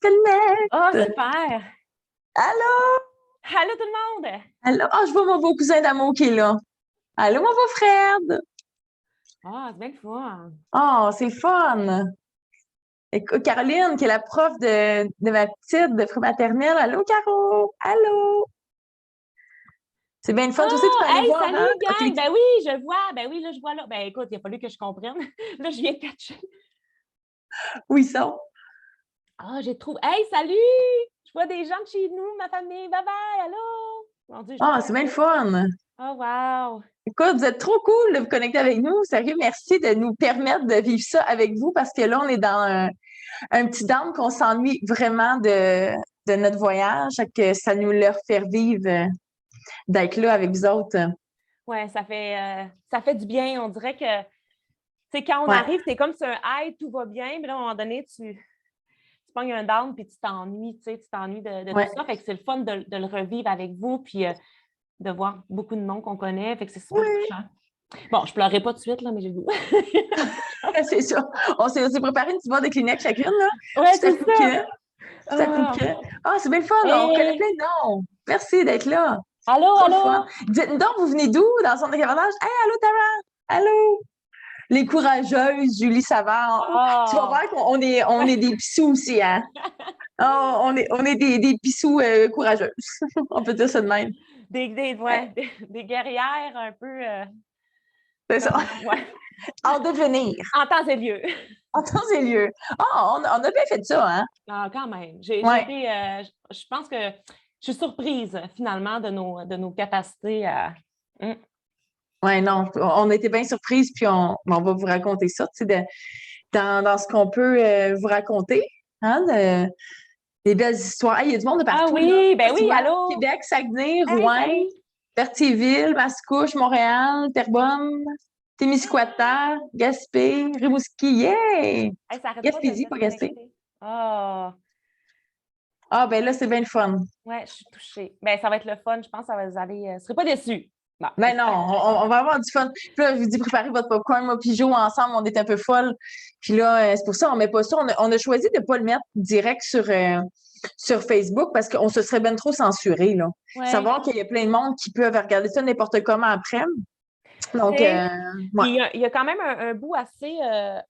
Oh, connecte. super! Allô? Allô tout le monde! Allô? Ah, je vois mon beau cousin d'amour qui est là. Allô, mon beau Fred? Ah, c'est bien le fun! Oh, c'est le fun. Écoute, Caroline, qui est la prof de ma petite de maternelle. Allô, Caro? Allô? C'est bien le fun. Toi aussi, tu peux Ah! aller Hey, voir, hein? salut OK. gang! Ben oui, je vois. Ben oui, là, je vois là. Ben écoute, il a fallu que je comprenne. Là, je viens de catcher. Où ils sont? Ah, j'ai trouvé. Hey, salut! Je vois des gens de chez nous, ma famille. Bye bye! Allô? Mon Dieu, je suis Ah, tellement c'est bien le heureuse. fun. Oh, wow! Écoute, vous êtes trop cool de vous connecter avec nous. Sérieux, merci de nous permettre de vivre ça avec vous parce que là, on est dans un petit down qu'on s'ennuie vraiment de notre voyage, que ça nous leur fait vivre d'être là avec vous autres. Ouais, ça fait du bien. On dirait que, tu sais, quand on Ouais. arrive, c'est comme si un high, tout va bien. Mais là, à un moment donné, tu pognes un down puis tu t'ennuies, tu sais, tu t'ennuies de tout Ouais. ça. Fait que c'est le fun de le revivre avec vous puis de voir beaucoup de noms qu'on connaît. Fait que c'est super Oui, touchant. Bon, je pleurerai pas tout de suite, là, mais j'ai le goût. c'est ça. On s'est préparé une petite boîte de Kleenex chacune, là. Ouais, Tout à c'est coup ça. que, tout à coup Ah. que. Ah, c'est bien le fun. On connaît Hey! plein de noms. Merci d'être là. Allô, Trop le fun. allô? Dites-nous donc, vous venez d'où dans le centre de cavernage? Hey, allô, Tara! Allô? Les courageuses, Julie Savard. Tu vas voir Ah! qu'on est des pissous aussi, hein? Ah, on est des pissous courageuses. On peut dire ça de même. Ouais, des guerrières un peu C'est ça. comme. Ouais. En devenir. En temps et lieu. En temps et lieu. Ah, on a bien fait ça, hein? Ah, quand même. J'ai Ouais. été. Je pense que je suis surprise finalement de nos capacités à. Hum. Ouais, non. On a été bien surprises, puis on va vous raconter ça, tu sais, dans ce qu'on peut vous raconter, hein? Des belles histoires. Hey, il y a du monde de Ah partout, là. oui, ben Tu oui, vois, allô? Québec, Saguenay, Hey, Rouen, salut! Berthierville, Mascouche, Montréal, Terrebonne, Témiscouata, Gaspé, Rimouski. Yeah! Hey, ça arrête pas Gaspésie, de pas se Gaspé. connecter. Ah, Ah, ben là, c'est bien le fun. ouais, je suis touchée. Ben, ça va être le fun. Je pense que ça va vous aller. Vous ne serez pas déçus. Bon, Ben non, j'espère. on va avoir du fun. Puis là, je vous dis, préparez votre popcorn, moi, puis Jo, ensemble, on est un peu folles. Puis là, c'est pour ça, on met pas ça. On a choisi de pas le mettre direct sur Facebook parce qu'on se serait bien trop censuré, là. Ouais. Savoir qu'il y a plein de monde qui peuvent regarder ça n'importe comment après. Tu Donc, sais, ouais. puis il y a quand même un bout assez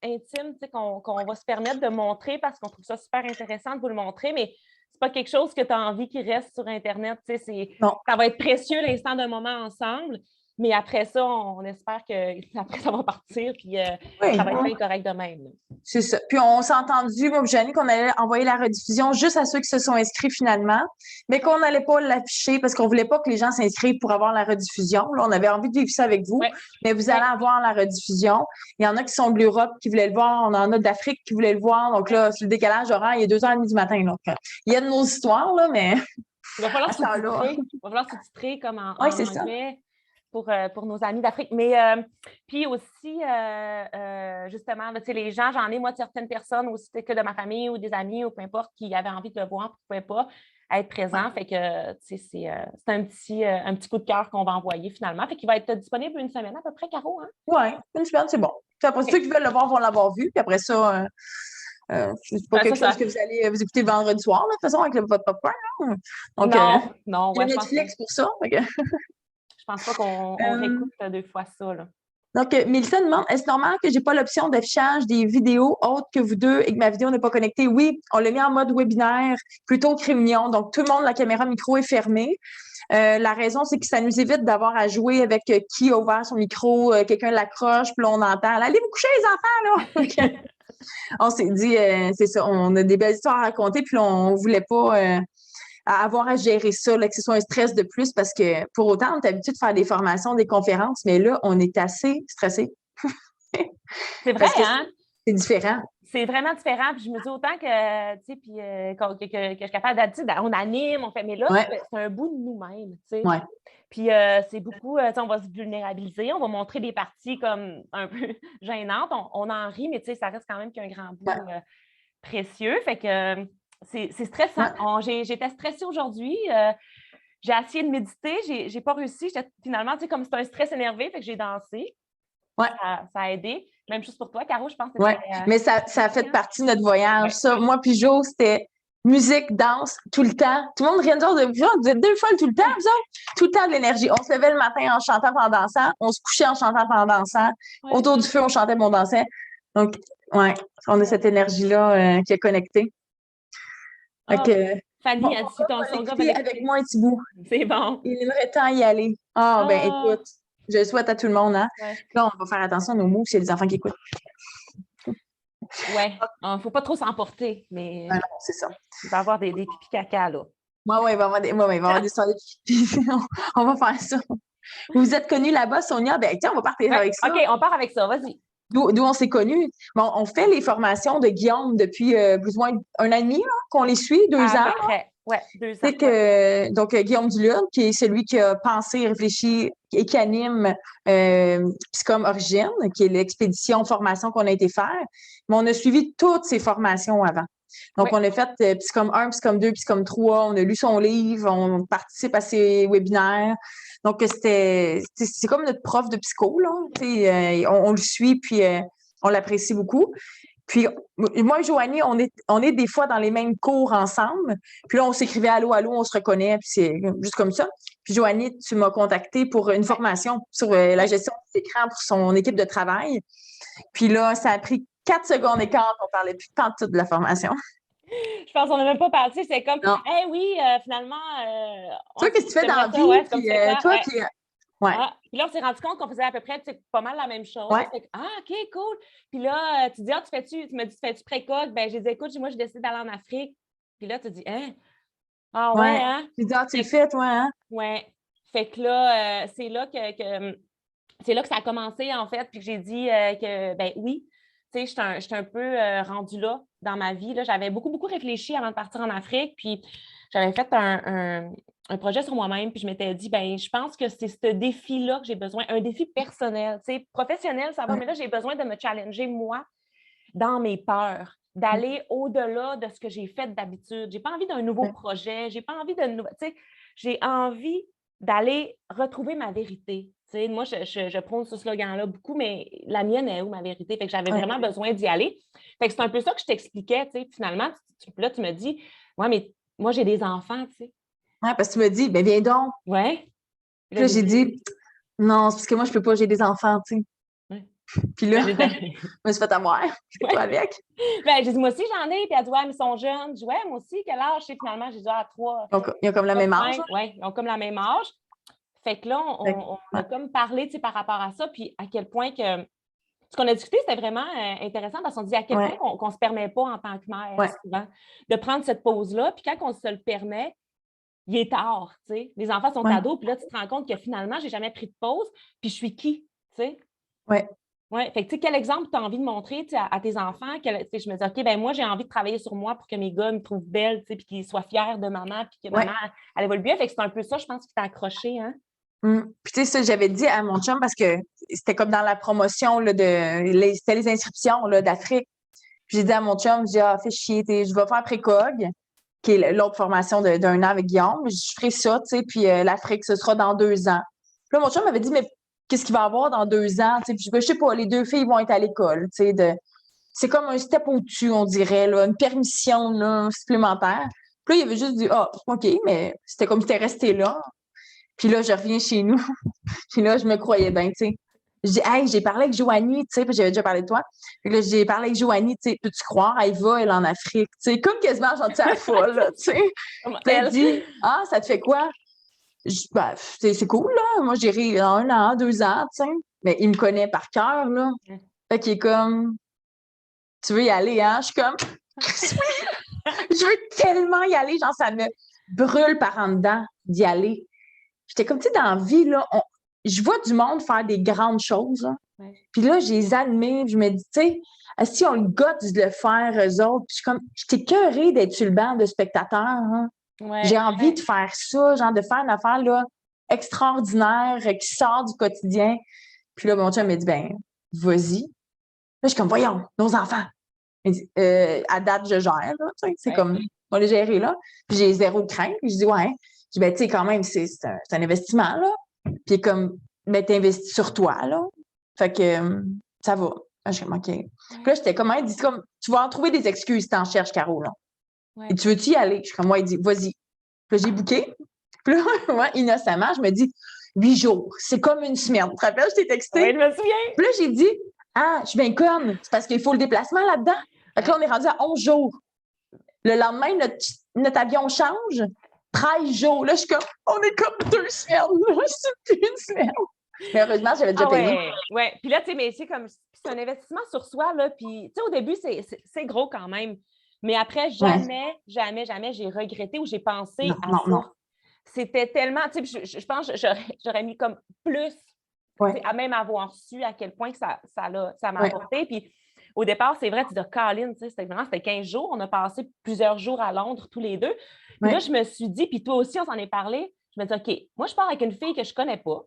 intime, tu sais, qu'on va se permettre de montrer parce qu'on trouve ça super intéressant de vous le montrer, mais c'est pas quelque chose que tu as envie qui reste sur Internet. Tu sais, Non. ça va être précieux l'instant d'un moment ensemble, mais après ça, on espère que après ça va partir, puis Oui. ça va être bien correct de même. Là. C'est ça. Puis on s'est entendu, moi et Jenny, qu'on allait envoyer la rediffusion juste à ceux qui se sont inscrits finalement, mais qu'on n'allait pas l'afficher parce qu'on voulait pas que les gens s'inscrivent pour avoir la rediffusion. Là, on avait envie de vivre ça avec vous, Ouais. mais vous allez Ouais. avoir la rediffusion. Il y en a qui sont de l'Europe qui voulaient le voir, on en a d'Afrique qui voulaient le voir. Donc là, sur le décalage horaire, il est 2h30 du matin. Donc, il y a de nos histoires, là, mais Il va à falloir cette heure-là. sous-titrer. Il va falloir sous-titrer comme Oui, en c'est ça. anglais pour nos amis d'Afrique. Mais puis aussi, justement, là, tu sais, les gens, j'en ai, moi, de certaines personnes aussi que de ma famille ou des amis ou peu importe qui avaient envie de le voir, qui ne pouvaient pas être Ouais. présents. Fait que, tu sais, c'est un petit coup de cœur qu'on va envoyer finalement. Fait qu'il va être disponible une semaine à peu près, Caro, hein? Ouais, une semaine, c'est bon. Puis après, ceux OK. qui veulent le voir vont l'avoir vu. Puis après ça, c'est pas Ben, quelque chose que vous allez vous écouter vendredi soir, là, de toute façon, avec votre popcorn. Là. Donc, non, non, il y a ouais, je pense pas. Netflix pour ça. Je pense pas qu'on Euh, réécoute deux fois ça, là. donc, Mélissa demande, est-ce normal que j'ai pas l'option d'affichage des vidéos autres que vous deux et que ma vidéo n'est pas connectée? Oui, on l'a mis en mode webinaire plutôt que réunion. Donc, tout le monde, la caméra micro est fermée. La raison, c'est que ça nous évite d'avoir à jouer avec qui a ouvert son micro, quelqu'un l'accroche, puis là, on entend. Allez vous coucher, les enfants, là! On s'est dit, c'est ça, on a des belles histoires à raconter, puis là, on voulait pas avoir à gérer ça, là, que ce soit un stress de plus, parce que pour autant, on est habitué de faire des formations, des conférences, mais là, on est assez stressé C'est vrai, parce que hein? c'est différent. C'est vraiment différent. Puis je me dis autant que, tu sais, puis que je suis capable d'être, on anime, on fait, mais là, Ouais, c'est un bout de nous-mêmes, tu sais. ouais, Puis c'est beaucoup, tu sais, on va se vulnérabiliser, on va montrer des parties comme un peu gênantes. On en rit, mais tu sais, ça reste quand même qu'un grand bout ouais, précieux. Fait que c'est stressant. ouais, J'étais stressée aujourd'hui. J'ai essayé de méditer, j'ai pas réussi. Finalement, tu sais, comme c'est un stress énervé, fait que j'ai dansé. ouais, Ça a aidé. Même chose pour toi, Caro, je pense que ouais. c'était Mais ça a fait hein? partie de notre voyage. Ouais, Ça, moi puis Jo, c'était musique, danse, tout le temps. Tout le monde rien de vous êtes deux folles tout le temps, vous autres? Tout le temps de l'énergie. On se levait le matin en chantant pendant dansant, on se couchait en chantant pendant dansant. Ouais. Autour du feu, on chantait pendant dansait. Donc, ouais, on a cette énergie-là qui est connectée. Fait Ah, que, Fanny a dit si on son gars va l'écouter avec l'écouter. moi un petit bout. C'est bon. Il aimerait tant y aller. Ah, ben Ah, écoute, je le souhaite à tout le monde, hein. ouais. Là, on va faire attention à nos mots s'il y a des enfants qui écoutent. Ouais. Faut pas trop s'emporter, mais Ah non, c'est ça. il va y avoir des pipi caca, là. Ouais, il va y avoir des, ouais, il va y avoir des histoires de pipi. On va faire ça. Vous vous êtes connus là-bas, Sonia? Ben, tiens, on va partir Ouais. avec ça. OK, on part avec ça. Vas-y. D'où on s'est connus. Bon, on fait les formations de Guillaume depuis plus ou moins un an et demi, là, qu'on les suit, 2 À ans. peu près. Ouais, 2 ans. C'est que, donc, Guillaume Duluth, qui est celui qui a pensé, réfléchi et qui anime Psychom Origine, qui est l'expédition formation qu'on a été faire. Mais on a suivi toutes ces formations avant. Donc, Oui. on a fait Psychom 1, Psychom 2, Psychom 3. On a lu son livre, on participe à ses webinaires. Donc, c'est comme notre prof de psycho, là. On le suit, puis on l'apprécie beaucoup. Puis, moi et Joanie, on est des fois dans les mêmes cours ensemble. Puis là, on s'écrivait allô, allô, on se reconnaît, puis c'est juste comme ça. Puis, Joanie, tu m'as contacté pour une formation sur la gestion des écrans pour son équipe de travail. Puis là, ça a pris 4 secondes et quart qu'on parlait plus tant de tout de la formation. Je pense qu'on n'a même pas parti. C'est comme, Non. hey, oui, finalement. Toi, qu'est-ce que tu fais dans la vie? Ouais, puis, toi, puis, ouais. Ah, puis là, on s'est rendu compte qu'on faisait à peu près pas mal la même chose. Ouais. Fait que, OK, cool. Puis là, tu dis, tu me dis, tu fais-tu précoce? Ben, j'ai dit, écoute, moi, j'ai décidé d'aller en Afrique. Puis là, tu dis, hein? Ah ouais, hein? Tu dis, tu le fais, toi, hein? Ouais. Fait que là, c'est là que ça a commencé, en fait. Puis que j'ai dit que, ben oui, tu sais, j'étais un peu rendue là dans ma vie. Là. J'avais beaucoup, beaucoup réfléchi avant de partir en Afrique. Puis j'avais fait un projet sur moi-même, puis je m'étais dit, ben je pense que c'est ce défi-là que j'ai besoin, un défi personnel. Tu sais, professionnel, ça va, mais là, j'ai besoin de me challenger, moi, dans mes peurs, d'aller au-delà de ce que j'ai fait d'habitude. J'ai pas envie d'un nouveau projet, j'ai pas envie de tu sais, j'ai envie d'aller retrouver ma vérité. Tu sais, moi, je prône ce slogan-là beaucoup, mais la mienne est où, ma vérité? Fait que j'avais vraiment besoin d'y aller. Fait que c'est un peu ça que je t'expliquais, tu sais. Finalement, là, tu me dis, ouais, mais moi, j'ai des enfants, tu sais. Oui, parce que tu me dis, ben viens donc. Ouais. Puis là, j'ai dit, non, c'est parce que moi, je peux pas, j'ai des enfants, tu sais. Ouais. Puis là, je me suis fait avoir. Je fais quoi avec? Ben, j'ai dit, moi aussi, j'en ai. Puis elle dit, ouais, mais ils sont jeunes. Je dis, ouais, moi aussi, quel âge? Et finalement, j'ai dit, ah, 3. Ils ont comme le même âge. Oui, ils ont comme la même âge. Fait que là, on a comme parlé, tu sais, par rapport à ça, puis à quel point que ce qu'on a discuté, c'était vraiment intéressant parce qu'on dit à quel point qu'on ne se permet pas en tant que mère, souvent, de prendre cette pause-là. Puis quand on se le permet, il est tard, tu sais. Les enfants sont ados, puis là, tu te rends compte que finalement, je n'ai jamais pris de pause, puis je suis qui, tu sais? Oui. Oui. Fait que, tu sais, quel exemple tu as envie de montrer à tes enfants? Je me dis, OK, ben moi, j'ai envie de travailler sur moi pour que mes gars me trouvent belle, tu sais, puis qu'ils soient fiers de maman, puis que maman, elle évolue bien. Fait que c'est un peu ça, je pense, qui t'a accroché, hein? Puis, tu sais, ça, j'avais dit à mon chum parce que c'était comme dans la promotion, là, c'était les inscriptions, là, d'Afrique. Puis, j'ai dit à mon chum, j'ai dit, ah, fais chier, je vais faire Précog, qui est l'autre formation d'un an avec Guillaume. Je ferai ça, tu sais, puis l'Afrique, ce sera dans 2 ans. Puis là, mon chum m'avait dit, mais qu'est-ce qu'il va y avoir dans 2 ans? Tu sais, puis je sais pas, les 2 filles vont être à l'école, tu sais, c'est comme un step au-dessus, on dirait, là, une permission, là, supplémentaire. Puis là, il avait juste dit, ah, OK, mais c'était comme si c'était resté là. Puis là, je reviens chez nous. Puis là, je me croyais bien, tu sais. Je dis, hey, j'ai parlé avec Joanie, tu sais, puis j'avais déjà parlé de toi. Puis là, j'ai parlé avec Joanie, tu sais, peux-tu croire, elle va, elle en Afrique, tu sais, comme quasiment gentil à la folle, là, tu sais. Puis elle dit, ah, ça te fait quoi? Ben, c'est cool, là. Moi, j'irai 1 an, 2 ans, tu sais. Mais il me connaît par cœur, là. Fait qu'il est comme, tu veux y aller, hein? Je suis comme, je veux tellement y aller, genre, ça me brûle par en dedans d'y aller. J'étais comme, tu sais, dans la vie, là, je vois du monde faire des grandes choses. Hein. Puis là, je les admire. Je me dis, tu sais, si on le goûte de le faire, eux autres, puis je suis comme, j'étais écœurée d'être sur le banc de spectateurs. Hein. J'ai envie de faire ça, genre de faire une affaire là, extraordinaire qui sort du quotidien. Puis là, mon chum m'a dit, ben, vas-y. Là, je suis comme, voyons, nos enfants. Il dit, à date, je gère, là, c'est comme, on les gérer là. Puis j'ai 0 crainte. Puis je dis, ouais. Je dis, ben, tu sais, quand même, c'est un investissement, là. Puis comme, ben, t'investis sur toi, là. Fait que, ça va. Je suis comme, OK. Puis là, j'étais comme, dit, comme, tu vas en trouver des excuses si t'en cherches, Caro, là. Ouais. Et tu veux-tu y aller? Je suis comme, moi, il dit, vas-y. Puis là, j'ai booké. Puis là, moi, innocemment, je me dis, 8 jours, c'est comme une semaine. Tu te rappelles, je t'ai texté? Oui, je me souviens. Puis là, j'ai dit, ah, je suis bien conne. C'est parce qu'il faut le déplacement là-dedans. Fait que là, on est rendu à 11 jours. Le lendemain, notre avion change. 13 jours. Là, je suis comme, on est comme 2 semaines. C'est plus une semaine. Mais heureusement, j'avais déjà payé. Ouais. Puis là, tu sais, mais c'est comme, c'est un investissement sur soi, là. Puis, tu sais, au début, c'est gros quand même. Mais après, jamais j'ai regretté ou j'ai pensé à ça. Non. C'était tellement, tu sais, je pense que j'aurais mis comme plus, à même avoir su à quel point que ça m'a apporté. Puis, au départ, c'est vrai, tu dis, Colin, tu sais, c'était 15 jours. On a passé plusieurs jours à Londres tous les deux. Puis là, je me suis dit, puis toi aussi, on s'en est parlé. Je me dis, OK, moi, je pars avec une fille que je connais pas.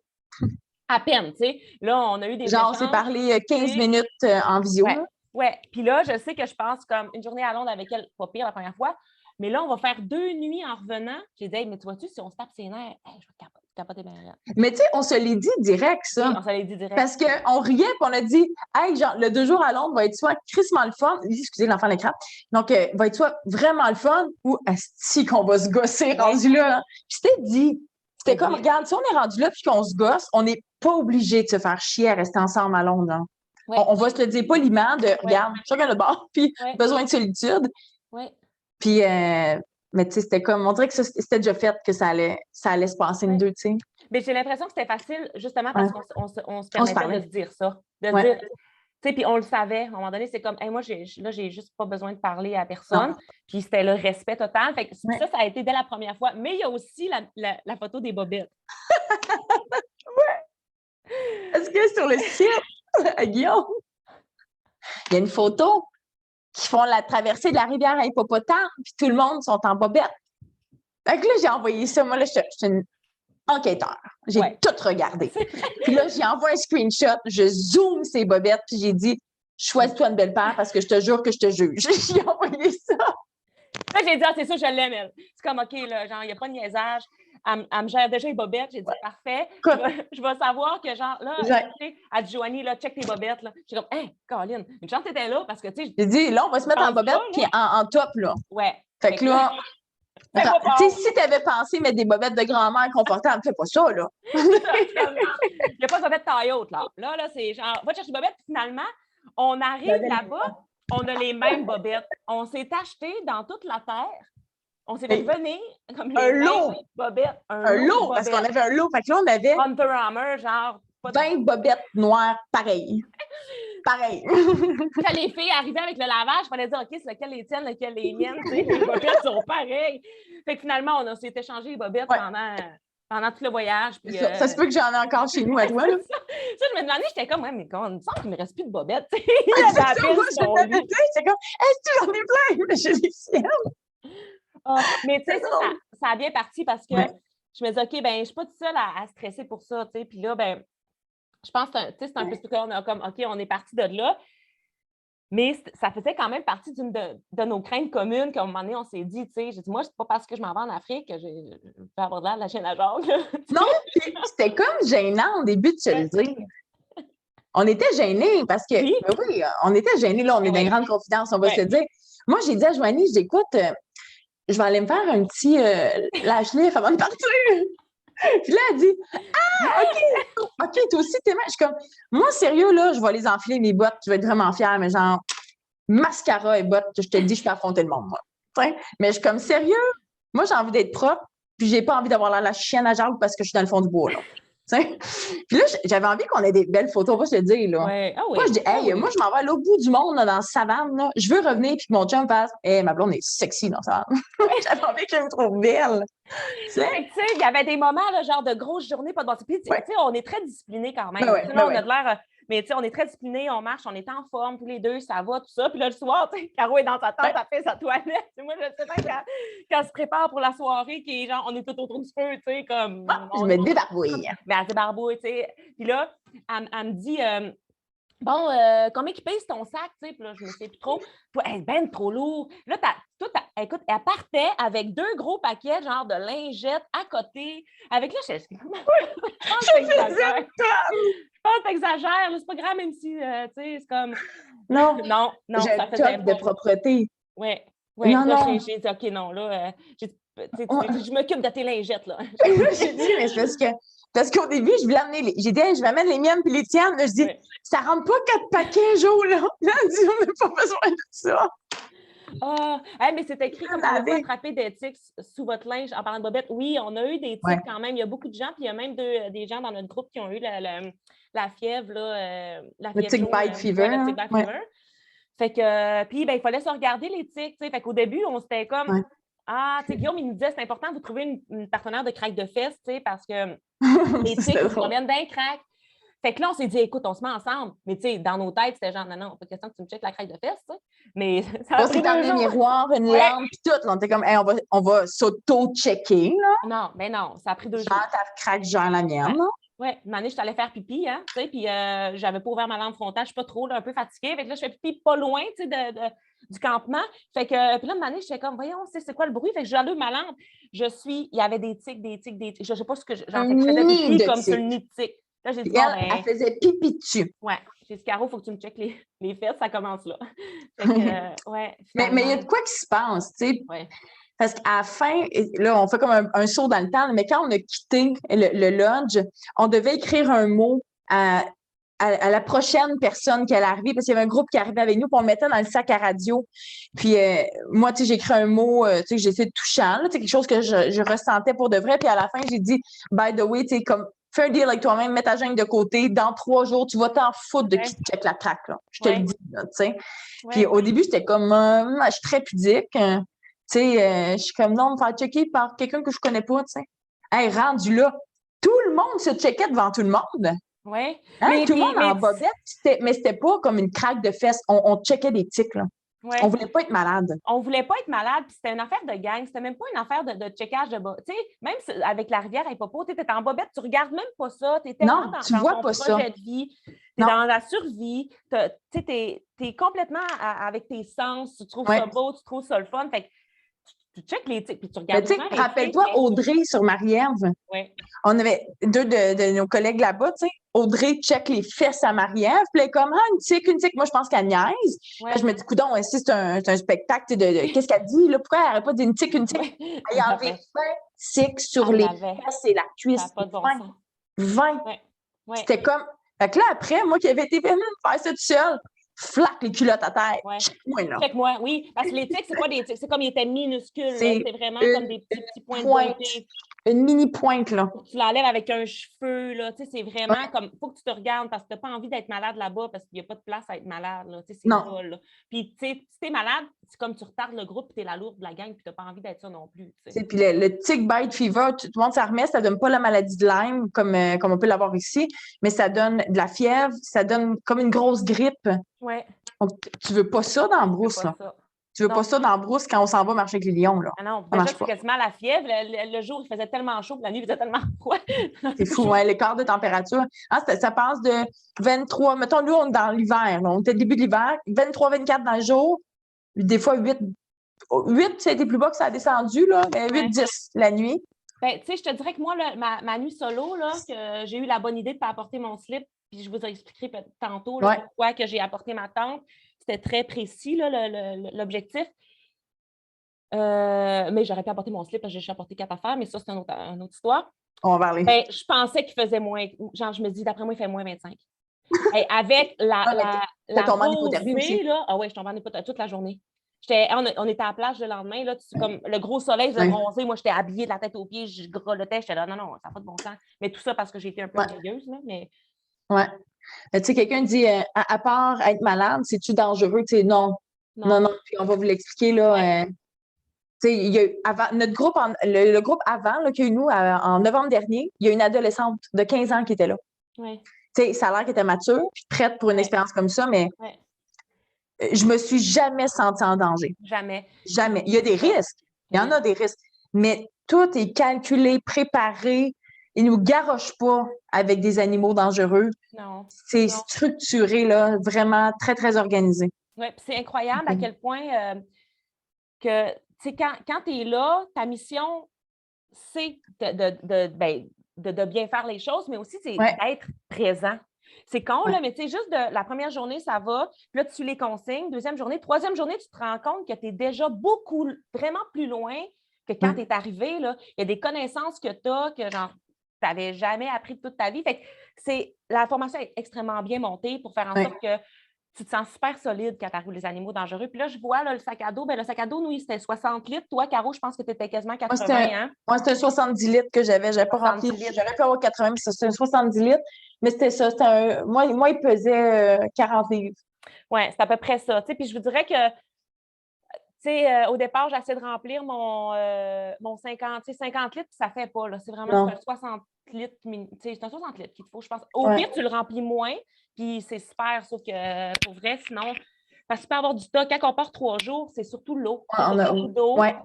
À peine, tu sais. Là, on a eu des échanges. On s'est parlé 15 minutes en visio. Ouais. Puis là, je sais que je passe comme une journée à Londres avec elle, pas pire la première fois. Mais là, on va faire 2 nuits en revenant. J'ai dit, hey, mais tu vois-tu, si on se tape ses nerfs, je vais capoter ma mère. Mais tu sais, on se l'est dit direct, ça. Oui, on se l'est dit direct. Parce qu'on riait, puis on a dit, hey, genre, le 2 jours à Londres va être soit crissement le fun, excusez l'enfant l'écran, donc va être soit vraiment le fun ou asti qu'on va se gosser rendu là. Puis c'était dit. C'était comme, regarde, si on est rendu là puis qu'on se gosse, on n'est pas obligé de se faire chier à rester ensemble à Londres. Hein. On va se le dire poliment de, regarde, chacun le bord, puis besoin de solitude. Puis, mais tu sais, c'était comme, on dirait que c'était déjà fait que ça allait se passer une deux, tu sais. Mais j'ai l'impression que c'était facile, justement, parce qu'on se permettait de se dire ça. De dire, tu sais, puis on le savait. À un moment donné, c'est comme, hey, moi, j'ai juste pas besoin de parler à personne. Non. Puis c'était le respect total. Fait que ça a été dès la première fois. Mais il y a aussi la photo des bobettes. Est-ce que sur le site, à Guillaume, il y a une photo qui font la traversée de la rivière à Hippopotame, puis tout le monde sont en bobette. Fait que là, j'ai envoyé ça. Moi, là, je suis une enquêteur. J'ai tout regardé. Puis là, j'ai envoyé un screenshot, je zoome ces bobettes, puis j'ai dit, choisis-toi une belle paire parce que je te jure que je te juge. J'ai envoyé ça. Là, j'ai dit, c'est ça, je l'aime, elle. C'est comme, OK, là, genre, il n'y a pas de niaisage. Elle me gère déjà les bobettes. J'ai dit, parfait. Je vais savoir que, genre, là, tu sais, elle dit, Joanie, là, check tes bobettes, là. J'ai comme, hey, Colin, une chance que t'étais là parce que, tu sais. J'ai dit, là, on va se mettre en bobette puis en top, là. Ouais. Fait que là. Tu sais, si tu avais pensé mettre des bobettes de grand-mère confortables, fais pas ça, là. Il n'y a pas de bobette taille haute, là. Là, c'est genre, va chercher des bobettes, finalement, on arrive là-bas, on a les mêmes bobettes. On s'est acheté dans toute la terre. On s'est fait venir comme les mêmes bobettes. Un lot, parce qu'on avait un lot. Fait que là, on avait Under Armour, genre. 20 bobettes noires pareilles. Pareil. Quand les filles arrivaient avec le lavage, il fallait dire, OK, c'est lequel les tiennes, lequel les miennes. Les bobettes sont pareilles. Fait que finalement, on s'est échangé les bobettes pendant tout le voyage. Puis, ça se peut que j'en ai encore chez nous à toi. Là. ça, je me demandais, j'étais comme, mais quand il me semble qu'il ne me reste plus de bobettes. J'étais comme, est-ce que j'en ai plein? Mais je les siennes. Mais tu sais, ça a bien parti parce que je me dis, OK, ben je ne suis pas toute seule à stresser pour ça. Puis là, ben je pense que c'est un peu ce qu'on a comme, OK, on est parti de là. Mais ça faisait quand même partie d'une de nos craintes communes qu'à un moment donné, on s'est dit, tu sais, j'ai dit, moi, c'est pas parce que je m'en vais en Afrique que je vais avoir de la chaîne à jambes. Non, c'était comme gênant au début de se le dire. On était gênés parce que, oui, on était gênés, là, on est dans une grande confidence, on va se le dire. Moi, j'ai dit à Joanie, écoute, je vais aller me faire un petit lâche-lift avant de partir. Puis là, elle dit, OK, toi aussi, t'es mal. Je suis comme, moi, sérieux, là, je vais les enfiler, mes bottes, je vais être vraiment fière, mais genre, mascara et bottes, je te le dis, je peux affronter le monde, moi. T'sais? Mais je suis comme, sérieux, moi, j'ai envie d'être propre, puis j'ai pas envie d'avoir la chienne à jambes parce que je suis dans le fond du bois, là. T'sais? Puis là, j'avais envie qu'on ait des belles photos, on va se le dire, là. Moi, je dis, moi, je m'en vais à l'autre bout du monde, là, dans la savane, là. Je veux revenir, puis que mon chum fasse, ma blonde est sexy dans ça. J'avais envie qu'elle me trouve belle. Tu sais, il y avait des moments, là, genre de grosses journées, pas de bon. Puis, tu sais, on est très disciplinés quand même. Là, on a de l'air. Mais tu sais, on est très disciplinés, on marche, on est en forme tous les deux, ça va, tout ça. Puis là, le soir, tu sais, Caro est dans sa tente, elle fait sa toilette. Moi, je sais pas quand elle se prépare pour la soirée, qui est genre, on est tout autour du feu, tu sais, comme. Je me débarbouille. Mais elle se débarbouille, tu sais. Puis là, elle me dit, bon, combien qu'il pèse ton sac, tu sais? Puis là, je ne sais plus trop. Toi, elle est ben trop lourd. Là, écoute, elle partait avec 2 gros paquets, genre de lingettes à côté. Avec là, je pense que t'exagères. C'est pas grave, même si, tu sais, c'est comme. Non, non, j'ai ça un faisait top de propreté. Oui. Oui, Non, là, non. j'ai dit, OK, non, là, Ouais. je m'occupe de tes lingettes, là. J'ai dit, mais c'est parce qu'au début, je voulais amener j'ai dit, hey, je vais amener les miennes puis les tiennes. Là, je dis, Ouais. ça rentre pas 4 paquets, Jo, là. Là, elle dit, on n'a pas besoin de ça. Ah, hey, mais c'est écrit comme pouvez-vous Laver. attraper des tiques sous votre linge en parlant de bobettes? Oui, on a eu des Ouais. tiques quand même. Il y a beaucoup de gens, puis il y a même des gens dans notre groupe qui ont eu la fièvre, là, la Le fièvre tick jaune. bite fever. Ouais, le tick Hein? bite Ouais. fever. Fait que, puis, ben, il fallait se regarder les tiques, tu sais. Fait qu'au début, on s'était comme, Ouais. ah, tu sais, Guillaume, il nous disait, c'est important de vous trouver une partenaire de craque de fesses, tu sais, parce que les tiques, C'était ils se drôle. promènent d'un crack. Fait que là, on s'est dit, écoute, on se met ensemble. Mais tu sais, dans nos têtes, c'était genre, non, non, pas question que tu me checkes la craque de fesses, tu sais. Mais ça a On pris s'est 2 amené un jours. miroir, une Ouais. lampe, puis tout. Là, on était comme, hey, on va s'auto-checker, là. Non, mais non, ça a pris 2 jours. Genre, ta craque, genre la mienne, Ouais. là. Ouais, une année, je suis allée faire pipi, hein, tu sais, puis j'avais pas ouvert ma lampe frontale, je suis pas trop, là, un peu fatiguée. Fait que là, je fais pipi pas loin, tu sais, du campement. Fait que, puis là, une année, j'étais comme, voyons, c'est quoi le bruit? Fait que j'allume ma lampe. Il y avait des tiques. Je sais pas ce que, Un fait que je faisais nid pipi de comme sur le tic. nid de tic. Là, j'ai dit, Puis bon, elle ben, faisait pipi dessus. ouais. J'ai dit, Caro, il faut que tu me checkes les fesses, ça commence là. Fait que, ouais, Mais il y a finalement, de quoi qui se passe, tu sais. ouais. Parce qu'à la fin, là, on fait comme un saut dans le temps, mais quand on a quitté le lodge, on devait écrire un mot à la prochaine personne qui allait arriver, parce qu'il y avait un groupe qui arrivait avec nous, puis on le mettait dans le sac à radio. Puis moi, tu sais, j'ai écrit un mot, tu sais, que j'ai essayé de touchant, là, tu sais, quelque chose que je ressentais pour de vrai. Puis à la fin, j'ai dit, by the way, tu sais, comme, fais un deal avec toi-même, mets ta gêne de côté. Dans 3 jours, tu vas t'en foutre de qui te check la traque, là. Je te le Ouais. dis, là, tu sais. Puis Ouais. au début, j'étais comme, je suis très pudique. Tu sais, je suis comme, non, me faire checker par quelqu'un que je connais pas, tu sais. Hey, rendu là, tout le monde se checkait devant tout le monde. Ouais. Hein? Tout le monde en Mais, bobette, mais c'était pas comme une craque de fesses. On checkait des tics, là. On ouais. voulait pas être malade. On voulait pas être malade, puis c'était une affaire de gang. C'était même pas une affaire de checkage de bas. Tu sais, même avec la rivière et Popo, tu étais en bobette, tu regardes même pas ça. Tu es tellement Non, tu dans vois ton pas ça. projet de vie, tu es Non. dans la survie, tu es complètement avec tes sens, tu trouves Ouais. ça beau, tu trouves ça le fun. Fait que tu checkes les tics, puis tu Mais regardes tu sais, vraiment les tics. rappelle-toi Audrey sur Marie-Ève. Ouais. On avait 2 de nos collègues là-bas, tu sais. Audrey check les fesses à Marie-Ève. Puis elle est comme, une tique. Moi, je pense qu'elle niaise. Ouais. Là, je me dis, coudonc, si c'est un spectacle, tu sais, qu'est-ce qu'elle dit, là? Pourquoi elle n'arrête pas de dire une tique? Ouais. Elle a enlevé 20 tics sur Elle les l'avait. fesses et la Ça cuisse. n'a pas de bon 20. sens. 20. Ouais. Ouais. C'était comme. Fait que là, après, moi qui avais été venue faire ça tout seul, flac les culottes à terre. Ouais. Check-moi, là. Check-moi, oui. Parce que les tics, c'est pas des tics, c'est comme ils étaient minuscules. C'est C'était vraiment comme des petits points de pointe. beauté. Une mini pointe, là. Faut que tu l'enlèves avec un cheveu, là. Tu sais, c'est vraiment Ouais. comme, faut que tu te regardes parce que tu n'as pas envie d'être malade là-bas parce qu'il n'y a pas de place à être malade, là. Tu sais, c'est Non. ça, là. Puis, tu sais, si tu es malade, c'est comme tu retardes le groupe puis tu es la lourde de la gang puis tu n'as pas envie d'être ça non plus, tu sais. Puis le tick bite fever, tout le monde s'en remet, ça donne pas la maladie de Lyme comme on peut l'avoir ici, mais ça donne de la fièvre, ça donne comme une grosse grippe. Ouais. Donc, tu veux pas ça dans la brousse, là. Ça. Tu veux Non. pas ça dans la brousse quand on s'en va marcher avec les lions, là. Ah non, Ça déjà, marche tu pas. fais quasiment la fièvre. Le jour, il faisait tellement chaud, puis la nuit, il faisait tellement froid. C'est fou, hein, l'écart de température. Ah, ça passe de 23, mettons, nous, on est dans l'hiver, là. On était au début de l'hiver, 23, 24 dans le jour, des fois 8, ça a été plus bas que ça a descendu, là, mais 8, 10 la nuit. Ben, tu sais, je te dirais que moi, là, ma nuit solo, là, que j'ai eu la bonne idée de ne pas apporter mon slip, puis je vous expliquerai tantôt là, pourquoi que j'ai apporté ma tente. C'était très précis, là, l'objectif. Mais j'aurais pu apporter mon slip parce que j'ai apporté 4 affaires, mais ça, c'est une autre histoire. On va parler. Ben, je pensais qu'il faisait moins. Genre, je me dis, d'après moi, il fait moins 25. Ben, avec la rosée, là. Ah ouais, je tombe en hypothèse toute la journée. On était à la plage le lendemain, là, comme le gros soleil, le bronzé. Moi, j'étais habillée de la tête aux pieds, je grelottais. J'étais là, non, ça n'a pas de bon sens. Mais tout ça parce que j'ai été un peu orgueilleuse, là. Mais... Ouais. Tu sais, quelqu'un dit, à part être malade, c'est-tu dangereux? Tu sais, non. Puis on va vous l'expliquer, là. Tu sais, il y a eu notre groupe, le groupe avant, là, qu'il y a eu nous, en novembre dernier, il y a une adolescente de 15 ans qui était là. Ouais. Tu sais, ça a l'air qu'elle était mature, puis prête pour une expérience comme ça, mais je me suis jamais sentie en danger. Jamais. Jamais. Il y a des risques. Il y en a des risques. Mais tout est calculé, préparé. Ils ne nous garochent pas avec des animaux dangereux. Non. C'est structuré, là, vraiment très, très organisé. Oui, puis c'est incroyable à quel point que, tu sais, quand tu es là, ta mission, c'est de bien faire les choses, mais aussi c'est d'être présent. C'est con, là, mais tu sais, juste de la première journée, ça va. Puis là, tu suis les consignes. Deuxième journée, troisième journée, tu te rends compte que tu es déjà vraiment plus loin que quand tu es arrivé. Là. Il y a des connaissances que tu as que, genre, tu n'avais jamais appris toute ta vie. Fait que la formation est extrêmement bien montée pour faire en sorte que tu te sens super solide quand tu arrives les animaux dangereux. Puis là, je vois là, le sac à dos. Bien, le sac à dos, nous, c'était 60 litres. Toi, Caro, je pense que tu étais quasiment 80. Hein? Moi, c'était un 70 litres que j'avais. J'avais pas rempli. J'aurais pu avoir 80, mais c'était un 70 litres. Mais c'était ça. Moi, il pesait 40 livres. Oui, c'est à peu près ça. Puis je vous dirais que au départ, j'essaie de remplir mon 50 litres, puis ça ne fait pas. C'est vraiment un 60 litres. C'est un 60 litres qu'il te faut, je pense. Au pire, tu le remplis moins, puis c'est super, sauf que pour vrai, sinon, parce que tu peux avoir du stock. Quand on part 3 jours, c'est surtout l'eau. On a d'eau. Ouais.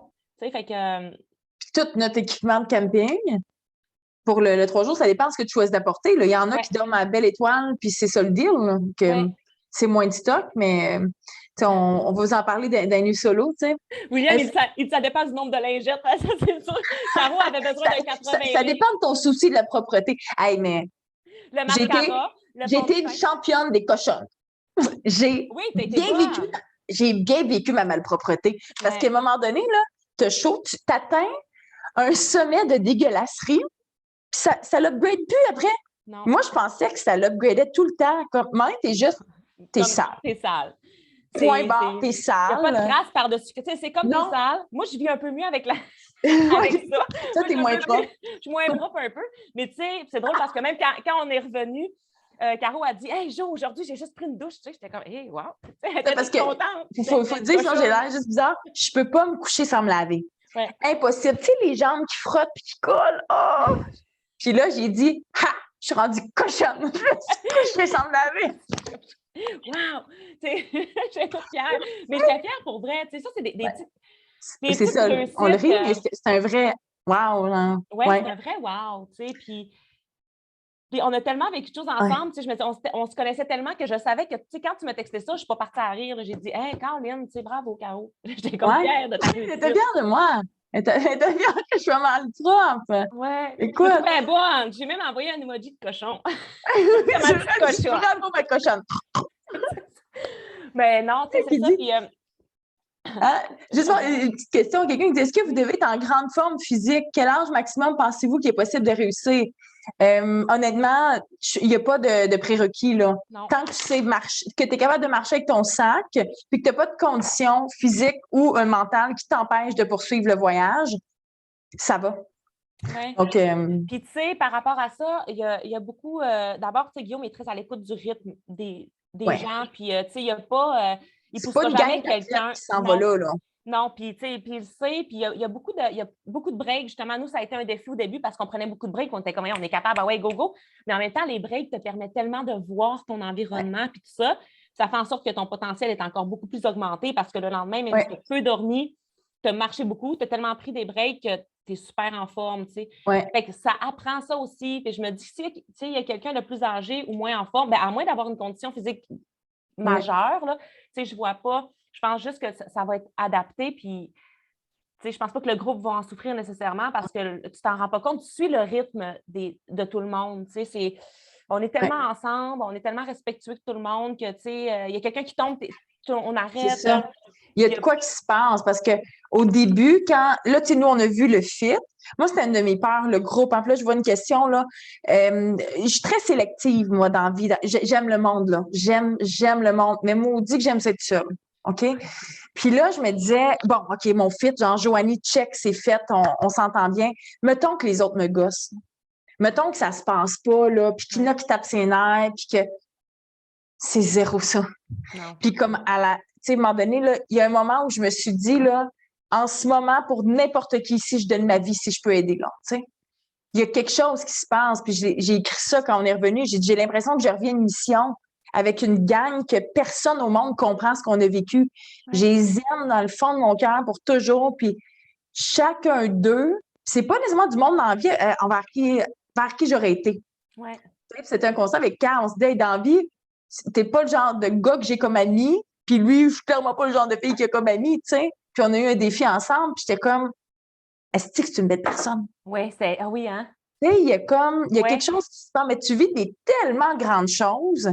Fait que, puis tout notre équipement de camping, pour le 3 jours, ça dépend de ce que tu choisis d'apporter. Il y en a qui dorment à Belle Étoile, puis c'est ça le deal. Là, que c'est moins de stock, mais on va vous en parler d'un nu solo. T'sais. William, ça dépend du nombre de lingettes. Ça, c'est sûr. Caro avait besoin de 80 ça dépend de ton souci de la propreté. Hey, mais le mascara. J'ai été une championne des cochonnes. J'ai bien vécu ma malpropreté. Parce qu'à un moment donné, là, t'as chaud, tu t'atteins un sommet de dégueulasserie, puis ça l'upgrade plus après. Non. Moi, je pensais que ça l'upgradait tout le temps. Comme, même, t'es sale. T'es sale. Point barre, t'es sale. Il n'y a pas de trace par-dessus. C'est comme t'es sale. Moi, je vis un peu mieux avec ça. Ça, t'es moins propre. Je suis moins propre un peu. Mais tu sais, c'est drôle parce que même quand on est revenu, Caro a dit « Hey, Jo, aujourd'hui, j'ai juste pris une douche. » J'étais comme « Hey, wow! » Elle était contente. Il faut dire, sinon j'ai l'air juste bizarre. Je peux pas me coucher sans me laver. Ouais. Impossible. Tu sais, les jambes qui frottent et qui collent. Oh! Puis là, j'ai dit « Ha! Je suis rendue cochonne. Je me suis couchée sans me laver. » Wow! J'étais fière. Mais j'étais fière pour vrai. Ça, c'est des petites... C'est ça. On le rit, mais c'est un vrai wow. Oui, c'est un vrai wow. Puis on a tellement vécu de choses ensemble. On se connaissait tellement que je savais que quand tu me textais ça, je ne suis pas partie à rire. J'ai dit « Hey, Caroline, bravo, Caro. » J'étais comme fière de ta réussite. Elle était fière de moi. Elle était fière que je sois mal propre. Ouais. Écoute. Je trouvais bonne. J'ai même envoyé un emoji de cochon. Je bravo, ma cochonne. Mais non, c'est ça. Puis, juste une petite question. Quelqu'un dit, est-ce que vous devez être en grande forme physique? Quel âge maximum pensez-vous qu'il est possible de réussir? Honnêtement, il n'y a pas de prérequis. Là. Tant que tu sais que tu es capable de marcher avec ton sac, puis que tu n'as pas de condition physique ou mentale qui t'empêche de poursuivre le voyage, ça va. Ouais. Donc, puis, tu sais, par rapport à ça, il y a beaucoup. D'abord, Guillaume est très à l'écoute du rythme des gens. Puis, tu sais, il n'y a pas. Il poussera jamais quelqu'un qui s'en va là. Non, puis tu sais, puis il sait, puis il y a beaucoup de breaks. Justement, nous, ça a été un défi au début parce qu'on prenait beaucoup de breaks. On était comme, on est capable, ouais, go, go. Mais en même temps, les breaks te permettent tellement de voir ton environnement, puis tout ça. Ça fait en sorte que ton potentiel est encore beaucoup plus augmenté parce que le lendemain, même si tu as peu dormi, tu as marché beaucoup, tu as tellement pris des breaks que tu es super en forme, tu sais. Fait que ça apprend ça aussi. Puis je me dis, si il y a quelqu'un de plus âgé ou moins en forme, bien, à moins d'avoir une condition physique majeure, là, tu sais, je vois pas. Je pense juste que ça va être adapté, puis je pense pas que le groupe va en souffrir nécessairement parce que tu t'en rends pas compte. Tu suis le rythme de tout le monde. On est tellement ensemble, on est tellement respectueux de tout le monde que il y a quelqu'un qui tombe, on arrête. C'est ça. Il y a de quoi qui se passe parce qu'au début, là, nous, on a vu le fit. Moi, c'était une de mes peurs, le groupe. En plus, je vois une question, là. Je suis très sélective, moi, dans la vie. J'aime le monde, là. J'aime le monde. Mais maudit que j'aime cette seule. OK? Puis là, je me disais, bon, OK, mon fit, genre, Joanie, check, c'est fait, on s'entend bien. Mettons que les autres me gossent. Mettons que ça se passe pas, là, puis qu'il y en a qui tapent ses nerfs, puis que c'est zéro ça. Non. Puis comme tu sais, à un moment donné, là, il y a un moment où je me suis dit, là, en ce moment, pour n'importe qui ici, je donne ma vie si je peux aider, là, tu sais. Il y a quelque chose qui se passe, puis j'ai écrit ça quand on est revenu, j'ai l'impression que je reviens une mission avec une gang que personne au monde comprend ce qu'on a vécu. Je les aime dans le fond de mon cœur pour toujours, puis chacun d'eux, c'est pas nécessairement du monde dans la vie vers qui j'aurais été. Ouais. C'était un constat avec Carl, on se dit, hey, dans la vie, t'es pas le genre de gars que j'ai comme ami, puis lui, je suis clairement pas le genre de fille qu'il a comme ami, tu sais. Puis on a eu un défi ensemble, puis j'étais comme, est-ce que c'est une belle personne? Oui, oui, hein? Tu sais, il y a Ouais. quelque chose qui se passe, mais tu vis des tellement grandes choses.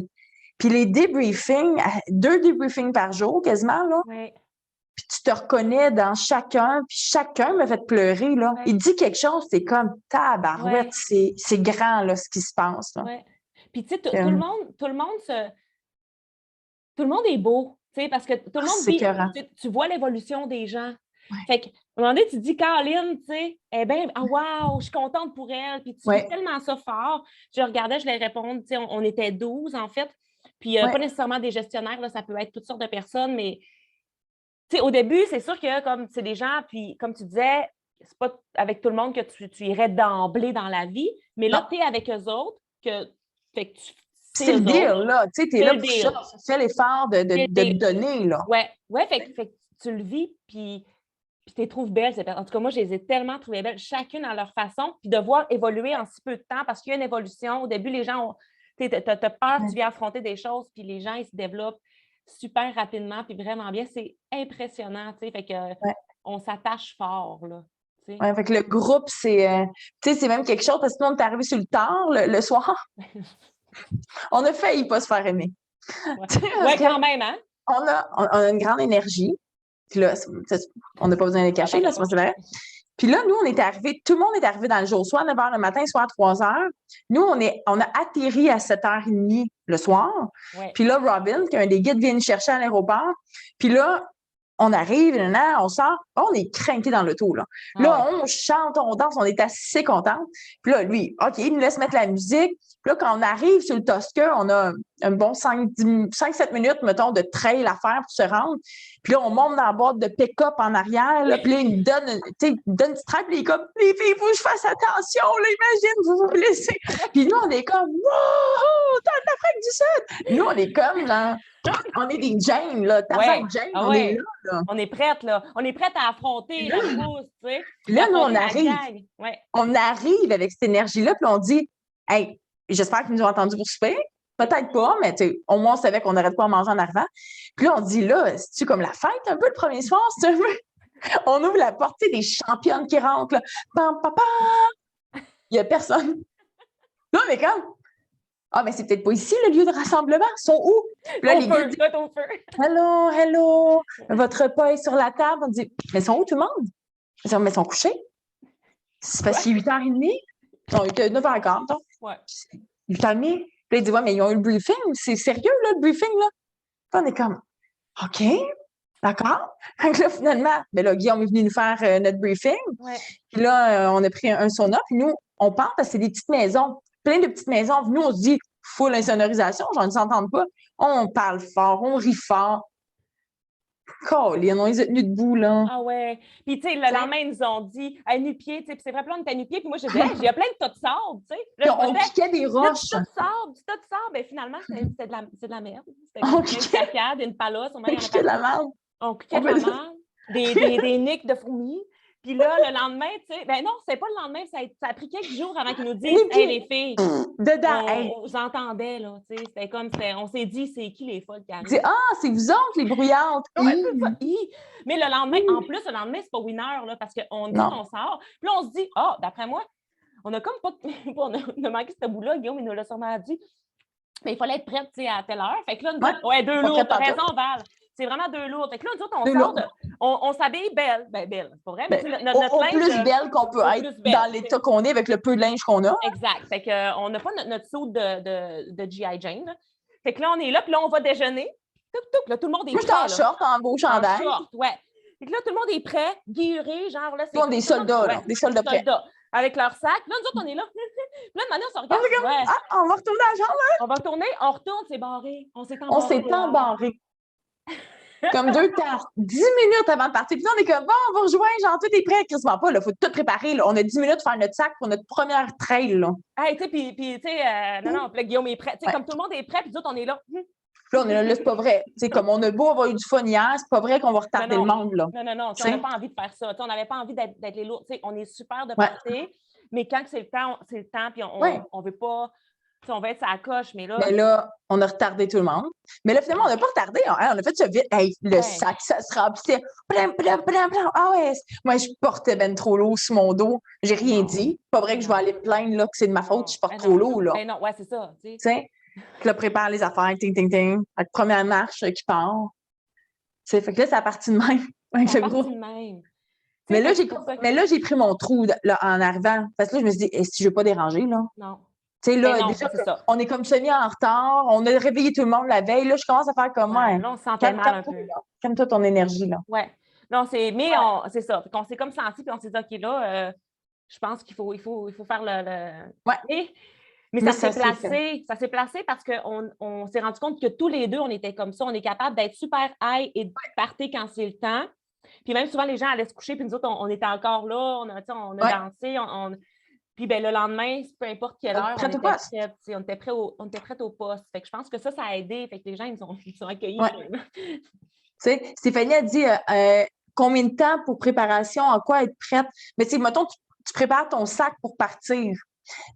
Puis les débriefings, 2 débriefings par jour quasiment, là. Ouais. Puis tu te reconnais dans chacun, puis chacun me fait pleurer, là. Ouais. Il dit quelque chose, c'est comme tabarouette, Ouais. c'est grand, là, ce qui se passe, là. Ouais. Puis tu sais, tout le monde est beau, tu sais, parce que tout le monde c'est vit, écœurant. tu vois l'évolution des gens. Ouais. Fait qu'à un moment donné, tu te dis, Caroline, tu sais, eh bien, wow, je suis contente pour elle. Puis tu vis Ouais. tellement ça fort. Je regardais, je les répondre, tu sais, on était 12 en fait. Puis Ouais. pas nécessairement des gestionnaires, là, ça peut être toutes sortes de personnes, mais tu sais, au début, c'est sûr que comme c'est des gens, puis comme tu disais, c'est pas avec tout le monde que tu irais d'emblée dans la vie, mais là, Non. tu es avec eux autres, fait que C'est le eux deal, autres, là. Tu sais, t'es c'est là le pour deal. ça. Fais l'effort de C'est le te deal. donner, là. Ouais, fait que tu le vis, puis tu les trouves belles. En tout cas, moi, je les ai tellement trouvées belles, chacune à leur façon, puis de voir évoluer en si peu de temps, parce qu'il y a une évolution. Au début, les gens ont. Tu as peur, tu viens affronter des choses, puis les gens, ils se développent super rapidement, puis vraiment bien. C'est impressionnant, tu sais. Fait que Ouais. on s'attache fort, là. Ouais, fait que le groupe, tu sais, c'est même quelque chose, parce que nous, on est arrivé sur le tard, le soir. On a failli pas se faire aimer. Ouais, quand même, hein? On a une grande énergie. Puis là, on n'a pas besoin de les cacher, là, c'est pas vrai. Puis là, nous, on est arrivés, tout le monde est arrivé dans le jour, soit à 9 h le matin, soit à 3 h. Nous, on a atterri à 7 h 30 le soir. Ouais. Puis là, Robin, qui est un des guides, vient nous chercher à l'aéroport. Puis là, on arrive, on sort, on est craqué dans l'auto, là. Là, on chante, on danse, on est assez contents. Puis là, lui, OK, il nous laisse mettre la musique. Puis là, quand on arrive sur le Tosca, on a un bon 5-7 minutes, mettons, de trail à faire pour se rendre. Puis là, on monte dans la boîte de pick-up en arrière. Là, puis là, il me donne une stripe. Puis il est comme, les filles, il faut que je fasse attention. Là, imagine, vous vous blessez. Puis nous, on est comme, wow, t'as de l'Afrique du Sud. Nous, on est comme, genre, on est des James, là. Tarzan James, on est là. On est prête, là. On est prête à affronter la brousse, tu sais. Puis là, nous, on arrive. Ouais. On arrive avec cette énergie-là, puis on dit, hey, j'espère qu'ils nous ont entendus pour souper. Peut-être pas, mais au moins, on savait qu'on n'arrête pas à manger en arrivant. Puis là, on dit, là, c'est-tu comme la fête un peu le premier soir? C'est un peu... On ouvre la porte, des championnes qui rentrent, là. Pam, pam, pam. Il n'y a personne. Là, on est comme, ah, mais c'est peut-être pas ici le lieu de rassemblement. Ils sont où? Puis là, les gars disent, au feu. Hello, votre repas est sur la table. On dit, mais ils sont où tout le monde? Ils disent, mais ils sont couchés. C'est parce qu'il est 8 h 30. Non, il était 9 h 15. Donc. Ouais. 8 h 30. Puis là, il dit, ouais, mais ils ont eu le briefing. C'est sérieux, là, le briefing, là? Puis on est comme, OK, d'accord. Donc là, finalement, mais là, Guillaume est venu nous faire notre briefing. Ouais. Puis là, on a pris un sauna. Puis nous, on part parce que c'est des petites maisons, plein de petites maisons. Puis nous, on se dit, full insonorisation, j'en ne s'entende pas. On parle fort, on rit fort. Colin, on les a tenus debout, là. Ah ouais. Puis, tu sais, le lendemain, ils nous ont dit, à nu-pied, tu sais, puis c'est vrai, puis là, on était à nu-pied, puis moi, je disais, hey, j'ai plein de tas de sable, tu sais. Puis on piquait des roches. Du tas de sable, ben finalement, c'est de la merde. C'était On une cascade, une palace. On piquait de la merde. On piquait de la merde. Des niques de fourmis. Puis là, le lendemain, tu sais, ben non, c'est pas le lendemain, ça a pris quelques jours avant qu'ils nous disent, hey, les filles, dedans, on vous entendait, là, tu sais, c'était comme, on s'est dit, c'est qui les folles qui arrivent? C'est vous autres, les bruyantes! Ouais, c'est ça. Mais le lendemain, en plus, le lendemain, c'est pas winner, là, parce qu'on dit qu'on sort, puis là, on se dit, d'après moi, on a comme pas, on a manqué ce bout-là, Guillaume, il nous l'a sûrement dit, mais il fallait être prête, tu sais, à telle heure. Fait que là, deux lourds, t'as raison, Val. C'est vraiment deux lourds. Fait que là, nous autres, on sort on s'habille belle. Ben, belle, c'est pas vrai. Mais notre linge, plus belle qu'on peut être dans l'état qu'on est avec le peu de linge qu'on a. Exact. Fait qu'on n'a pas notre saut de G.I. Jane. Là. Fait que là, on est là, puis là, on va déjeuner. Là, tout le monde est prêt. Moi, je suis en short, en beau chandail. En short, ouais. Fait que là, tout le monde est prêt, guiré, genre là. C'est des soldats, là. Des soldats prêts. Avec leur sac. Là, nous autres, on est là. Puis là, maintenant, on se regarde. On va retourner à la chambre, hein? On va retourner, on retourne, c'est barré. On s'est embarré. Comme 10 minutes avant de partir. Puis là, on est comme, bon, on va rejoindre, genre, tout est prêt. Quasiment pas, il faut tout préparer. Là. On a 10 minutes pour faire notre sac pour notre première trail, là. Hey, tu sais, puis tu sais, non, puis là, Guillaume est prêt. Tu sais, comme tout le monde est prêt, puis nous autres, on est là. Puis là, on est là, c'est pas vrai. Tu sais, comme on a beau avoir eu du fun hier, c'est pas vrai qu'on va retarder le monde, là. Non, on n'a pas envie de faire ça. On n'avait pas envie d'être les lourds. Tu sais, on est super de partir, mais quand c'est le temps, puis on veut pas on va être à la coche, mais là... Mais là, on a retardé tout le monde. Mais là, finalement, on n'a pas retardé. On a fait ça vite. Hey, le sac, ça se remplissait. Plam, plam, plam, plam. Ah ouais. Moi, je portais ben trop l'eau sur mon dos. J'ai rien dit. Pas vrai que je vais aller me plaindre là, que c'est de ma faute, je porte trop l'eau. Là. Ben non, ouais, c'est ça. Tu sais, puis là, prépare les affaires, ting, ting, ting. Avec première marche qui part. Fait que là, c'est à partie de même. C'est à partie de même. Mais là, j'ai pris mon trou là, en arrivant. Parce que là, je me suis dit, si je ne veux pas déranger, là. Non. Tu sais, là, non, déjà, ça. on est comme semi en retard. On a réveillé tout le monde la veille. Là, je commence à faire comme moi. Là, on se sentait mal un peu. Calme-toi ton énergie, là. Ouais. Non, mais c'est ça. On s'est comme senti, puis on s'est dit, OK, là, je pense qu'il faut faire le... Ouais. Mais ça s'est placé parce qu'on s'est rendu compte que tous les deux, on était comme ça. On est capable d'être super high et de partir quand c'est le temps. Puis même souvent, les gens allaient se coucher, puis nous autres, on était encore là, on a dansé, puis ben, le lendemain, peu importe quelle heure, on était prêts au poste. Fait que je pense que ça a aidé. Fait que les gens, ils sont accueillis. Ouais. Tu sais, Stéphanie a dit combien de temps pour préparation, en quoi être prête. Mais tu sais, mettons, tu prépares ton sac pour partir.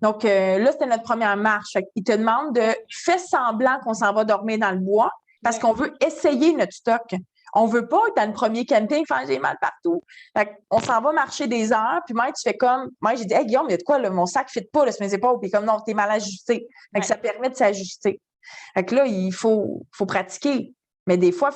Donc là, c'était notre première marche. Fait qu'il te demande de faire semblant qu'on s'en va dormir dans le bois parce qu'on veut essayer notre stock. On ne veut pas être dans le premier camping, faire j'ai mal partout. Fait on s'en va marcher des heures, puis moi, tu fais comme. Moi, j'ai dit, hey, Guillaume, il y a de quoi, là, mon sac ne fit pas, là, sur mes épaules. Puis comme non, t'es mal ajusté. Fait que ça permet de s'ajuster. Fait que là, il faut pratiquer. Mais des fois,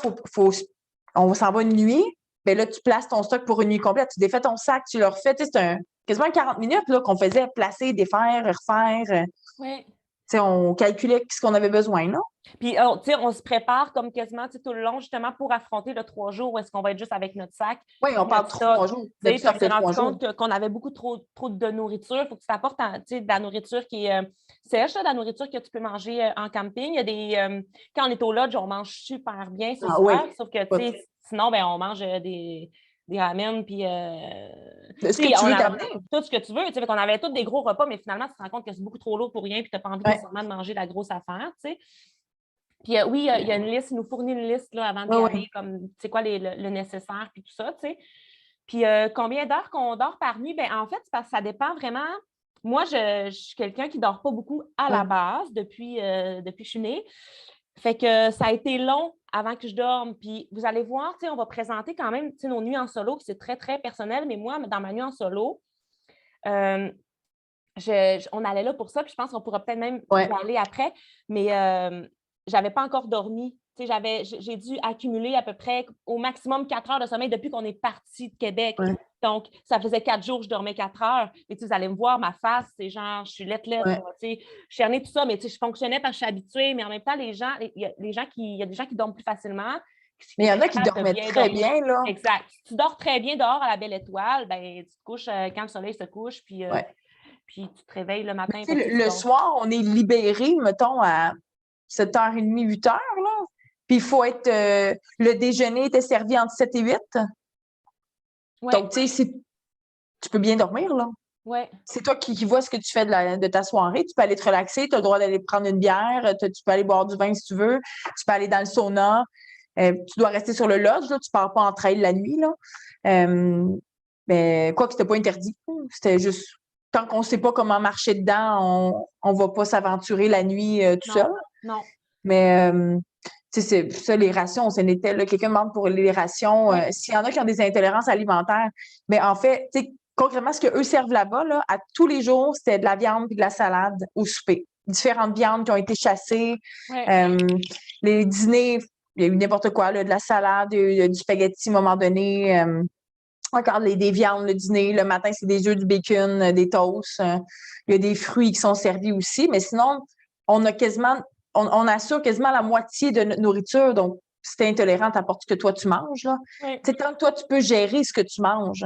on s'en va une nuit, bien là, tu places ton stock pour une nuit complète. Tu défais ton sac, tu le refais. Tu sais, c'est quasiment 40 minutes là, qu'on faisait placer, défaire, refaire. Oui. On calculait ce qu'on avait besoin, là. Puis, on se prépare comme quasiment tout le long, justement, pour affronter le 3 jours où est-ce qu'on va être juste avec notre sac. Oui, on parle de 3 jours. Puis, on s'est rendu compte qu'on avait beaucoup trop de nourriture. Il faut que tu t'apportes de la nourriture qui est sèche, de la nourriture que tu peux manger en camping. Il y a des... quand on est au lodge, on mange super bien, c'est super. Sauf que, sinon, ben, on mange des ramen, puis... ce que tu veux t'amener. Tout ce que tu veux. On avait tous des gros repas, mais finalement, tu te rends compte que c'est beaucoup trop lourd pour rien, puis tu n'as pas envie nécessairement de manger la grosse affaire, tu sais. Puis oui, il y a une liste, il nous fournit une liste là, avant d'y aller, comme, c'est quoi le nécessaire, puis tout ça, tu sais. Puis combien d'heures qu'on dort par nuit? Bien, en fait, c'est parce que ça dépend vraiment. Moi, je suis quelqu'un qui ne dort pas beaucoup à la base depuis que je suis née. Fait que ça a été long avant que je dorme. Puis vous allez voir, on va présenter quand même nos nuits en solo, c'est très, très personnel, mais moi, dans ma nuit en solo, on allait là pour ça, puis je pense qu'on pourra peut-être même y aller après, mais j'avais pas encore dormi. J'ai dû accumuler à peu près au maximum 4 heures de sommeil depuis qu'on est parti de Québec. Ouais. Donc, ça faisait 4 jours que je dormais 4 heures. Et vous allez me voir, ma face, c'est genre, je suis lettre, je suis née, tout ça, mais je fonctionnais parce que je suis habituée. Mais en même temps, il y a des gens qui dorment plus facilement. Mais il y en a qui dormaient très bien, là. Exact. Si tu dors très bien dehors à la belle étoile, ben, tu te couches quand le soleil se couche, puis tu te réveilles le matin. Le soir, on est libéré, mettons, à 7h30, 8h, là. Puis il faut être... le déjeuner était servi entre 7 et 8. Ouais. Donc, tu sais, tu peux bien dormir, là. Ouais. C'est toi qui vois ce que tu fais de ta soirée. Tu peux aller te relaxer, tu as le droit d'aller prendre une bière, tu peux aller boire du vin si tu veux, tu peux aller dans le sauna. Tu dois rester sur le lodge, là, tu ne pars pas en trail la nuit, là. Mais quoi que c'était pas interdit. C'était juste... Tant qu'on ne sait pas comment marcher dedans, on ne va pas s'aventurer la nuit tout seul. Non. Mais... c'est ça, les rations, ce n'était là, quelqu'un demande pour les rations. S'il y en a qui ont des intolérances alimentaires, mais en fait, concrètement, ce qu'eux servent là-bas, là, à tous les jours, c'était de la viande et de la salade au souper. Différentes viandes qui ont été chassées. Les dîners, il y a eu n'importe quoi, là, de la salade, il y a du spaghetti à un moment donné. Encore des viandes le dîner. Le matin, c'est des œufs, du bacon, des toasts. Il y a des fruits qui sont servis aussi. Mais sinon, on a quasiment... On assure quasiment la moitié de notre nourriture. Donc, si tu es intolérant, t'apportes ce que toi, tu manges. Là. Oui. Tant que toi, tu peux gérer ce que tu manges.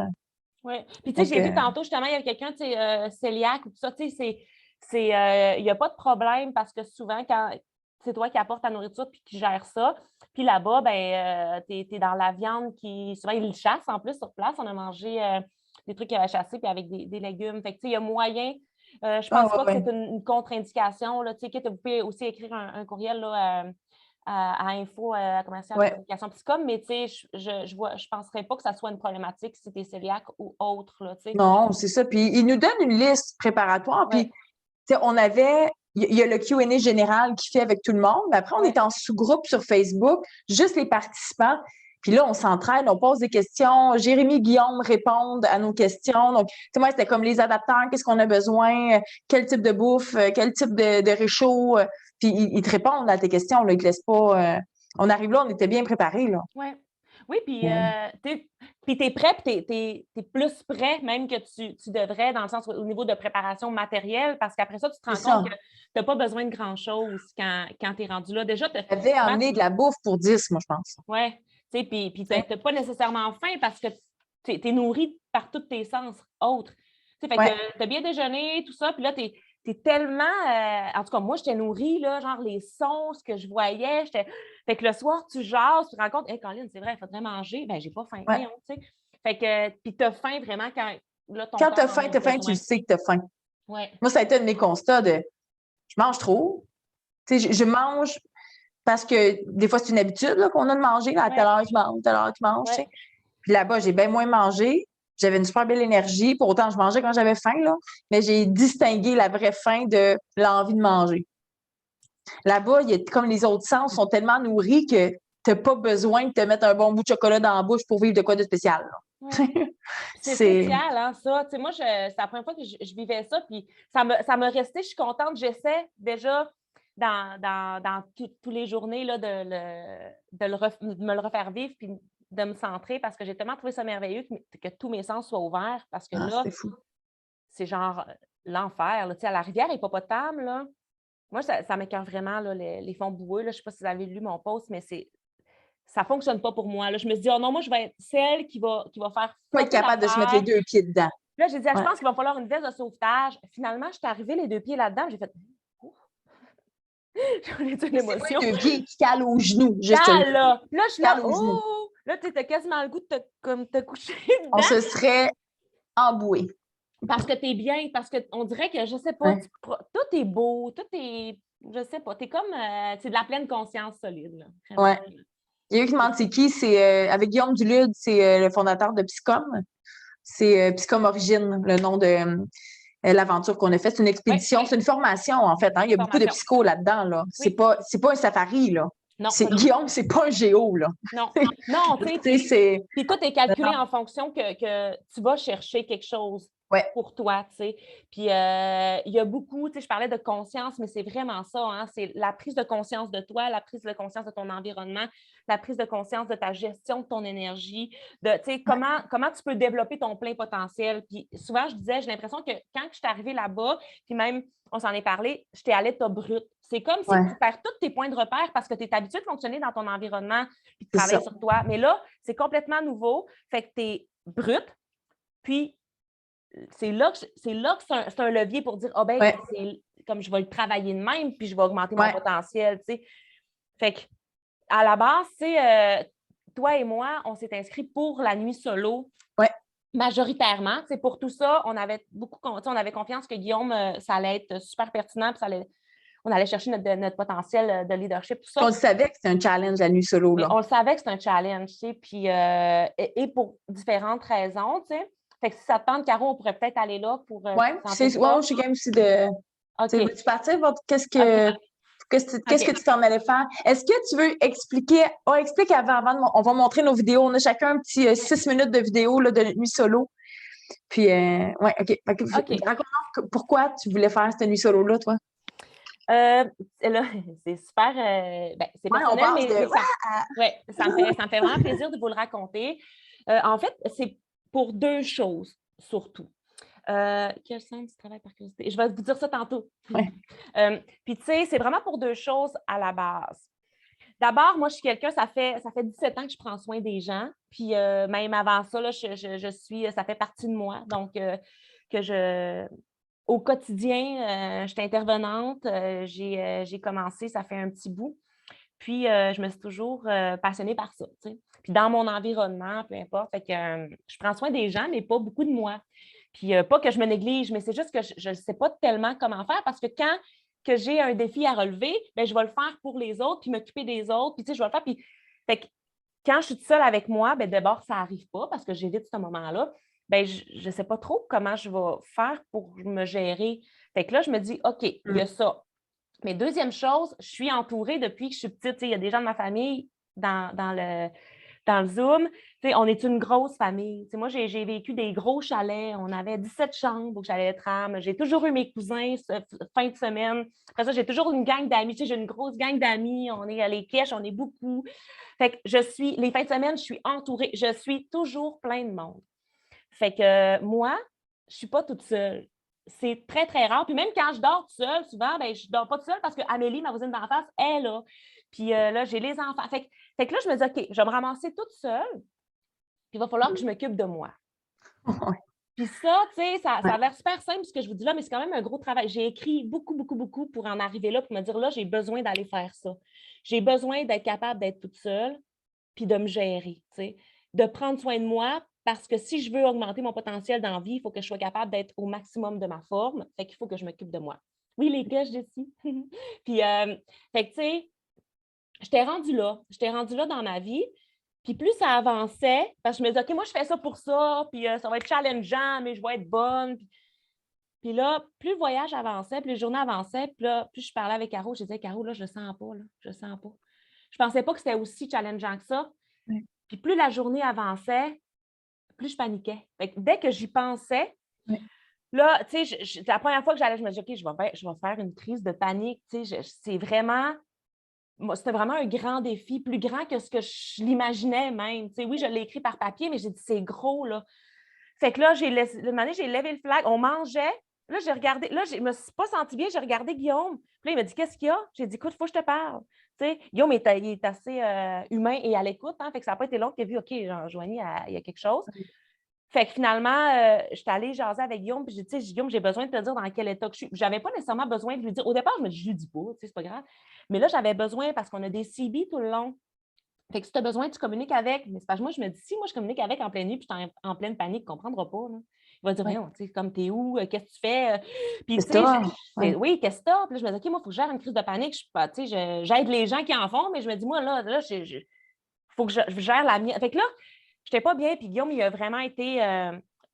Oui. Puis, tu sais, j'ai vu tantôt, justement, il y a quelqu'un, tu sais, cœliaque ou tout ça. Tu sais, il n'y a pas de problème parce que souvent, quand c'est toi qui apportes ta nourriture puis qui gère ça, puis là-bas, ben, tu es dans la viande qui... Souvent, ils le chassent en plus sur place. On a mangé des trucs qu'il avait chassés puis avec des légumes. Fait que, tu sais, il y a moyen... je pense pas que c'est une contre-indication. Là, vous pouvez aussi écrire un courriel là, à info à communication psychom, mais je penserais pas que ça soit une problématique si tu es cœliaque ou autre. Là, non, c'est ça. Puis, ils nous donnent une liste préparatoire. Puis, il il y a le Q&A général qui fait avec tout le monde, mais après, on est en sous-groupe sur Facebook, juste les participants. Puis là, on s'entraide, on pose des questions. Jérémy, Guillaume répondent à nos questions. Donc, tu sais, moi, c'était comme les adapteurs, qu'est-ce qu'on a besoin, quel type de bouffe, quel type de réchaud. Puis ils te répondent à tes questions, là, ils te laissent pas. On arrive là, on était bien préparés, là. Ouais. Oui, puis t'es prêt, puis t'es plus prêt même que tu devrais, dans le sens au niveau de préparation matérielle, parce qu'après ça, tu te rends compte que tu n'as pas besoin de grand-chose quand tu es rendu là. Déjà, tu avais emmené de la bouffe pour 10, moi, je pense. Oui, tu sais, puis tu n'as pas nécessairement faim parce que tu es nourri par tous tes sens autres. Tu sais, fait que tu as bien déjeuné, tout ça, puis là, tu es tellement... en tout cas, moi, j'étais nourrie, là, genre les sons, ce que je voyais, fait que le soir, tu jases, tu te rends compte, « Hey, Colin, c'est vrai, il faudrait manger. » Ben, j'ai pas faim, voyons, tu sais. Fait que, puis tu as faim vraiment quand... Là, ton quand tu as corps faim, tu le sais que tu as faim. Ouais. Moi, ça a été un de mes constats de je mange trop. Tu sais, je mange parce que des fois, c'est une habitude là, qu'on a de manger. Là, à telle heure, tu manges, telle heure, tu manges. Tu sais. Puis là-bas, j'ai bien moins mangé. J'avais une super belle énergie. Pour autant, je mangeais quand j'avais faim, là. Mais j'ai distingué la vraie faim de l'envie de manger. Là-bas, comme les autres sens sont tellement nourris que tu n'as pas besoin de te mettre un bon bout de chocolat dans la bouche pour vivre de quoi de spécial. Ouais. C'est spécial, hein, ça. Tu sais, moi, c'est la première fois que je vivais ça, puis ça me restait, je suis contente. J'essaie déjà dans tous les journées là, de me le refaire vivre, puis de me centrer, parce que j'ai tellement trouvé ça merveilleux que tous mes sens soient ouverts, parce que là, c'est genre l'enfer. Tu sais, à la rivière hippopotame, là, moi, ça m'écoeure vraiment, là, les fonds boueux. Là. Je ne sais pas si vous avez lu mon post, mais ça ne fonctionne pas pour moi. Là. Je me suis dit, oh non, moi, je vais être celle qui va faire. Faut être capable de se mettre les 2 pieds dedans. Là, j'ai dit, je pense qu'il va falloir une veste de sauvetage. Finalement, je suis arrivée les 2 pieds là-dedans. J'ai fait, j'en ai une émotion. C'est 2 pieds qui calent aux genoux. Cale, là. Là, je suis là, oh! Là, tu as quasiment le goût de te coucher dedans. On se serait emboué. Parce que tu es bien, parce qu'on dirait que, je sais pas, tout est beau, tout est, je sais pas, tu es comme, c'est de la pleine conscience solide. Oui. Il y a eu qui demande c'est qui, c'est avec Guillaume Dulude, c'est le fondateur de Psycom. C'est Psycom Origine, le nom de l'aventure qu'on a faite. C'est une expédition, c'est une formation, en fait. Hein? Il y a beaucoup de psycho là-dedans. Là. C'est pas un safari, là. Non. Guillaume, c'est pas un géo, là. Non, tu sais, puis tout est calculé en fonction que tu vas chercher quelque chose pour toi, tu sais. Puis il y a beaucoup, tu sais, je parlais de conscience, mais c'est vraiment ça, hein, c'est la prise de conscience de toi, la prise de conscience de ton environnement, la prise de conscience de ta gestion de ton énergie, de, tu sais, comment tu peux développer ton plein potentiel. Puis souvent, je disais, j'ai l'impression que quand je suis arrivée là-bas, puis même, on s'en est parlé, j'étais à l'état brut. C'est comme si tu perds tous tes points de repère parce que tu es habitué de fonctionner dans ton environnement puis de travailler sur toi. Mais là, c'est complètement nouveau. Fait que tu es brut. Puis, c'est là que c'est un levier pour dire, c'est comme je vais le travailler de même puis je vais augmenter mon potentiel. Tu sais. Fait que, à la base, tu sais, toi et moi, on s'est inscrits pour la nuit solo. Majoritairement. C'est pour tout ça, on avait confiance que Guillaume, ça allait être super pertinent puis on allait chercher notre potentiel de leadership, tout ça. On le savait que c'était un challenge, la nuit solo. Là. On le savait que c'était un challenge, tu sais, puis et pour différentes raisons, tu sais. Fait que si ça te tente, Caro, on pourrait peut-être aller là pour... je suis quand même aussi de... Veux-tu partir? Qu'est-ce que tu t'en allais faire? Est-ce que tu veux expliquer... explique avant on va montrer nos vidéos. On a chacun un petit 6 minutes de vidéo là, de nuit solo. Puis, OK. Raconte-moi pourquoi tu voulais faire cette nuit solo-là, toi? Là, c'est super... c'est personnel, mais ça me fait vraiment plaisir de vous le raconter. En fait, c'est pour 2 choses, surtout. Quel sens du travail par curiosité? Je vais vous dire ça tantôt. Puis, tu sais, c'est vraiment pour 2 choses à la base. D'abord, moi, je suis quelqu'un, ça fait 17 ans que je prends soin des gens. Puis, même avant ça, là, ça fait partie de moi. Donc, au quotidien, je suis intervenante. J'ai commencé, ça fait un petit bout. Puis, je me suis toujours passionnée par ça. Tu sais. Puis, dans mon environnement, peu importe. Fait que je prends soin des gens, mais pas beaucoup de moi. Puis, pas que je me néglige, mais c'est juste que je ne sais pas tellement comment faire parce que quand que j'ai un défi à relever, bien, je vais le faire pour les autres, puis m'occuper des autres. Puis, tu sais, je vais le faire. Puis, fait que quand je suis toute seule avec moi, bien, d'abord, ça n'arrive pas parce que j'évite ce moment-là. Bien, je ne sais pas trop comment je vais faire pour me gérer. Fait que là, je me dis, OK, il y a ça. Mais deuxième chose, je suis entourée depuis que je suis petite. Il y a des gens de ma famille dans le Zoom. On est une grosse famille. Moi, j'ai vécu des gros chalets. On avait 17 chambres au chalet Tram. J'ai toujours eu mes cousins fin de semaine. Après ça, j'ai toujours une gang d'amis. J'ai une grosse gang d'amis. On est à les Quiches, on est beaucoup. Fait que les fins de semaine, je suis entourée. Je suis toujours plein de monde. Fait que moi, je ne suis pas toute seule. C'est très, très rare. Puis même quand je dors toute seule, souvent, ben, je ne dors pas toute seule parce qu'Amélie, ma voisine d'en face, est là. Puis là, j'ai les enfants. Fait que là, je me dis, OK, je vais me ramasser toute seule. Puis il va falloir que je m'occupe de moi. Puis ça, tu sais, ça a l'air super simple ce que je vous dis là, mais c'est quand même un gros travail. J'ai écrit beaucoup, beaucoup, beaucoup pour en arriver là, pour me dire là, j'ai besoin d'aller faire ça. J'ai besoin d'être capable d'être toute seule, puis de me gérer, tu sais, de prendre soin de moi, parce que si je veux augmenter mon potentiel dans la vie, il faut que je sois capable d'être au maximum de ma forme. Fait qu'il faut que je m'occupe de moi. Oui, les gars, je dis. Puis, fait que, tu sais, j'étais rendue là dans ma vie. Puis plus ça avançait, parce que je me disais, OK, moi, je fais ça pour ça, puis ça va être challengeant, mais je vais être bonne. Puis là, plus le voyage avançait, plus les journées avançaient, puis là, plus je parlais avec Caro, je disais, Caro, là, je le sens pas, là, je le sens pas. Je pensais pas que c'était aussi challengeant que ça. Oui. Puis plus la journée avançait, plus je paniquais. Fait que dès que j'y pensais, là, tu sais, la première fois que j'allais, je me disais, OK, je vais faire une crise de panique. Tu sais, c'était vraiment un grand défi, plus grand que ce que je l'imaginais même. Tu sais, oui, je l'ai écrit par papier, mais j'ai dit, c'est gros, là. Fait que là, j'ai levé le flag, on mangeait. Là, j'ai regardé, là, je me suis pas sentie bien, j'ai regardé Guillaume. Puis là, il m'a dit, qu'est-ce qu'il y a? J'ai dit, écoute, il faut que je te parle. Tu sais, Guillaume il est assez humain et à l'écoute, hein, fait que ça n'a pas été long qu'il a vu, OK, Joanie, il y a quelque chose. Fait que finalement, je suis allée jaser avec Guillaume, puis j'ai dit, Guillaume, j'ai besoin de te dire dans quel état que je suis. Je n'avais pas nécessairement besoin de lui dire. Au départ, je me dis, je lui dis pas, c'est pas grave. Mais là, j'avais besoin parce qu'on a des CB tout le long. Fait que si tu as besoin, tu communiques avec. Mais c'est parce que moi, je me dis, si moi, je communique avec en pleine nuit, puis je suis en pleine panique, il ne comprendra pas. Là. Il va dire, voyons, tu sais, comme t'es où, qu'est-ce que tu fais? Puis, tu sais, oui, qu'est-ce que tu as? Puis là, je me dis, OK, moi, il faut que je gère une crise de panique. J'aide les gens qui en font, mais je me dis, moi, là, il faut que je gère la mienne. Fait que là, je n'étais pas bien, puis Guillaume, il a vraiment été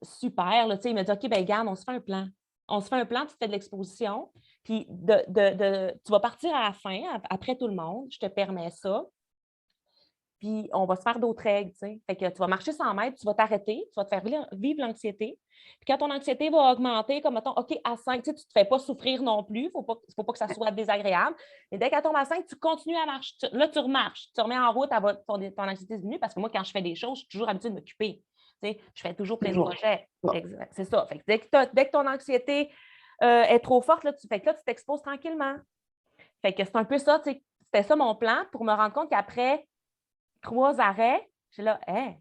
super. Là, il m'a dit, OK, ben garde, on se fait un plan. On se fait un plan, tu fais de l'exposition, puis tu vas partir à la fin, après tout le monde, je te permets ça. Puis on va se faire d'autres règles, tu sais. Fait que tu vas marcher 100 mètres, tu vas t'arrêter, tu vas te faire vivre l'anxiété. Puis quand ton anxiété va augmenter, comme mettons, OK, à 5, tu ne te fais pas souffrir non plus, il ne faut pas que ça soit désagréable. Mais dès qu'elle tombe à 5, tu continues à marcher. Là, tu remarches, tu remets en route, ton anxiété diminue parce que moi, quand je fais des choses, je suis toujours habituée de m'occuper. Tu sais, je fais toujours plein de projets. Exact, c'est ça. Fait que dès que ton anxiété est trop forte, là, tu t'exposes tranquillement. Fait que c'est un peu ça, tu sais, c'était ça mon plan pour me rendre compte qu'après 3 arrêts, j'ai là, hey,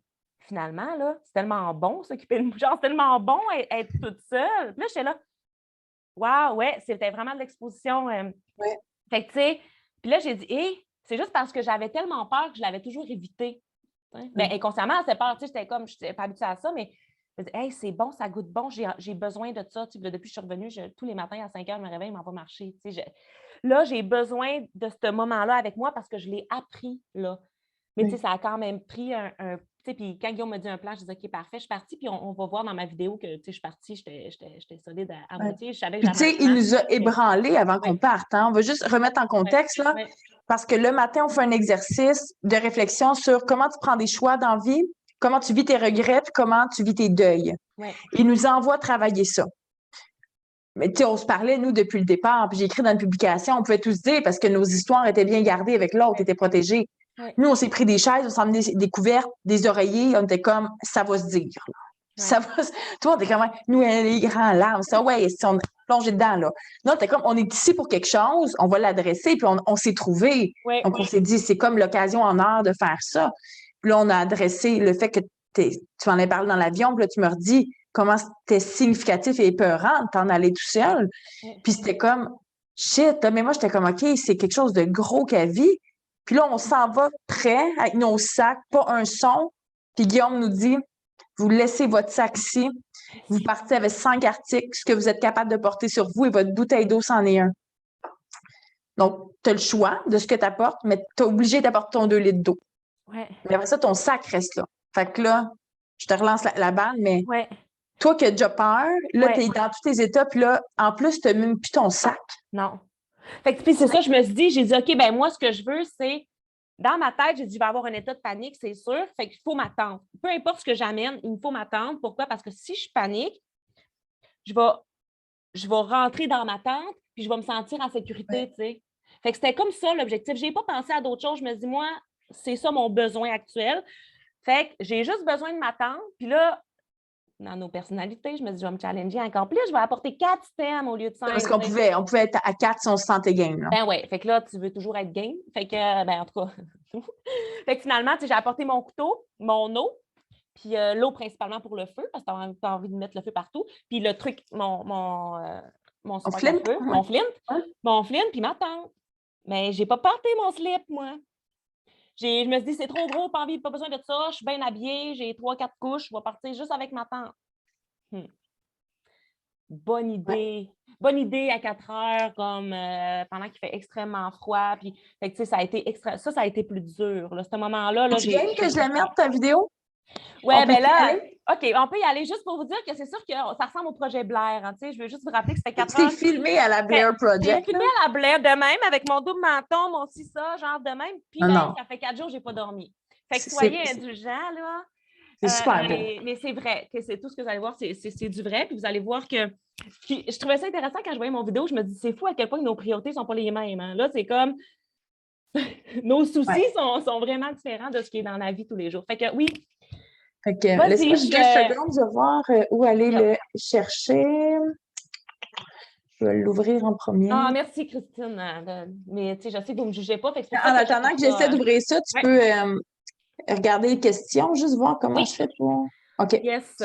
finalement, là, c'est tellement bon s'occuper de moi. Genre, c'est tellement bon être toute seule. Puis là, j'étais là, waouh, ouais, c'était vraiment de l'exposition. Fait que, tu sais, puis là, j'ai dit, c'est juste parce que j'avais tellement peur que je l'avais toujours évité. Bien, inconsciemment, c'était peur, tu sais, j'étais comme, je n'étais pas habituée à ça, mais je me dis, hey, c'est bon, ça goûte bon, j'ai besoin de ça. Tu sais, depuis que je suis revenue, tous les matins à 5 heures, je me réveille, je m'en vais marcher. Tu sais, là, j'ai besoin de ce moment-là avec moi parce que je l'ai appris, là. Mais tu sais, ça a quand même pris un tu sais, puis quand Guillaume m'a dit un plan, je dis OK, parfait, je suis partie, puis on va voir dans ma vidéo que, tu sais, je suis partie, j'étais solide à moitié, je savais que tu sais, il nous a ébranlés avant qu'on parte. Hein? On va juste remettre en contexte, là, parce que le matin, on fait un exercice de réflexion sur comment tu prends des choix dans la vie, comment tu vis tes regrets, puis comment tu vis tes deuils. Il nous envoie travailler ça. Mais tu sais, on se parlait, nous, depuis le départ, puis j'ai écrit dans une publication, on pouvait tous dire, parce que nos histoires étaient bien gardées avec l'autre, étaient protégées. Nous, on s'est pris des chaises, on s'est emmené des couvertes, des oreillers, on était comme, ça va se dire. Là. Ça va Toi, on était comme, nous, les grands larmes, ça, ouais, si on plongé dedans, là. Non, t'es comme, on est ici pour quelque chose, on va l'adresser, puis on s'est trouvé. Donc, on s'est dit, c'est comme l'occasion en or de faire ça. Puis là, on a adressé le fait que tu en as parlé dans l'avion, puis là, tu me redis comment c'était significatif et épeurant de t'en aller tout seul. Puis c'était comme, shit, là, mais moi, j'étais comme, OK, c'est quelque chose de gros qu'elle vit. Puis là, on s'en va prêt avec nos sacs, pas un son. Puis Guillaume nous dit, vous laissez votre sac ici, vous partez avec 5 articles, ce que vous êtes capable de porter sur vous et votre bouteille d'eau, c'en est un. Donc, tu as le choix de ce que tu apportes, mais tu es obligé d'apporter ton 2 litres d'eau. Mais après ça, ton sac reste là. Fait que là, je te relance la balle, mais toi qui as déjà peur, là, tu es dans tous tes états, puis là, en plus, tu n'as même plus ton sac. Non. Fait que, puis c'est ça, je me suis dit, j'ai dit, OK, ben moi, ce que je veux, c'est, dans ma tête, j'ai dit, je vais avoir un état de panique, c'est sûr. Fait qu'il faut m'attendre. Peu importe ce que j'amène, il me faut m'attendre. Pourquoi? Parce que si je panique, je vais, je vais rentrer dans ma tente, puis je vais me sentir en sécurité, tu sais. Fait que c'était comme ça l'objectif. Je n'ai pas pensé à d'autres choses. Je me dis, moi, c'est ça mon besoin actuel. Fait que j'ai juste besoin de m'attendre. Puis là, dans nos personnalités, je me dis, je vais me challenger encore plus. Je vais apporter 4 thèmes au lieu de Parce 5. qu'on pouvait être à 4 si on se sentait game, là. Ben ouais. Fait que là, tu veux toujours être game. Fait que, ben en tout cas. Fait que finalement, j'ai apporté mon couteau, mon eau, puis l'eau principalement pour le feu, parce que tu as envie de mettre le feu partout. Puis le truc, mon On sport à flemme? feu, Ouais. mon flint, puis ma tente. Mais j'ai pas porté mon slip, moi. Je me suis dit, c'est trop gros, pas envie, pas besoin de ça. Je suis bien habillée, j'ai 3, 4 couches, je vais partir juste avec ma tente. Bonne Ouais. idée. Bonne idée à 4 heures, comme pendant qu'il fait extrêmement froid. Puis, fait que, ça a été ça a été plus dur. Là. Ce moment-là, là, Tu gagnes que je la mette, peur. ta vidéo? On Ouais, peut ben y là, aller? OK, on peut y aller juste pour vous dire que c'est sûr que ça ressemble au projet Blair. Hein, je veux juste vous rappeler que c'était 4 C'est heures. filmé à la Ben, Blair c'est Project, là? filmé à la Blair de même, avec mon double menton, mon ci, ça, genre de même. Puis, Non, ben, non. ça fait 4 jours que je n'ai pas dormi. Fait que C'est soyez indulgents, là. super beau. Mais c'est vrai que c'est tout ce que vous allez voir, c'est du vrai. Puis vous allez voir que. Puis je trouvais ça intéressant quand je voyais mon vidéo, je me dis, c'est fou à quel point nos priorités ne sont pas les mêmes. Hein. Là, c'est comme nos soucis Ouais. sont vraiment différents de ce qui est dans la vie tous les jours. Fait que oui, Fait que, laisse-moi vas-y, juste 2 secondes, je vais voir où aller Yep. le chercher. Je vais l'ouvrir en Ah, premier. merci, Christine. Mais tu sais, je sais que vous ne me jugez pas, fait que c'est pour En ça que je attendant trouve que ça. j'essaie d'ouvrir ça, tu Ouais. peux regarder les questions, juste voir comment je Oui, fais pour. OK. yes.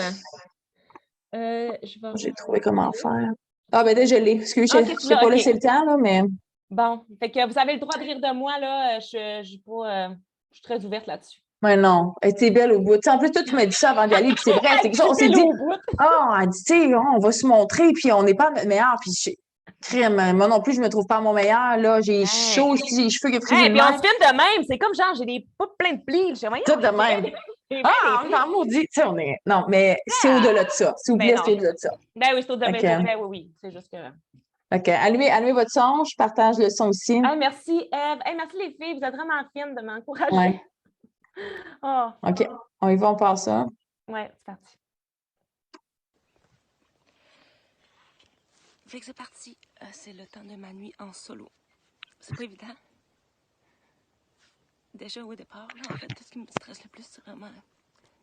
Je vais J'ai rouvrir trouvé comment ça. faire. Ah, ben déjà, je l'ai. Excuse, Ah, je OK, tu ne t'ai l'as, pas OK. laissé le temps, là, mais. Bon, fait que vous avez le droit de rire de moi, là. Je suis pas, je suis très ouverte là-dessus. Mais non, elle était belle au bout. Tu sais, en plus, toi, tu m'as dit ça avant d'y aller, puis c'est vrai. C'est que ça, Je on suis s'est belle dit, au bout. ah, elle dit, tu sais, on va se montrer, puis on n'est pas notre meilleur, puis crime. Moi non plus, je me trouve pas à mon meilleur. Là, j'ai Hey. chaud ici, j'ai les cheveux qui frisent Hey, le puis on même. se filme de même. C'est comme genre, j'ai des pas plein de plis. Je dis, voyons, Tout de j'ai bien même. des Ah, plis. en maudit, tu sais, on est. Non, mais c'est Ah! au-delà de ça. S'il vous Ben plaît, non. c'est au-delà de ça. Ben oui, c'est au Fait domaine. que, Pour vrai, oui, oui. C'est juste que. allumez votre son, je partage le son aussi. Hey, merci, Eve. Hey, merci, les filles. Vous êtes vraiment fines de m'encourager. Ouais. Oh, OK. On y va, on passe ça. ouais, c'est parti. Fait que c'est parti. C'est le temps de ma nuit en solo. C'est pas évident. Déjà au départ, là, en fait, tout ce qui me stresse le plus, c'est vraiment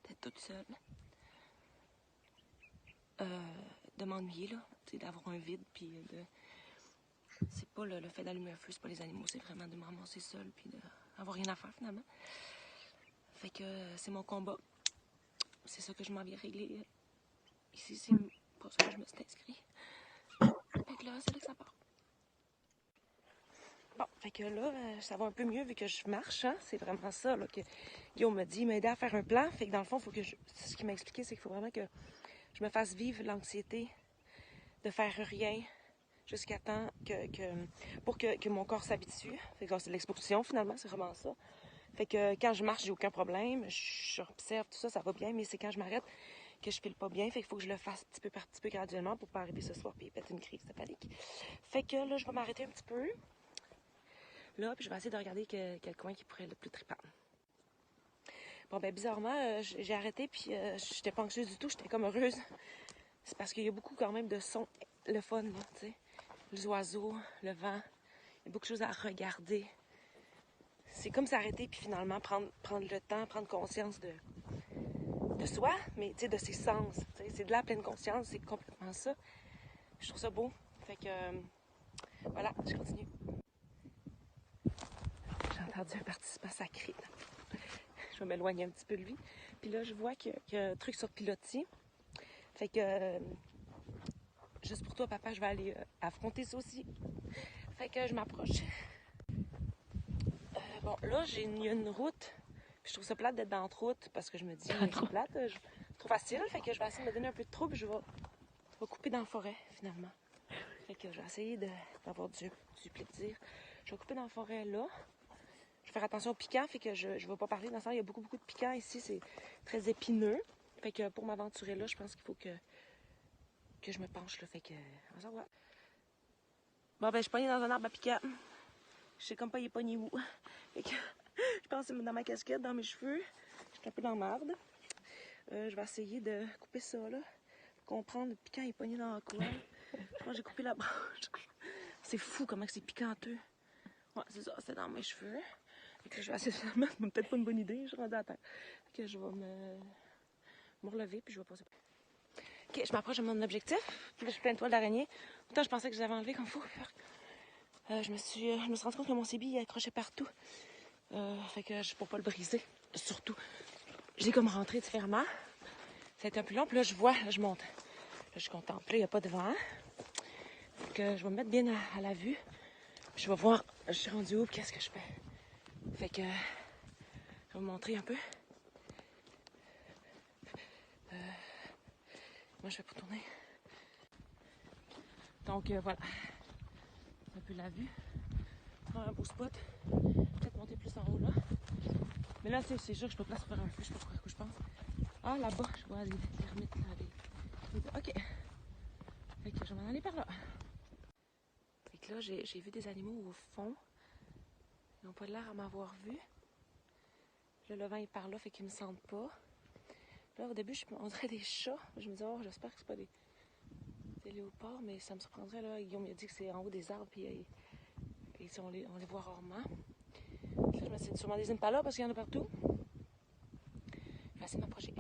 d'être toute seule. De m'ennuyer, là. Tu sais, d'avoir un vide, puis de... C'est pas le fait d'allumer un feu, c'est pas les animaux, c'est vraiment de me ramasser seule, puis d'avoir rien à faire, finalement. Fait que c'est mon combat. C'est ça que je m'en viens régler. Ici, c'est pour ça que je me suis inscrite. Fait que là, c'est là que ça part. Bon, fait que là, ça va un peu mieux vu que je marche, hein. C'est vraiment ça, là, que Guillaume me dit, m'aider à faire un plan. Fait que dans le fond, faut que ce qu'il m'a expliqué, c'est qu'il faut vraiment que je me fasse vivre l'anxiété de faire rien jusqu'à temps pour que mon corps s'habitue. Fait que c'est de l'exposition, finalement, c'est vraiment ça. Fait que quand je marche, j'ai aucun problème. J'observe tout ça, ça va bien, mais c'est quand je m'arrête que je file pas bien. Fait qu'il faut que je le fasse petit peu par petit peu graduellement pour pas arriver ce soir puis péter une crise de panique. Fait que là, je vais m'arrêter un petit peu. Là, puis je vais essayer de regarder quel coin qui pourrait être le plus trippant. Bon, ben bizarrement, j'ai arrêté, puis j'étais pas anxieuse du tout, j'étais comme heureuse. C'est parce qu'il y a beaucoup quand même de sons, le fun, là, tu sais. Les oiseaux, le vent, il y a beaucoup de choses à regarder. C'est comme s'arrêter, puis finalement prendre le temps, prendre conscience de soi, mais tu sais, de ses sens. Tu sais, c'est de la pleine conscience, c'est complètement ça. Je trouve ça beau. Fait que, voilà, je continue. J'ai entendu un participant sacré. Je vais m'éloigner un petit peu de lui. Puis là, je vois qu'il y a un truc sur pilotis. Fait que, juste pour toi, papa, je vais aller affronter ça aussi. Fait que je m'approche. Bon, là, il y a une route. Puis je trouve ça plate d'être dans la route parce que je me dis, c'est plate, je trouve facile. Fait que je vais essayer de me donner un peu de trouble. Je vais couper dans la forêt, finalement. Fait que je vais essayer d'avoir du plaisir. Je vais couper dans la forêt, là. Je vais faire attention aux piquants, fait que je ne vais pas parler dans ça. Il y a beaucoup de piquants ici, c'est très épineux. Fait que pour m'aventurer là, je pense qu'il faut que je me penche là. Fait que, on s'en va. Bon, ben, je suis pognée dans un arbre à piquant. Je sais comme pas, il est pogné où. Fait que, je pense que c'est dans ma casquette, dans mes cheveux. Je suis un peu dans la merde. Je vais essayer de couper ça, là. Comprendre le piquant est pogné dans quoi. Je pense que j'ai coupé la branche. C'est fou comment c'est piquanteux. Ouais, c'est ça, c'est dans mes cheveux. Fait que je vais essayer de mettre, peut-être pas une bonne idée, je suis rendue à la tête. Fait que je vais me relever, puis je vais passer. Ok, je m'approche de mon objectif. Puis là, je suis plein de toiles d'araignée. Pourtant, je pensais que je l'avais enlevé comme fou. Je me suis rendu compte que mon CB il accrochait partout. Fait que je peux pas le briser. Surtout, j'ai comme rentré différemment. Ça a été un peu long. Puis là, je vois, là, je monte. Là, je contemple. Là, il n'y a pas de vent. Fait que je vais me mettre bien à la vue. Puis je vais voir, je suis rendue où, qu'est-ce que je fais. Fait que je vais vous montrer un peu. Moi, je vais pour tourner. Donc, voilà. Un peu la vue. Un beau spot. Peut-être monter plus en haut, là. Mais là, c'est sûr que je peux pas se faire un feu. Je sais pas pourquoi je pense. Ah, là-bas, je vois les ermites. Là, OK. Fait que je vais m'en aller par là. Fait que là, j'ai vu des animaux au fond. Ils n'ont pas l'air à m'avoir vu. Là, le vent est par là, fait qu'ils me sentent pas. Là, au début, on dirait des chats. Je me disais, oh, j'espère que c'est pas des léopards, mais ça me surprendrait. Là, Guillaume m'a dit que c'est en haut des arbres, puis on les voit rarement. Là, je me suis dit sûrement des impalas parce qu'il y en a partout. Je vais essayer de m'approcher.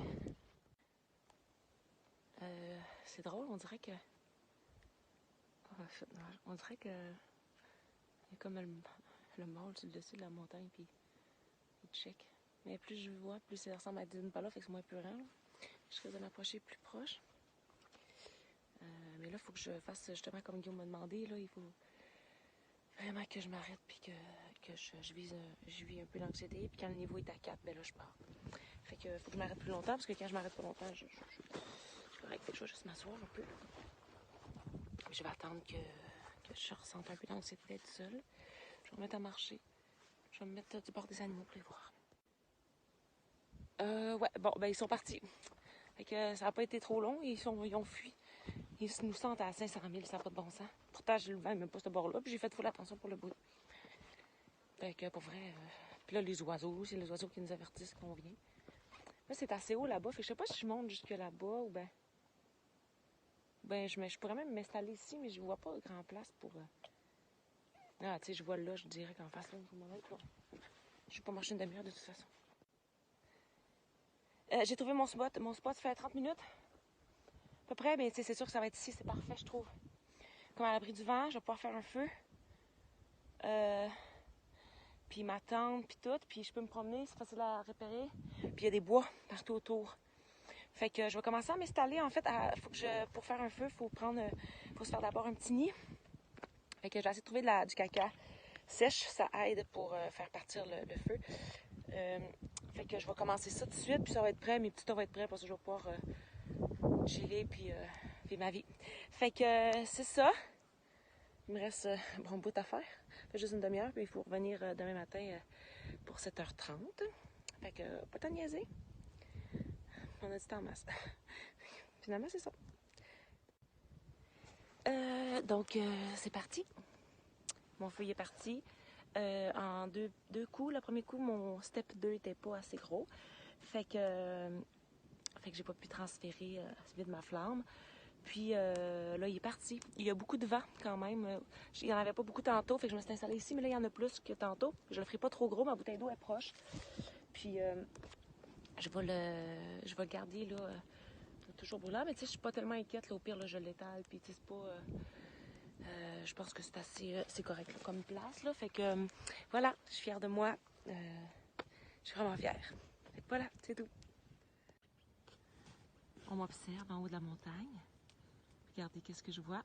C'est drôle, on dirait que. On dirait que. Il y a comme le mâle sur le dessus de la montagne, puis il check. Mais plus je vois, plus ça ressemble à des impalas, fait que c'est moins purant. Là. Je risque de m'approcher plus proche. Mais là, il faut que je fasse justement comme Guillaume m'a demandé. Là, il faut vraiment que je m'arrête puis que je vis un peu l'anxiété. Puis quand le niveau est à 4, ben là, je pars. Fait que faut que je m'arrête plus longtemps parce que quand je m'arrête pas longtemps, je suis correct. Fait que je vais juste m'asseoir un peu. Je vais attendre que je ressente un peu l'anxiété d'être seule. Je vais me mettre à marcher. Je vais me mettre du bord des animaux pour les voir. Ouais, bon, ben ils sont partis. Fait que ça n'a pas été trop long. Ils ont fui. Ils nous sentent à 500 000, ça n'a pas de bon sens. Pourtant, j'ai le vent, même pas ce bord-là. Puis j'ai fait full attention pour le bout. Fait que pour vrai. Puis là, les oiseaux, c'est les oiseaux qui nous avertissent qu'on vient. Là, c'est assez haut là-bas. Fait que je sais pas si je monte jusque là-bas ou ben. Je pourrais même m'installer ici, mais je vois pas grand place pour. Ah, tu sais, je vois là, je dirais qu'en face, là, je vais pas marcher une demi-heure de toute façon. J'ai trouvé mon spot. Mon spot, ça fait 30 minutes. À peu près, mais c'est sûr que ça va être ici, c'est parfait, je trouve. Comme à l'abri du vent, je vais pouvoir faire un feu. Puis ma tente, puis tout. Puis je peux me promener, c'est facile à repérer. Puis il y a des bois partout autour. Fait que je vais commencer à m'installer. En fait, pour faire un feu, faut se faire d'abord un petit nid. Fait que je vais essayer de trouver du caca sèche. Ça aide pour faire partir le feu. Fait que je vais commencer ça tout de suite. Puis ça va être prêt. Mes petits tas vont être prêts parce que je vais pouvoir chiller puis vivre ma vie. Fait que c'est ça. Il me reste un bon bout à faire. Ça fait juste une demi-heure. Puis il faut revenir demain matin pour 7h30. Fait que pas tant niaiser. On a du temps en masse. Finalement, c'est ça. Donc, c'est parti. Mon feu est parti. En deux coups. Le premier coup, mon step 2 était pas assez gros. Fait que j'ai pas pu transférer assez vite ma flamme. Puis là, il est parti. Il y a beaucoup de vent quand même. Il n'y en avait pas beaucoup tantôt. Fait que je me suis installée ici, mais là, il y en a plus que tantôt. Je le ferai pas trop gros. Ma bouteille d'eau est proche. Puis je vais le garder là. Toujours brûlant, mais tu sais, je suis pas tellement inquiète. Là, au pire, là, je l'étale. Puis tu sais, c'est pas. Je pense que c'est assez c'est correct là, comme place. Là. Fait que voilà, je suis fière de moi. Je suis vraiment fière. Fait que voilà, c'est tout. On m'observe en haut de la montagne. Regardez qu'est-ce que je vois.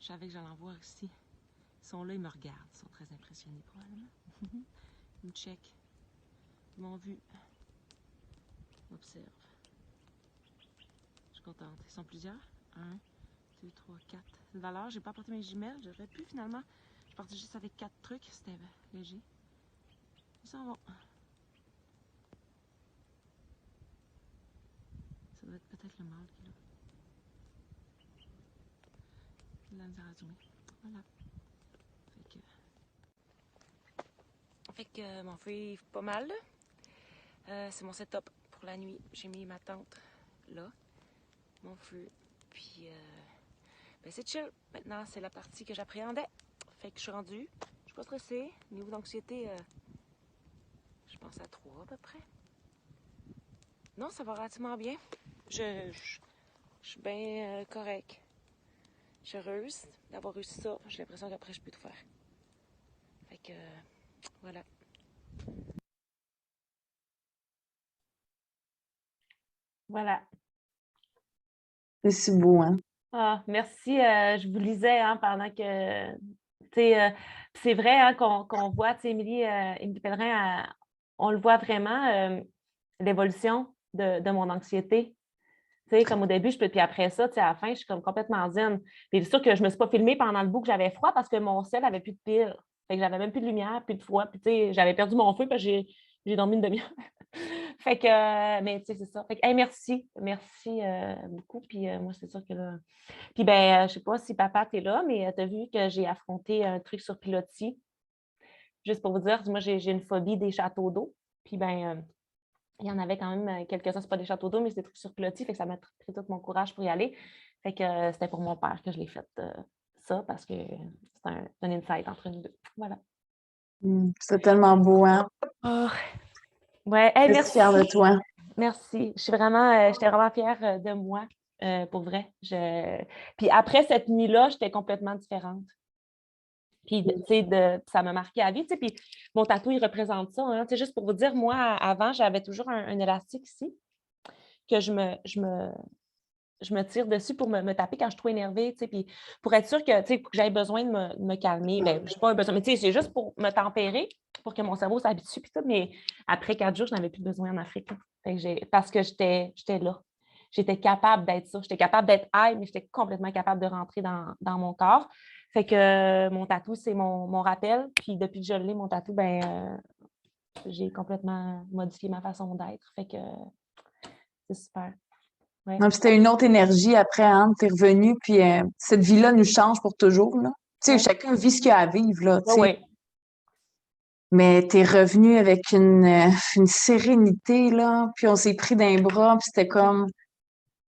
Je savais que j'allais en voir ici. Ils sont là, ils me regardent. Ils sont très impressionnés probablement. Ils me checkent. Ils m'ont vu. Ils m'observent. Je suis contente. Ils sont plusieurs. 1, 2, 3, 4. C'est une valeur. J'ai pas apporté mes jumelles. J'aurais pu finalement. Je partais juste avec 4 trucs. C'était léger. Ils s'en vont. Ça doit être peut-être le mâle qui est là. Il a la misère à zoomer. Voilà. que mon feu pas mal. C'est mon setup pour la nuit. J'ai mis ma tente là, mon feu. Puis, ben c'est chill. Maintenant, c'est la partie que j'appréhendais. Fait que je suis rendue. Je suis pas stressée. Niveau d'anxiété, je pense à 3 à peu près. Non, ça va relativement bien. Je suis bien correcte. Je suis heureuse d'avoir réussi ça. J'ai l'impression qu'après, je peux tout faire. Fait que, voilà. Voilà. C'est si beau, hein? Ah, merci. Je vous lisais pendant que. Tu sais, c'est vrai qu'on voit, tu sais, Émilie Pellerin, on le voit vraiment, l'évolution de mon anxiété. Tu sais, comme au début, puis après ça, tu sais, à la fin, je suis comme complètement zen. Puis c'est sûr que je ne me suis pas filmée pendant le bout que j'avais froid parce que mon sel n'avait plus de pile. Fait que j'avais même plus de lumière, plus de froid. Puis tu sais, j'avais perdu mon feu parce que j'ai dormi une demi-heure. Fait que, mais tu sais, c'est ça. Fait que, hey, merci. Merci beaucoup. Puis moi, c'est sûr que là. Puis ben, je sais pas si papa, t'es là, mais tu as vu que j'ai affronté un truc sur pilotis. Juste pour vous dire, moi, j'ai une phobie des châteaux d'eau. Puis ben, il y en avait quand même quelques-uns, c'est pas des châteaux d'eau, mais c'est des trucs sur pilotis, fait que ça m'a pris tout mon courage pour y aller. Fait que c'était pour mon père que je l'ai fait ça, parce que c'est un insight entre nous deux. Voilà. C'est tellement beau, hein? Oh. Ouais, hey, Je suis merci. fière de toi. Merci. J'étais vraiment fière de moi, pour vrai. Puis après cette nuit-là, j'étais complètement différente. Puis, tu sais, ça m'a marqué à vie. Tu sais, puis mon tatou, il représente ça. Hein. Tu sais, juste pour vous dire, moi, avant, j'avais toujours un élastique ici que je me tire dessus pour me taper quand je suis trop énervée, tu sais, puis pour être sûre que, tu sais, pour que j'aie besoin de me calmer, ben, je n'ai pas besoin, mais tu sais, c'est juste pour me tempérer, pour que mon cerveau s'habitue, puis tout, mais après 4 jours, je n'avais plus besoin en Afrique. Fait que parce que j'étais là. J'étais capable d'être ça. J'étais capable d'être high, mais j'étais complètement capable de rentrer dans mon corps. Fait que mon tatou, c'est mon rappel. Puis depuis que je l'ai, mon tatou, ben, j'ai complètement modifié ma façon d'être. Fait que c'est super. Ouais. Non, puis c'était une autre énergie après, hein? T'es revenu, puis cette vie-là nous change pour toujours, là. Tu sais, Ouais. chacun vit ce qu'il a à vivre, là, tu sais. Ouais. Mais t'es revenu avec une sérénité, là, puis on s'est pris d'un bras, puis c'était comme,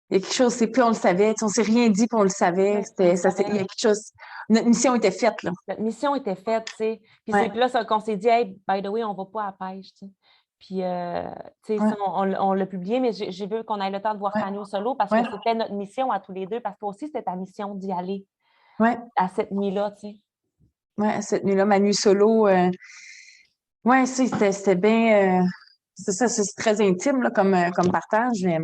il y a quelque chose, c'est plus on le savait, tu sais, on s'est rien dit, puis on le savait, Ouais, on le il y a savait. quelque chose, notre mission était faite, là. Notre mission était faite, tu sais. Puis Ouais, c'est là ça, qu'on s'est dit, hey, by the way, on ne va pas à la pêche, tu sais. Puis, tu sais, ouais, ça, on l'a publié, mais j'ai vu qu'on ait le temps de voir ouais, Fanny au solo parce que ouais, c'était notre mission à tous les deux, parce que toi aussi, c'était ta mission d'y aller ouais, à cette nuit-là, tu sais. ouais, cette nuit-là, ma nuit solo, ouais, c'était bien, c'est ça, c'est très intime, là, comme partage, mais,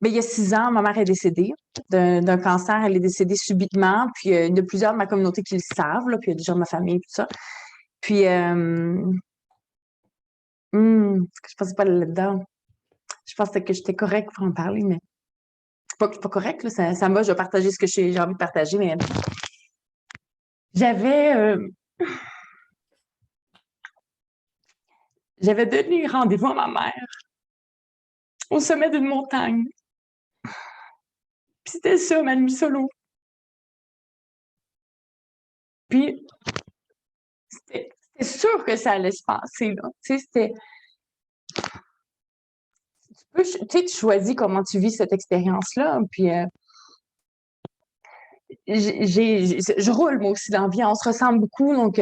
il y a 6 ans, ma mère est décédée d'un cancer. Elle est décédée subitement. Puis il y a plusieurs de ma communauté qui le savent, là, puis il y a des gens de ma famille, tout ça. Puis, je pensais pas là-dedans. Je pensais que j'étais correcte pour en parler, mais pas que je suis pas correcte, là. Ça me va, je vais partager ce que j'ai envie de partager, mais j'avais j'avais donné rendez-vous à ma mère au sommet d'une montagne. Puis c'était ça, ma nuit solo. Puis c'était sûr que ça allait se passer, là. Tu sais, c'était tu sais, tu choisis comment tu vis cette expérience-là. Puis je roule moi aussi dans la vie, on se ressemble beaucoup. Donc,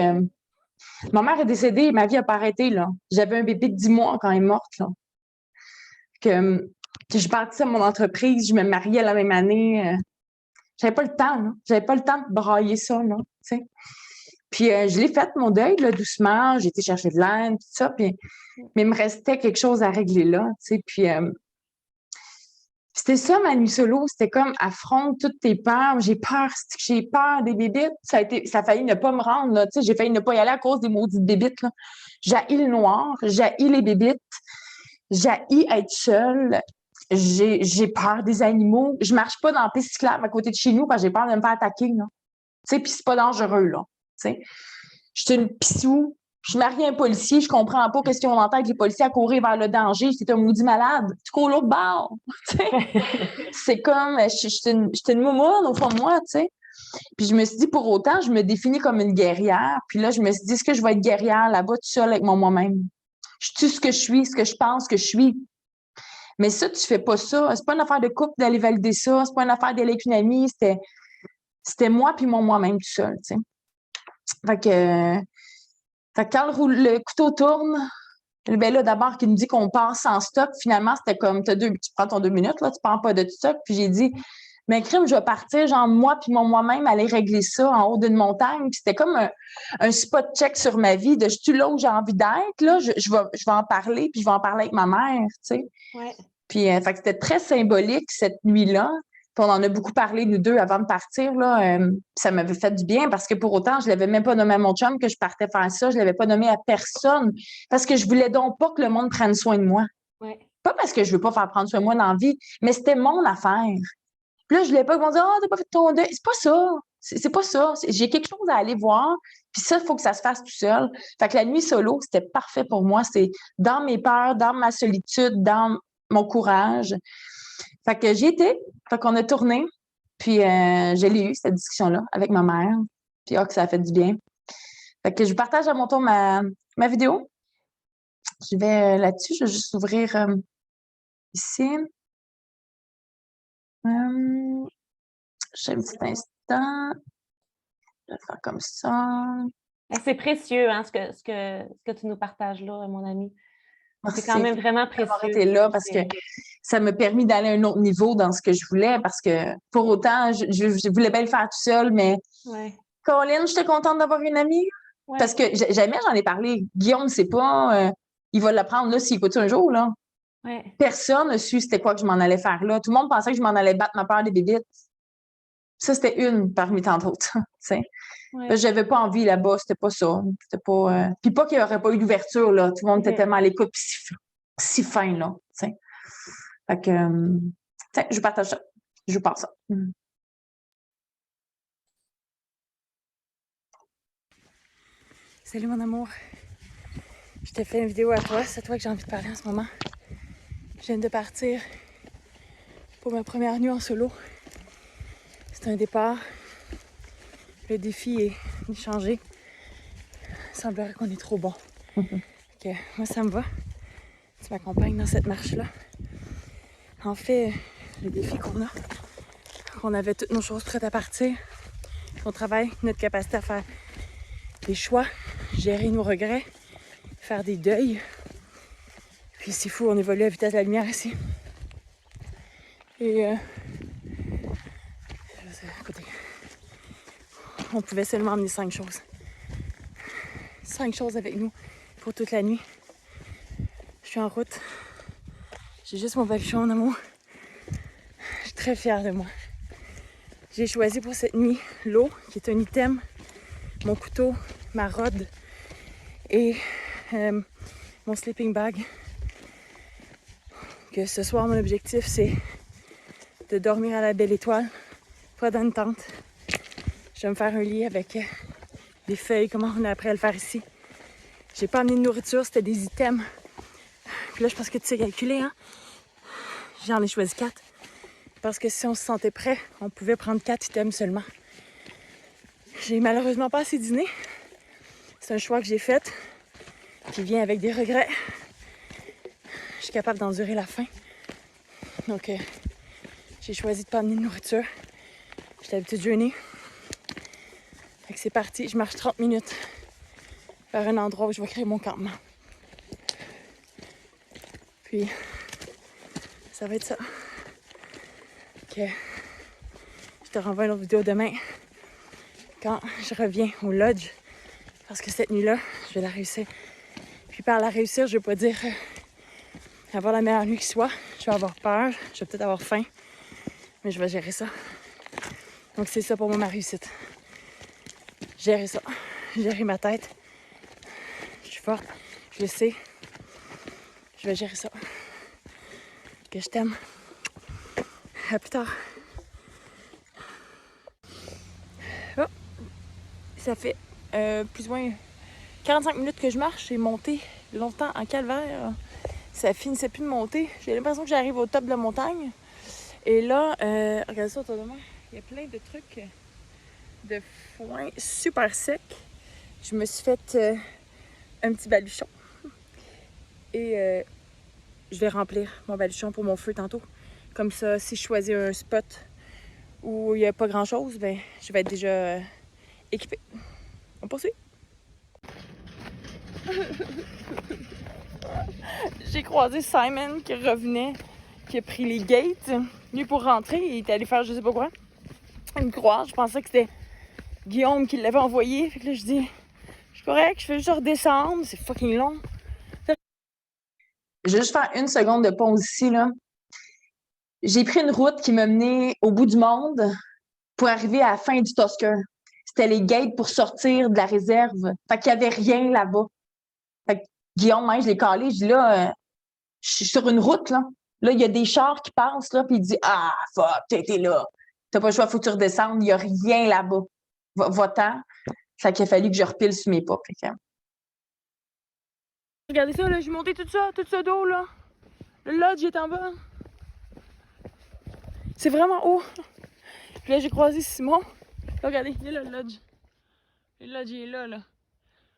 ma mère est décédée, ma vie n'a pas arrêté, là. J'avais un bébé de 10 mois quand elle est morte, là. Que je partais à mon entreprise, je me mariais la même année. J'avais pas le temps, là. J'avais pas le temps de brailler ça, là. Tu sais. Puis je l'ai fait, mon deuil, là, doucement. J'ai été chercher de l'aide, tout ça. Puis, mais il me restait quelque chose à régler là, tu sais. Puis c'était ça, ma nuit solo. C'était comme affronte toutes tes peurs. J'ai peur des bébites. Ça a failli ne pas me rendre, là. Tu sais, j'ai failli ne pas y aller à cause des maudites bébites, là. J'haïs le noir, j'haïs les bébites, j'haïs être seule. J'ai peur des animaux. Je marche pas dans la piste cyclable à côté de chez nous parce que j'ai peur de me faire attaquer, là. Tu sais, puis c'est pas dangereux, là. Tu sais, je suis une pissou. Je suis mariée à un policier, je comprends pas qu'est-ce qu'on entend avec les policiers à courir vers le danger. C'est un maudit malade. Tu cours l'autre bord. Tu sais, c'est comme, je suis une moumoune au fond de moi, tu sais. Puis je me suis dit, pour autant, je me définis comme une guerrière. Puis là, je me suis dit, est-ce que je vais être guerrière là-bas toute seule avec moi-même? Je suis ce que je suis, ce que je pense que je suis. Mais ça, tu fais pas ça. C'est pas une affaire de couple d'aller valider ça. C'est pas une affaire d'aller avec une amie. C'était moi puis moi-même tout seul, tu sais. Fait que quand le couteau tourne, ben là, d'abord, qu'il nous dit qu'on part sans stock, finalement, c'était comme, tu prends ton 2 minutes, là, tu prends pas de stock. Puis j'ai dit, mais crime, je vais partir, genre, moi puis moi-même, aller régler ça en haut d'une montagne. Puis c'était comme un spot check sur ma vie de je suis là où j'ai envie d'être, là, je vais en parler, puis je vais en parler avec ma mère, tu sais. Ouais. Puis, fait que c'était très symbolique, cette nuit-là. Puis on en a beaucoup parlé, nous deux, avant de partir, là. Ça m'avait fait du bien parce que pour autant, je l'avais même pas nommé à mon chum que je partais faire ça. Je l'avais pas nommé à personne parce que je voulais donc pas que le monde prenne soin de moi. Ouais. Pas parce que je veux pas faire prendre soin de moi dans la vie, mais c'était mon affaire. Puis là, je voulais pas qu'on dise, t'as pas fait ton deuil. C'est pas ça. C'est pas ça. J'ai quelque chose à aller voir. Puis ça, il faut que ça se fasse tout seul. Fait que la nuit solo, c'était parfait pour moi. C'est dans mes peurs, dans ma solitude, dans mon courage. Fait que j'y étais. Fait qu'on a tourné. Puis je l'ai eu, cette discussion-là, avec ma mère. Puis que ça a fait du bien. Fait que je vous partage à mon tour ma vidéo. Je vais là-dessus. Je vais juste ouvrir ici. J'ai un petit instant. Je vais faire comme ça. C'est précieux, hein, ce que tu nous partages là, mon ami. Merci. C'est quand même vraiment précieux. D'avoir été là parce que ça m'a permis d'aller à un autre niveau dans ce que je voulais parce que pour autant, je voulais bien le faire tout seul, mais Colin, j'étais contente d'avoir une amie parce que jamais j'en ai parlé. Guillaume ne sait pas, il va l'apprendre là s'il écoute un jour, là. Personne n'a su c'était quoi que je m'en allais faire là. Tout le monde pensait que je m'en allais battre ma peur des bébites. Ça, c'était une parmi tant d'autres. J'avais pas envie là-bas, c'était pas ça. C'était pas. Puis pas qu'il n'y aurait pas eu d'ouverture, là. Tout le monde était tellement à l'écoute, puis si fin, là. T'sais. Fait que je partage ça. Je vous parle ça. Salut mon amour. Je t'ai fait une vidéo à toi, c'est à toi que j'ai envie de parler en ce moment. Je viens de partir pour ma première nuit en solo. C'est un départ. Le défi est changé. Il semblerait qu'on est trop bon. Okay. Moi, ça me va. Tu m'accompagnes dans cette marche-là. En fait, le défi qu'on avait toutes nos choses prêtes à partir, qu'on travaille, notre capacité à faire des choix, gérer nos regrets, faire des deuils. Puis c'est fou, on évolue à vitesse de la lumière ici. Et écoutez, on pouvait seulement emmener 5 choses. 5 choses avec nous pour toute la nuit. Je suis en route. J'ai juste mon baluchon, mon amour. Je suis très fière de moi. J'ai choisi pour cette nuit l'eau, qui est un item, mon couteau, ma rod et mon sleeping bag. Que ce soir, mon objectif, c'est de dormir à la belle étoile, pas dans une tente. Je vais me faire un lit avec des feuilles, comment on a appris à le faire ici. J'ai pas amené de nourriture, c'était des items. Puis là, je pense que tu sais calculer, hein? J'en ai choisi 4. Parce que si on se sentait prêt, on pouvait prendre 4 items seulement. J'ai malheureusement pas assez dîné. C'est un choix que j'ai fait, qui vient avec des regrets. Je suis capable d'endurer la faim. Donc, j'ai choisi de pas amener de nourriture. J'ai l'habitude de jeûner. Fait que c'est parti, je marche 30 minutes vers un endroit où je vais créer mon campement. Puis, ça va être ça. Ok. Je te renvoie une autre vidéo demain quand je reviens au lodge. Parce que cette nuit-là, je vais la réussir. Puis par la réussir, je ne veux pas dire avoir la meilleure nuit qui soit. Je vais avoir peur, je vais peut-être avoir faim. Mais je vais gérer ça. Donc c'est ça pour moi ma réussite. Gérer ça. Gérer ma tête. Je suis forte. Je le sais. Je vais gérer ça. Que je t'aime. À plus tard. Oh. Ça fait plus ou moins 45 minutes que je marche. J'ai monté longtemps en calvaire. Ça finissait plus de monter. J'ai l'impression que j'arrive au top de la montagne. Et là, regardez ça autour de moi. Il y a plein de trucs de foin super sec. Je me suis fait un petit baluchon. Et je vais remplir mon baluchon pour mon feu tantôt. Comme ça, si je choisis un spot où il n'y a pas grand-chose, ben, je vais être déjà équipée. On poursuit. J'ai croisé Simon qui revenait, qui a pris les gates. Lui, pour rentrer, il est allé faire je sais pas quoi. Une croix. Je pensais que c'était Guillaume qui l'avait envoyé. Fait que là, je dis, je suis correct, je fais juste redescendre. C'est fucking long. Je vais juste faire une seconde de pause ici, là. J'ai pris une route qui m'a menée au bout du monde pour arriver à la fin du Tusker. C'était les gates pour sortir de la réserve. Fait qu'il n'y avait rien là-bas. Fait que Guillaume, moi, je l'ai calé. Je dis là, je suis sur une route, là. Là, il y a des chars qui passent, là, puis il dit ah, fuck, t'as été là. T'as pas le choix, faut que tu redescendes. Il n'y a rien là-bas. Va-t'en. Fait qu'il a fallu que je repile sur mes pas. Fait que... Regardez ça, là, j'ai monté tout ça d'eau, là. Le lodge est en bas. C'est vraiment haut. Puis là, j'ai croisé Simon. Là, regardez, il est là, le lodge. Le lodge, il est là, là.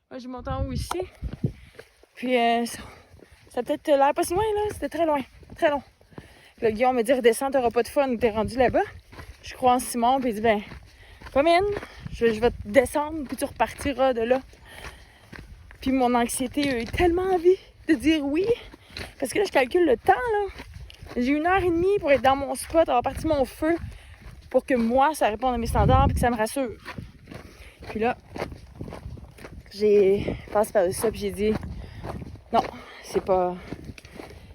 Moi, j'ai monté en haut ici. Puis, ça a peut-être l'air pas si loin, là. C'était très loin. Très long. Puis là, Guillaume me dit, redescends, t'auras pas de fun, t'es rendu là-bas. Je crois en Simon, puis il dit, ben, come in. Je vais te descendre, puis tu repartiras de là. Puis mon anxiété a eu tellement envie de dire oui. Parce que là, je calcule le temps, là. J'ai 1h30 pour être dans mon spot, avoir parti mon feu, pour que moi, ça réponde à mes standards et que ça me rassure. Puis là, j'ai passé par ça puis j'ai dit non, c'est pas...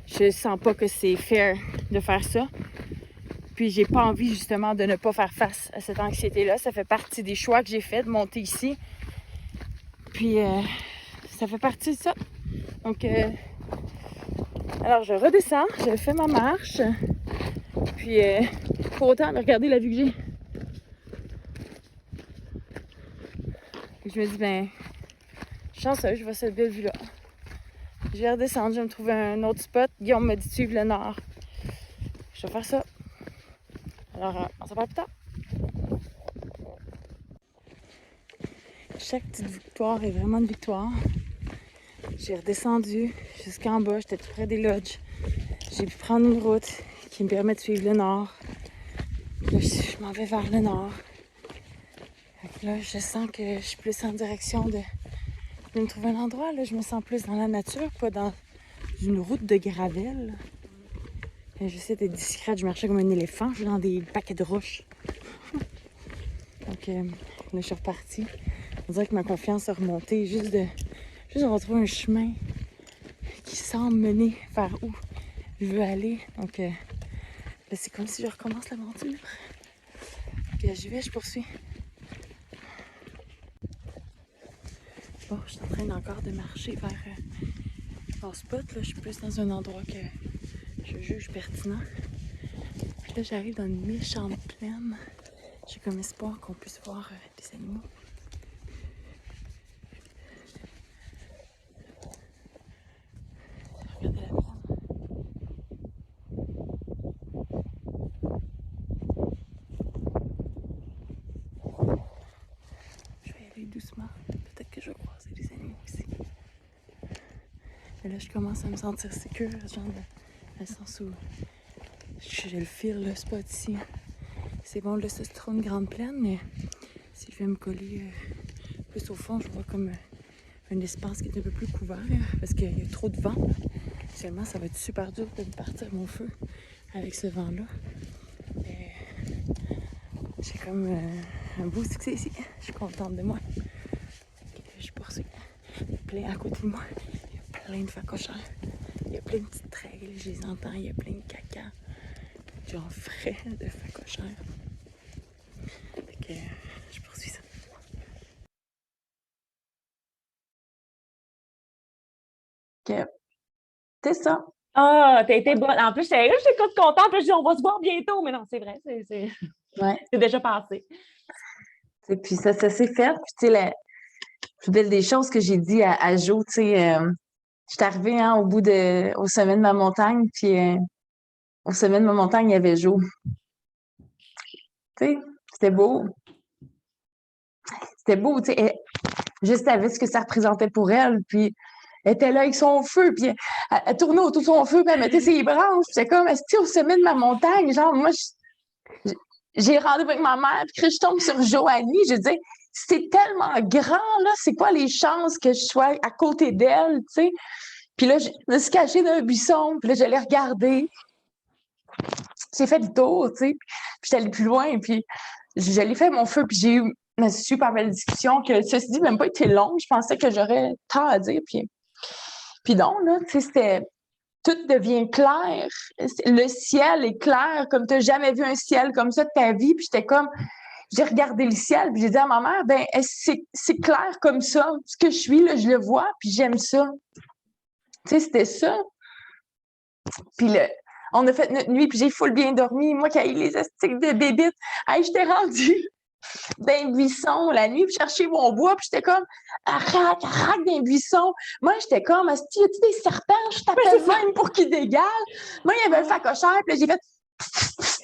Je sens pas que c'est fair de faire ça. Puis j'ai pas envie justement de ne pas faire face à cette anxiété-là. Ça fait partie des choix que j'ai fait de monter ici. Puis ça fait partie de ça. Donc alors je redescends, je fais ma marche. Puis pour autant, regardez la vue que j'ai. Je me dis, ben, chanceuse, je vois cette belle vue-là. Je vais redescendre, je vais me trouver un autre spot. Guillaume m'a dit de suivre le nord. Je vais faire ça. Alors, on se reparle plus tard. Chaque petite victoire est vraiment une victoire. J'ai redescendu jusqu'en bas, j'étais tout près des lodges. J'ai pu prendre une route qui me permet de suivre le nord. Là, je m'en vais vers le nord. Là, je sens que je suis plus en direction de me trouver un endroit. Là, je me sens plus dans la nature, pas dans une route de gravel. J'essaie d'être discrète, je marchais comme un éléphant, je suis dans des paquets de roches. Donc là, je suis repartie. On dirait que ma confiance a remonté, juste de retrouver un chemin qui semble mener vers où je veux aller. Donc là, c'est comme si je recommence l'aventure. Puis j'y vais, je poursuis. Bon, je suis en train encore de marcher vers mon spot. Là, je suis plus dans un endroit que je juge pertinent. Puis là, j'arrive dans une méchante plaine. J'ai comme espoir qu'on puisse voir des animaux. Regardez la plaine. Je vais y aller doucement. Peut-être que je vais croiser des animaux ici. Et là, je commence à me sentir sécure, genre dans le sens où je le file, le spot ici. C'est bon, là, ça se trouve une grande plaine, mais si je vais me coller plus au fond, je vois comme un espace qui est un peu plus couvert parce qu'il y a trop de vent. Seulement, ça va être super dur de partir mon feu avec ce vent-là. J'ai comme un beau succès ici. Je suis contente de moi. Je poursuis. Il y a plein à côté de moi. Il y a plein de phacochères. Il y a plein de petites trails, je les entends. Il y a plein de caca. Genre frais de phacochères. Fait que je poursuis ça. Ok. C'est ça. Ah, t'as été bonne. En plus, j'étais toute contente. Puis je dis, on va se voir bientôt. Mais non, c'est vrai. Ouais. C'est déjà passé. Et puis ça s'est fait. Puis tu sais, la plus belle des choses que j'ai dit à Jo, tu sais, je suis arrivée au sommet de ma montagne. Puis au sommet de ma montagne, il y avait Jo. Tu sais, c'était beau. c'était beau, tu sais. Je savais ce que ça représentait pour elle, puis elle était là avec son feu, puis elle tournait autour de son feu, puis elle mettait ses branches. J'étais comme, est-ce que au sommet de ma montagne, genre, moi, j'ai rendez-vous avec ma mère, puis que je tombe sur Joanie, je dis, c'est tellement grand, là, c'est quoi les chances que je sois à côté d'elle, tu sais? Puis là, je me suis cachée dans un buisson, puis là, je l'ai regardée. J'ai fait le tour, tu sais, puis j'étais allée plus loin, puis je l'ai fait mon feu, puis j'ai eu une super belle discussion que, ceci dit, même pas été longue. Je pensais que j'aurais tant à dire, puis non, là, tu sais, c'était... Tout devient clair. Le ciel est clair comme tu n'as jamais vu un ciel comme ça de ta vie. Puis j'étais comme... J'ai regardé le ciel, puis j'ai dit à ma mère, ben c'est clair comme ça. Ce que je suis, là, je le vois, puis j'aime ça. Tu sais, c'était ça. Puis on a fait notre nuit, puis j'ai full bien dormi. Moi qui ai eu les astiques de bébites, hey, j'étais rendue d'un buisson la nuit, puis chercher mon bois, puis j'étais comme arrac d'un buisson. Moi, j'étais comme, asti, y a-tu des serpents? Je t'appelle même pour qu'ils dégagent. Moi, il y avait un facochère, puis là, j'ai fait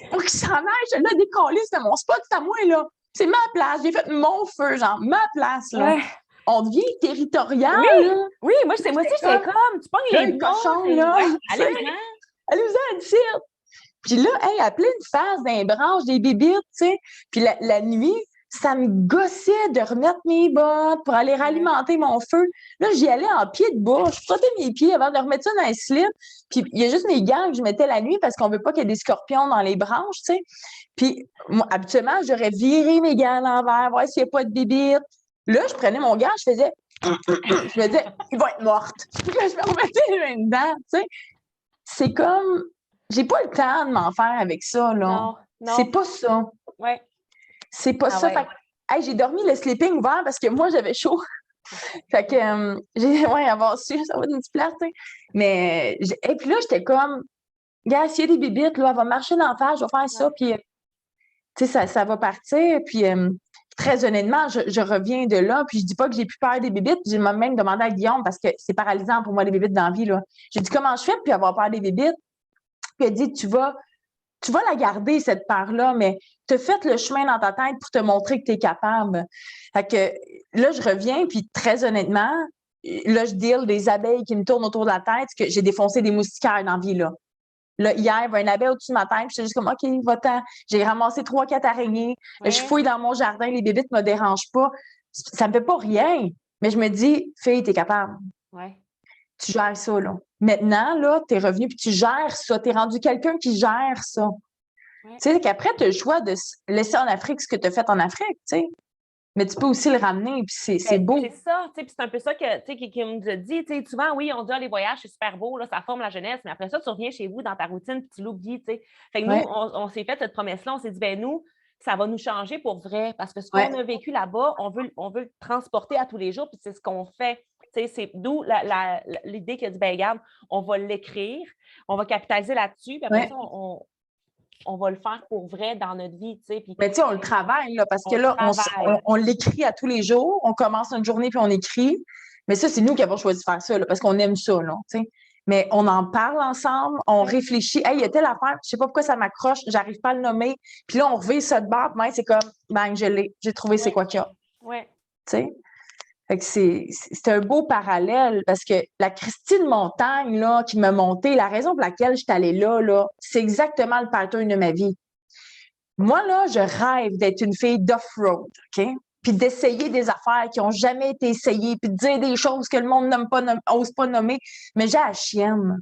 pour qu'il s'en aille. Je l'ai décollé, c'était mon spot, c'est à moi, là. C'est ma place. J'ai fait mon feu, genre, ma place, là. Ouais. On devient territorial, Oui, là. oui, moi aussi, j'étais comme, tu pognes les cochons, là. Allez-vous-en, ici. Puis là, hey, elle a pleine face d'un branche, des bébites, tu sais. Puis la nuit, ça me gossait de remettre mes bottes pour aller ralimenter mon feu. Là, j'y allais en pied de bas. Je frottais mes pieds avant de remettre ça dans un slip. Puis il y a juste mes gants que je mettais la nuit parce qu'on veut pas qu'il y ait des scorpions dans les branches, tu sais. Puis moi, habituellement, j'aurais viré mes gants à l'envers, voir s'il n'y a pas de bébites. Là, je prenais mon gant, je faisais... je me disais, ils vont être mortes. Puis là, je me remettais une dent, tu sais. C'est comme... J'ai pas le temps de m'en faire avec ça, là. Non. C'est pas ça. Ouais. C'est pas ça. Ouais. Fait que, hey, j'ai dormi le sleeping ouvert parce que moi, j'avais chaud. Fait que, avoir su, ça va d'une petite place, tu sais. Mais, et puis là, j'étais comme, gars, s'il y a des bébites, là, elle va marcher dans la face, je vais faire ça, puis, tu sais, ça va partir. Puis, très honnêtement, je reviens de là, puis je dis pas que j'ai plus peur des bébites. J'ai même demandé à Guillaume, parce que c'est paralysant pour moi, les bébites dans la vie, là. J'ai dit, comment je fais puis avoir peur des bébites? Puis elle dit, tu vas la garder, cette peur-là, mais tu as fait le chemin dans ta tête pour te montrer que tu es capable. Fait que là, je reviens, puis très honnêtement, là, je deal des abeilles qui me tournent autour de la tête, que j'ai défoncé des moustiquaires dans la vie, là. Là, hier, il y avait une abeille au-dessus de ma tête, puis j'étais juste comme, OK, va-t'en. J'ai ramassé 3-4 araignées. Ouais. Je fouille dans mon jardin, les bébites ne me dérangent pas. Ça me fait pas rien. Mais je me dis, fille, t'es capable. Ouais. Tu gères ça, là. Maintenant, là, t'es revenu puis tu gères ça. T'es rendu quelqu'un qui gère ça. Ouais. Tu sais, qu'après, tu as le choix de laisser en Afrique ce que tu as fait en Afrique, tu sais. Mais tu peux aussi le ramener, puis c'est beau. C'est ça, tu sais, puis c'est un peu ça que, tu sais, qui nous a dit, tu sais, souvent, oui, on dit, les voyages, c'est super beau, là, ça forme la jeunesse, mais après ça, tu reviens chez vous dans ta routine, puis tu l'oublies, tu sais. Fait que nous, on s'est fait cette promesse-là, on s'est dit, ben nous, ça va nous changer pour vrai, parce que ce qu'on a vécu là-bas, on veut le transporter à tous les jours, puis c'est ce qu'on fait. C'est d'où l'idée qui a dit, ben regarde, on va l'écrire, on va capitaliser là-dessus, puis après ça, on va le faire pour vrai dans notre vie, tu sais. Puis, mais tu sais, on le travaille, là, parce que là, on l'écrit à tous les jours, on commence notre journée, puis on écrit. Mais ça, c'est nous qui avons choisi de faire ça, là, parce qu'on aime ça, là, tu sais. Mais on en parle ensemble, on réfléchit. Hey, il y a telle affaire, je sais pas pourquoi ça m'accroche, j'arrive pas à le nommer. Puis là, on revient ça de bord, mais c'est comme, bang, je l'ai, j'ai trouvé c'est quoi qu'il y a. Ouais. Tu sais? Fait que c'est un beau parallèle parce que la Christine Montagne, là, qui m'a monté, la raison pour laquelle je suis allée là, c'est exactement le pattern de ma vie. Moi, là, je rêve d'être une fille d'off-road, OK? Puis d'essayer des affaires qui n'ont jamais été essayées, puis de dire des choses que le monde n'ose pas nommer, mais j'ai la chienne.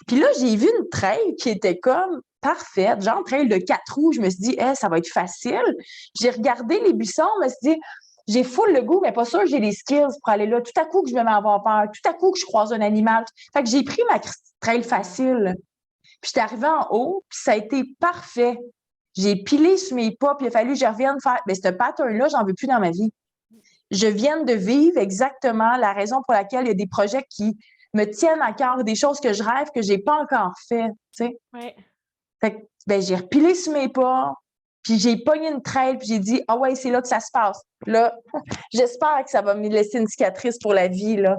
Puis là, j'ai vu une trail qui était comme parfaite, genre trail de 4 roues. Je me suis dit, ça va être facile. J'ai regardé les buissons, je me suis dit, j'ai full le goût, mais pas sûr que j'ai les skills pour aller là. Tout à coup que je me mets à avoir peur, tout à coup que je croise un animal. Fait que j'ai pris ma trail facile. Puis j'étais arrivée en haut, puis ça a été parfait. J'ai pilé sur mes pas, puis il a fallu que je revienne faire... Mais ce pattern-là, j'en veux plus dans ma vie. Je viens de vivre exactement la raison pour laquelle il y a des projets qui me tiennent à cœur, des choses que je rêve que j'ai pas encore fait, tu sais. Ouais. Fait que, j'ai repilé sur mes pas, puis j'ai pogné une trail, puis j'ai dit, ah ouais, c'est là que ça se passe. Là, j'espère que ça va me laisser une cicatrice pour la vie, là.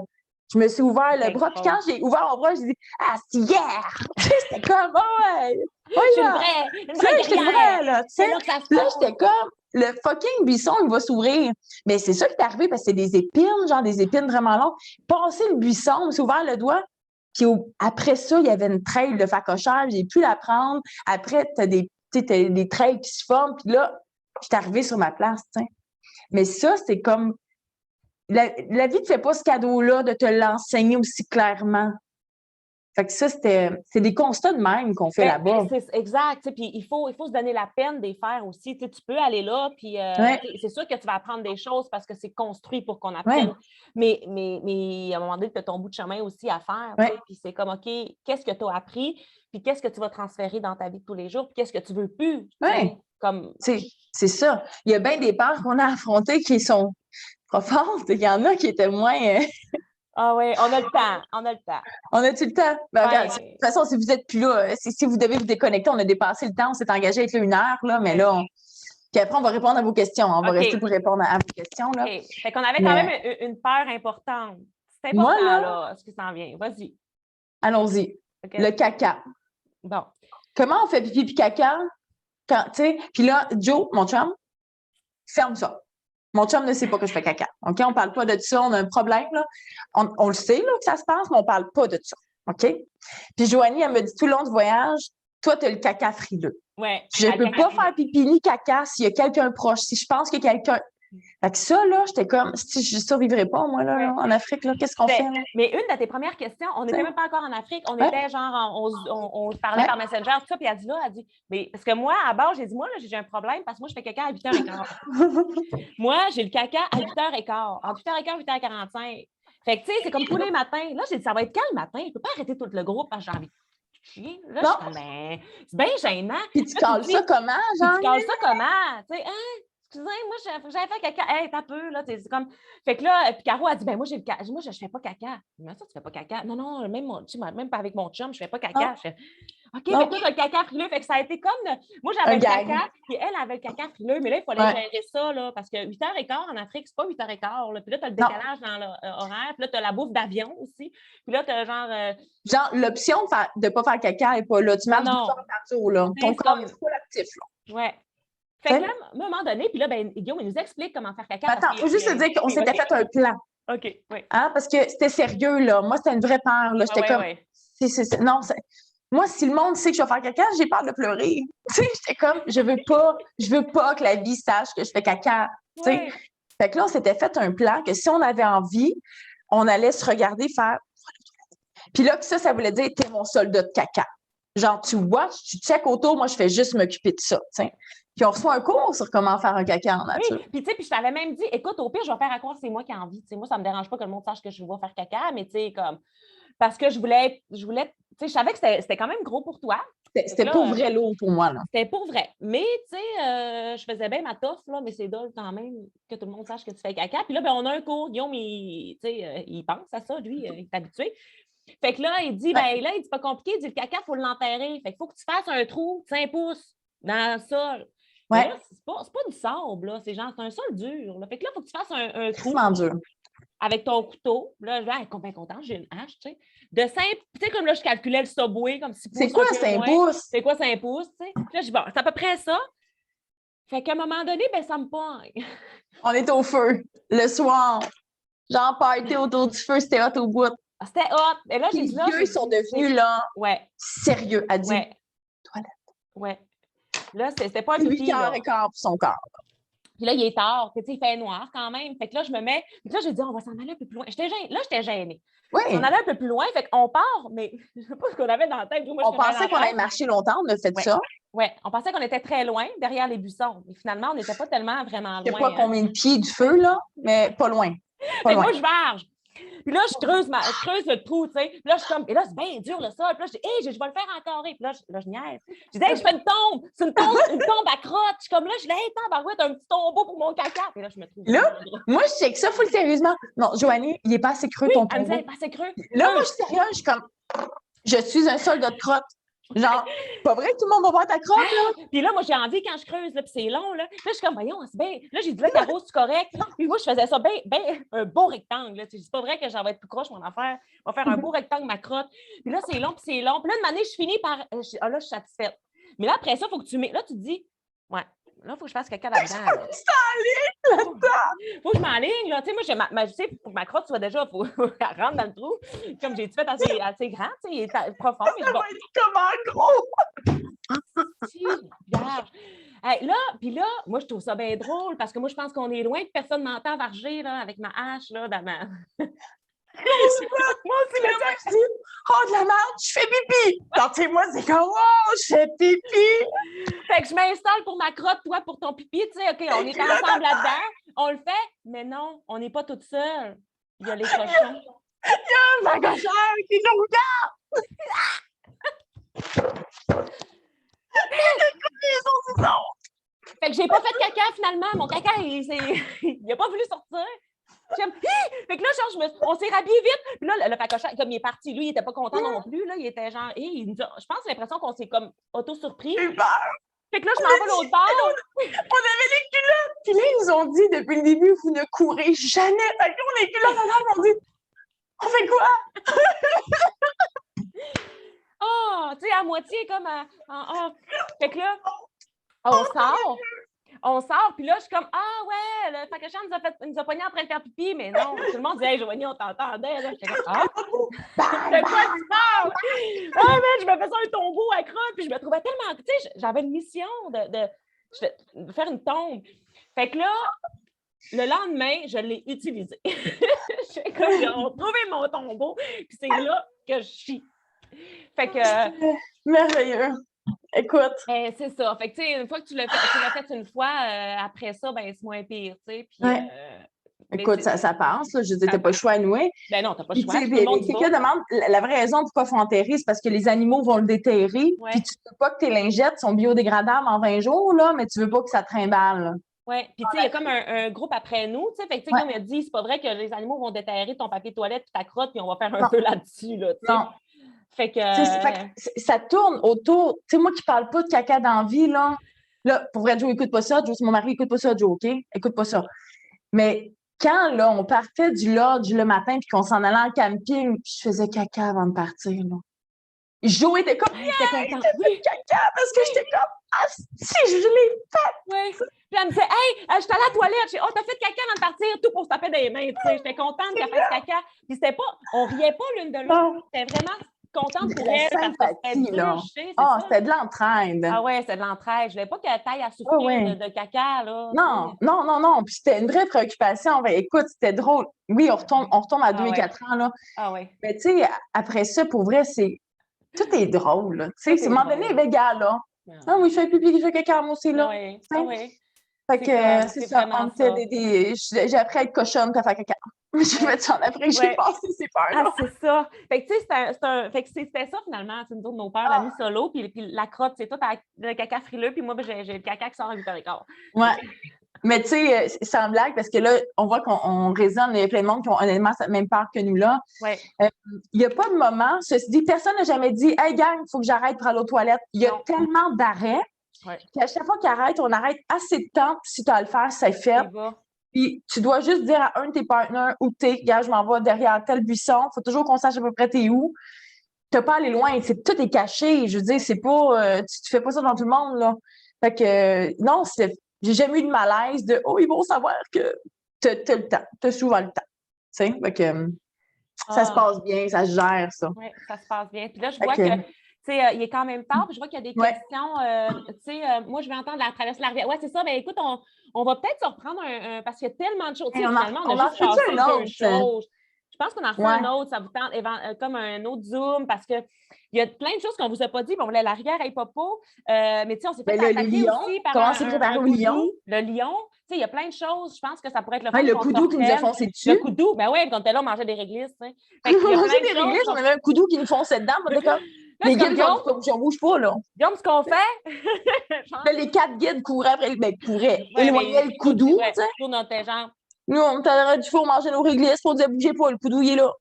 Je me suis ouvert le bras, puis quand j'ai ouvert mon bras, j'ai dit, ah, c'est hier! C'était comme, oh ouais! Je suis une vraie J'étais vraie, là, tu sais. Là, j'étais comme, le fucking buisson, il va s'ouvrir. Mais c'est ça qui est arrivé parce que c'est des épines, genre des épines vraiment longues. Passer le buisson, je me suis ouvert le doigt. Puis après ça, il y avait une traîne de facochage. J'ai pu la prendre. Après, t'as des trails qui se forment. Puis là, je suis arrivée sur ma place, tu sais. Mais ça, c'est comme... La vie ne te fait pas ce cadeau-là de te l'enseigner aussi clairement. Fait que ça, c'est des constats de même qu'on fait là-bas. Exact. Puis il faut se donner la peine de les faire aussi. Tu peux aller là, puis c'est sûr que tu vas apprendre des choses parce que c'est construit pour qu'on apprenne. Ouais. Mais à un moment donné, tu as ton bout de chemin aussi à faire. Ouais. Puis c'est comme, OK, qu'est-ce que tu as appris? Puis qu'est-ce que tu vas transférer dans ta vie de tous les jours? Puis qu'est-ce que tu veux plus? Ouais. Comme... C'est ça. Il y a bien des peurs qu'on a affrontées qui sont profondes. Il y en a qui étaient moins... Ah oui, on a le temps. On a-tu le temps? Ben, regarde, de toute façon, si vous n'êtes plus là, si vous devez vous déconnecter, on a dépassé le temps, on s'est engagé à être là 1 heure, là, mais là, puis après, on va répondre à vos questions. On va rester pour répondre à vos questions. Là. OK. Fait qu'on avait quand même une peur importante. C'est important, moi, là, ce qui s'en vient. Vas-y. Allons-y. Okay. Le caca. Bon. Comment on fait pipi puis caca? Puis là, Joe, mon chum, ferme ça. Mon chum ne sait pas que je fais caca. OK? On ne parle pas de ça. On a un problème, là. On le sait, là, que ça se passe, mais on ne parle pas de ça. OK? Puis Joanie, elle me dit tout le long du voyage, toi, tu as le caca frileux. Ouais. Je ne peux pas faire pipi ni caca s'il y a quelqu'un proche. Si je pense qu'il y a quelqu'un. Fait que ça, là, j'étais comme, si je ne survivrais pas, moi, là, en Afrique, là, qu'est-ce qu'on fait? Là? Mais une de tes premières questions, on n'était même pas encore en Afrique, on était genre, on parlait par Messenger, tout ça, puis elle dit, mais parce que moi, à base, j'ai dit, moi, là, j'ai un problème parce que moi, je fais caca à 8h15. Moi, j'ai le caca à 8h15, entre 8h15 et 8h45. Fait que, tu sais, c'est comme tous les matins. Là, j'ai dit, ça va être quand le matin? Je ne peux pas arrêter tout le groupe parce que j'ai envie de chier. Là, je suis comme, ben, c'est bien gênant. Puis tu cales ça comment, genre? Tu cales ça comment? Tu sais, moi, j'avais fait caca. Hey, t'as peu, là. C'est comme. Fait que là, puis Caro a dit, ben moi, moi, je fais pas caca. Mais ça, tu fais pas caca. Non, même pas avec mon chum, je fais pas caca. Je fais, OK, mais toi, t'as le caca frileux. Fait que ça a été comme. Moi, j'avais le caca, puis elle avait le caca frileux. Mais là, il fallait gérer ça, là. Parce que 8h15 en Afrique, c'est pas 8h15. Là. Puis là, t'as le décalage dans l'horaire. Puis là, t'as la bouffe d'avion aussi. Puis là, t'as genre. Genre, l'option de pas faire caca n'est pas là. Tu marches 2 heures par jour, là. Ton corps est full actif, là. Ouais. Fait que là, à un moment donné, puis là, ben, Guillaume, il nous explique comment faire caca. Attends, il faut juste te dire qu'on s'était fait un plan. OK, oui. Hein? Parce que c'était sérieux, là. Moi, c'était une vraie peur, là. J'étais comme... Non, moi, si le monde sait que je vais faire caca, j'ai peur de pleurer. Tu sais, j'étais comme, je veux pas que la vie sache que je fais caca. Tu sais. Fait que là, on s'était fait un plan que si on avait envie, on allait se regarder faire... Puis là, ça voulait dire, t'es mon soldat de caca. Genre, tu watches, tu check autour, moi, je fais juste m'occuper de ça, tu sais. Puis on reçoit un cours sur comment faire un caca en nature. Oui, puis tu sais, puis je t'avais même dit, écoute, au pire, je vais faire à croire que c'est moi qui ai envie. Tu sais, moi, ça me dérange pas que le monde sache que je vais faire caca, mais tu sais, comme, parce que je voulais, tu sais, je savais que c'était quand même gros pour toi. C'était pour vrai lourd pour moi, là. C'était pour vrai. Mais, tu sais, je faisais bien ma toffe, là, mais c'est drôle quand même que tout le monde sache que tu fais caca. Puis là, ben, on a un cours, Guillaume, il pense à ça, lui, il est habitué. Fait que là, il dit, ben là, il dit pas compliqué, il dit le caca, il faut l'enterrer. Fait qu'il faut que tu fasses un trou de 5 pouces dans le sol. Ouais. Là, c'est pas du sable, là. C'est genre, c'est un sol dur. Là. Fait que là, il faut que tu fasses un trou. Vraiment dur. Avec ton couteau. Là, je suis bien contente, j'ai une hache, tu sais. De 5, tu sais, comme là, je calculais le subway, comme 6 pouces. C'est quoi 5 pouces? C'est quoi 5 pouces, tu sais? Là, je dis, bon, c'est à peu près ça. Fait qu'à un moment donné, ben, ça me pogne. On est au feu, le soir. Genre, party autour du feu, c'était hot au bout. C'était hot. Et là, j'ai dit là. Les yeux sont devenus, là, sérieux. Elle dit, toilette. Ouais. Là, c'était pas un pipi. 8h15 pour son corps. Puis là, il est tard. Tu sais, il fait noir quand même. Fait que là, je me mets. Puis là, j'ai dit, on va s'en aller un peu plus loin. J'étais gênée. Oui. On allait un peu plus loin. Fait qu'on part, mais je sais pas ce qu'on avait dans la tête. Moi, on pensait qu'on allait marcher longtemps. On a fait ça. Oui, on pensait qu'on était très loin, derrière les buissons. Mais finalement, on n'était pas tellement vraiment loin. Je sais pas combien de pieds du feu, là, mais pas loin. Moi, je varge. Puis là, je creuse le trou, tu sais. Puis là, je suis comme, et là, c'est bien dur le sol. Puis là, je dis, hey, je vais le faire encore. Puis là, je niaise. Je dis, hey, je fais une tombe. C'est une tombe à crotte. Je suis comme là, je dis, hey, tabarouette, un petit tombeau pour mon caca. Puis là, je me trouve. Là, moi, je sais que ça, full sérieusement. Non, Joanie, il n'est pas assez creux, ton tombeau. Elle me dit, il n'est pas assez creux. Là, moi, je suis sérieuse. Je suis comme, je suis un soldat de crotte. Genre, pas vrai que tout le monde va voir ta crotte, là? Puis là, moi, j'ai envie quand je creuse, là, puis c'est long, là. Là, je suis comme, voyons, c'est bien. Là, j'ai dit, là, Caro, c'est correct. Puis moi, je faisais ça bien, un beau rectangle, là. C'est pas vrai que j'en vais être plus croche, mon affaire. On va faire un beau rectangle, ma crotte. Puis là, c'est long, puis c'est long. Puis là, une année, je finis par, là, je suis satisfaite. Mais là, après ça, il faut que tu mets, là, tu te dis, ouais, Là, il faut que je fasse caca là-dedans. Là. Faut que je m'enligne, là. Tu sais, moi, tu sais, pour que ma crotte soit déjà, faut qu'elle rentre dans le trou. Comme j'ai fait assez grand, tu sais, il est profond. Mais Ça bon, va être comment gros? si, regarde. Hey, là, puis là, moi, je trouve ça bien drôle parce que moi, je pense qu'on est loin que personne m'entend varger, là, avec ma hache, là, dans ma... Moi aussi, là, moi, je dis, oh, de la merde, je fais pipi. Alors, tu sais, moi, c'est comme, oh, je fais pipi. Fait que je m'installe pour ma crotte, toi, pour ton pipi, tu sais, OK, on est ensemble là-dedans, on le fait, mais non, on n'est pas toutes seules. Il y a les cochons. Ma cochère qui nous regarde. Fait que j'ai pas fait de caca, finalement. Mon caca, il a pas voulu sortir. Fait que là, on s'est rhabillé vite. Puis là, le facochère, comme il est parti, lui, il était pas content non plus. Là, il était genre, je pense, j'ai l'impression qu'on s'est comme auto-surpris. Fait que là, je m'en vais l'autre bord. On avait les culottes. Puis là, ils nous ont dit depuis le début, vous ne courez jamais. Fait que là, on est culottes ensemble, on dit, on fait quoi? Oh, tu sais, à moitié, comme Fait que là, on sort, puis là, je suis comme, ah ouais, le facochère nous a pogné en train de faire pipi, mais non, tout le monde dit, hey, Joanie, on t'entendait, là. J'étais comme, ah, de quoi tu parles? Ah, mais je me faisais un tombeau à crotte, puis je me trouvais tellement, tu sais, j'avais une mission de faire une tombe. Fait que là, le lendemain, je l'ai utilisé. J'ai trouvé mon tombeau, puis c'est là que je chie. Fait que... merveilleux. Écoute. C'est ça. Fait que, tu sais, une fois que tu l'as fait une fois, après ça, ben c'est moins pire, tu sais. Puis, ouais. Écoute, ça passe, là. Je veux dire, t'as pas le choix à nouer. Ben non, t'as pas le choix. Quelqu'un demande la vraie raison pourquoi il faut enterrer, c'est parce que les animaux vont le déterrer. Ouais. Puis tu veux pas que tes lingettes sont biodégradables en 20 jours, là, mais tu veux pas que ça trimballe. Oui, puis tu sais, il y a comme un groupe après nous, tu sais, fait que tu sais, comme il a dit, c'est pas vrai que les animaux vont déterrer ton papier toilette puis ta crotte, puis on va faire un peu là-dessus, là, tu sais. Non. Fait que... ça tourne autour. Tu sais, moi qui parle pas de caca d'envie, là, pour vrai, Joe, écoute pas ça. Joe, c'est mon mari, écoute pas ça, Joe, OK? Écoute pas ça. Mais quand, là, on partait du lodge le matin puis qu'on s'en allait en camping, puis je faisais caca avant de partir, là. Joe était comme, j'étais contente. Oui. Caca, parce que j'étais comme, ah, si, je l'ai fait! Oui. Puis elle me disait, hey, je suis allée à la toilette. Je dis, oh, t'as fait caca avant de partir, tout pour se taper des mains, tu sais. J'étais contente qu'elle fasse caca. Puis c'était pas, on riait pas l'une de l'autre. C'était vraiment contente pour elle parce que c'était dur, c'était de l'entraide. Ah ouais, c'était de l'entraide. Je voulais pas qu'elle taille à souffrir de caca, là. Non. Puis c'était une vraie préoccupation. Ben, écoute, c'était drôle. Oui, on retombe à 2 et 4 ans, là. Ah ouais. Mais tu sais, après ça, pour vrai, tout est drôle, là. Tu sais, c'est à un moment donné, les gars, là. Ah oui, je fais pipi, je fais caca, moi aussi, là. Oui. Fait que c'est ça. J'ai appris à être cochonne puis à faire caca. J'ai fait ça après que j'ai passé ces peurs-là. Ah, c'est ça. Fait que, tu sais, c'était ça, finalement. C'est nous autres, nos peurs, la nuit solo, puis la crotte, c'est tout le caca frileux, puis moi, j'ai le caca qui sort à 8h15. Ouais. Mais tu sais, sans blague, parce que là, on voit qu'on résonne, il y a plein de monde qui ont honnêtement cette même peur que nous, là. Ouais. Il n'y a pas de moment, ceci dit, personne n'a jamais dit « Hey, gang, il faut que j'arrête pour aller aux toilettes ». Il y a tellement d'arrêts. Ouais. Puis à chaque fois qu'on arrête, on arrête assez de temps. Puis si tu as à le faire, c'est fait. Puis tu dois juste dire à un de tes partenaires où t'es. Gars, je m'en vais derrière tel buisson. Il faut toujours qu'on sache à peu près t'es où. Tu n'as pas à aller loin. Tout est caché. Je veux dire, c'est pas. Tu fais pas ça dans tout le monde, là. Fait que non, j'ai jamais eu de malaise de ils vont savoir que tu as le temps. Tu as souvent le temps. Tu sais? Fait que ça se passe bien, ça se gère, ça. Oui, ça se passe bien. Puis là, je vois que. Tu sais, il est quand même tard, puis je vois qu'il y a des questions. Tu sais, moi, je vais entendre la traversée de la rivière. Oui, c'est ça. Bien, écoute, on va peut-être se reprendre parce qu'il y a tellement de choses. Finalement, on a juste passé deux choses. Je pense qu'on en refait un autre. Ça vous tente comme un autre Zoom parce qu'il y a plein de choses qu'on ne vous a pas dit. On voulait la rivière à Hippopo. Mais tu sais, on s'est fait attaquer aussi par comment c'est préparé au lion? Le lion. Tu sais, il y a plein de choses. Je pense que ça pourrait être le fun. Le coudou qui nous a foncé dessus. Le coudou. Ben oui, quand on était là, on mangeait des réglisses. On mangeait des réglisses, on avait un coudou qui nous fonçait dedans. Les guides, on bouge pas, là. Guillaume, ce qu'on fait... Là, les 4 guides couraient après, éloignaient le coudou, tu sais. Nous, on était du faut manger nos réglisses, on disait, bougez pas, le coudou, il est là.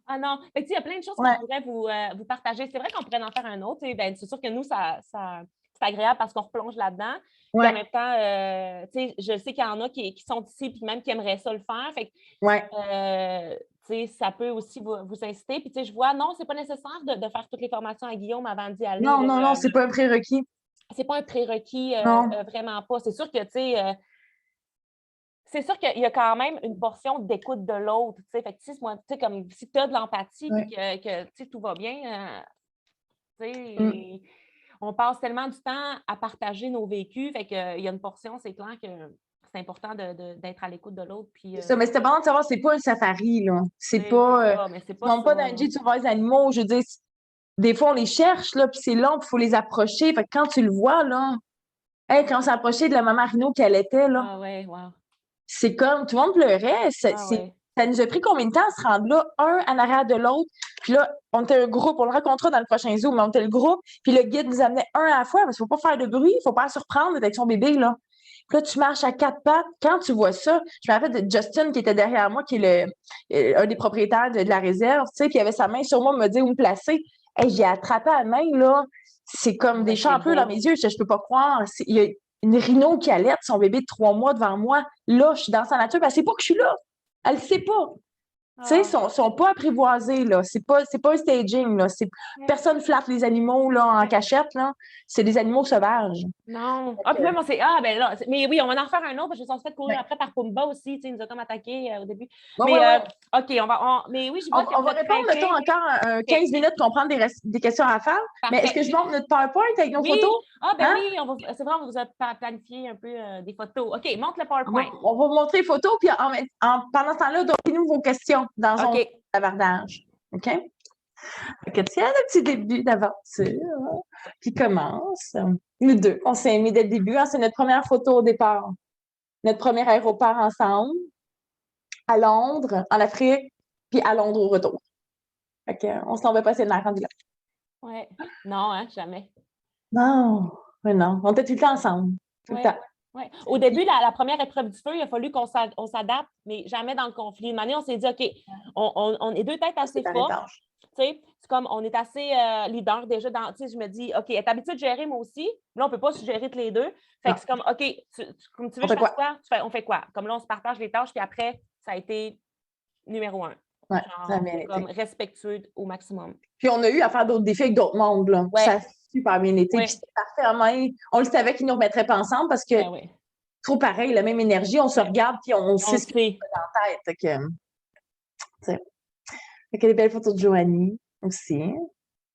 Ah non, il y a plein de choses qu'on pourrait vous partager. C'est vrai qu'on pourrait en faire un autre. Ben, c'est sûr que nous, c'est agréable parce qu'on replonge là-dedans. Ouais. En même temps, je sais qu'il y en a qui sont ici et même qui aimeraient ça le faire. Fait que, ça peut aussi vous inciter. Puis je vois, non, c'est pas nécessaire de faire toutes les formations à Guillaume avant d'y aller. Non, c'est pas un prérequis. c'est pas un prérequis, Non. vraiment pas. C'est sûr que, tu sais, c'est sûr qu'il y a quand même une portion d'écoute de l'autre, tu sais. Fait que, tu sais, moi, tu sais, comme si tu as de l'empathie Ouais. puis que, tu sais, tout va bien, tu Mm. sais, on passe tellement du temps à partager nos vécus, fait qu'il y a une portion, c'est clair que c'est important d'être à l'écoute de l'autre, puis C'est ça, mais c'est important de savoir, c'est pas un safari, là. C'est c'est pas. ça, mais c'est Tu pas montes ça, pas dans un là. jeep, tu vas voir les animaux. Je veux dire, des fois, on les cherche, là, puis c'est long, puis il faut les approcher. Fait que quand tu le vois, là, hey, quand on s'est approché de la maman Rino qu'elle était, là, Ah ouais, wow. c'est comme tout le monde pleurait. Ah ouais. Ça nous a pris combien de temps à se rendre là, un en arrière de l'autre? Puis là, on était un groupe, on le racontera dans le prochain Zoom, mais on était le groupe, puis le guide nous amenait un à la fois, parce qu'il faut pas faire de bruit, il faut pas la surprendre avec son bébé, là. Puis là, tu marches à quatre pattes. Quand tu vois ça, je me rappelle de Justin qui était derrière moi, qui est un des propriétaires de la réserve, tu sais, puis il avait sa main sur moi, me dire où me placer. Hey, j'ai attrapé à la main, là. C'est comme Ouais, des c'est champs dans beau. mes yeux. Je peux pas croire. Il y a une rhino qui allaite son bébé de 3 mois devant moi. Là, je suis dans sa nature. Elle sait pas que je suis là. Elle sait pas. Tu sais, ils Ah, sont pas apprivoisés, là. C'est pas un staging, là. ouais, Personne flatte les animaux, là, en ouais. cachette, là. C'est des animaux sauvages. Non. Ah, puis même, on s'est. Ah, ben là. Mais oui, on va en faire un autre, parce que je me suis fait courir Ouais. après par Pumba aussi. Tu sais, il nous a comme attaqué au début. Ouais, Mais, ouais, ouais. OK, mais oui, je vois que On vous va êtes répondre, mettons, pressé. encore OK, 15 minutes qu'on prend des questions à faire. Mais est-ce que parfait. je montre notre PowerPoint avec nos Oui. photos? Ah, ben Hein? oui, c'est vrai, on vous a planifié un peu des photos. OK, montre le PowerPoint. On va vous montrer les photos, puis pendant ce temps-là, donnez-nous vos questions dans son OK. bavardage. OK? Fait que tiens, le petit début d'aventure qui commence. Nous deux, on s'est aimés dès le début. Hein, c'est notre première photo au départ. Notre premier aéroport ensemble, à Londres, en Afrique, puis à Londres au retour. Fait que, on s'en va passer de la rendu là. Ouais. Non, hein, jamais. Non, mais non. On était tout le temps ensemble. Tout le Ouais. temps. Ouais. Au début, la première épreuve du feu, il a fallu qu'on s'adapte, mais jamais dans le conflit. Une année, on s'est dit, OK, on est deux têtes assez C'est par fortes. étage. Tu sais, c'est comme on est assez leader déjà dans. Tu sais, je me dis, OK, elle est habituée de gérer moi aussi. Là, on ne peut pas se gérer tous les deux. Fait Non. que c'est comme, OK, comme tu veux On que je fait fasse quoi? quoi? On fait quoi? Comme là, on se partage les tâches, puis après, ça a été numéro un. Ouais, ça a Genre, bien comme été. respectueux au maximum. Puis on a eu à faire d'autres défis avec d'autres mondes, là. Puis ça Ouais, a super bien été. Puis ouais, c'était parfait. On le savait qu'ils ne nous remettraient pas ensemble parce que ben oui. trop pareil, la même énergie, on se Ouais, regarde puis on on sait le ce qu'on sait. a dans la tête. Tu sais. Fait que des belles photos de Joanie aussi,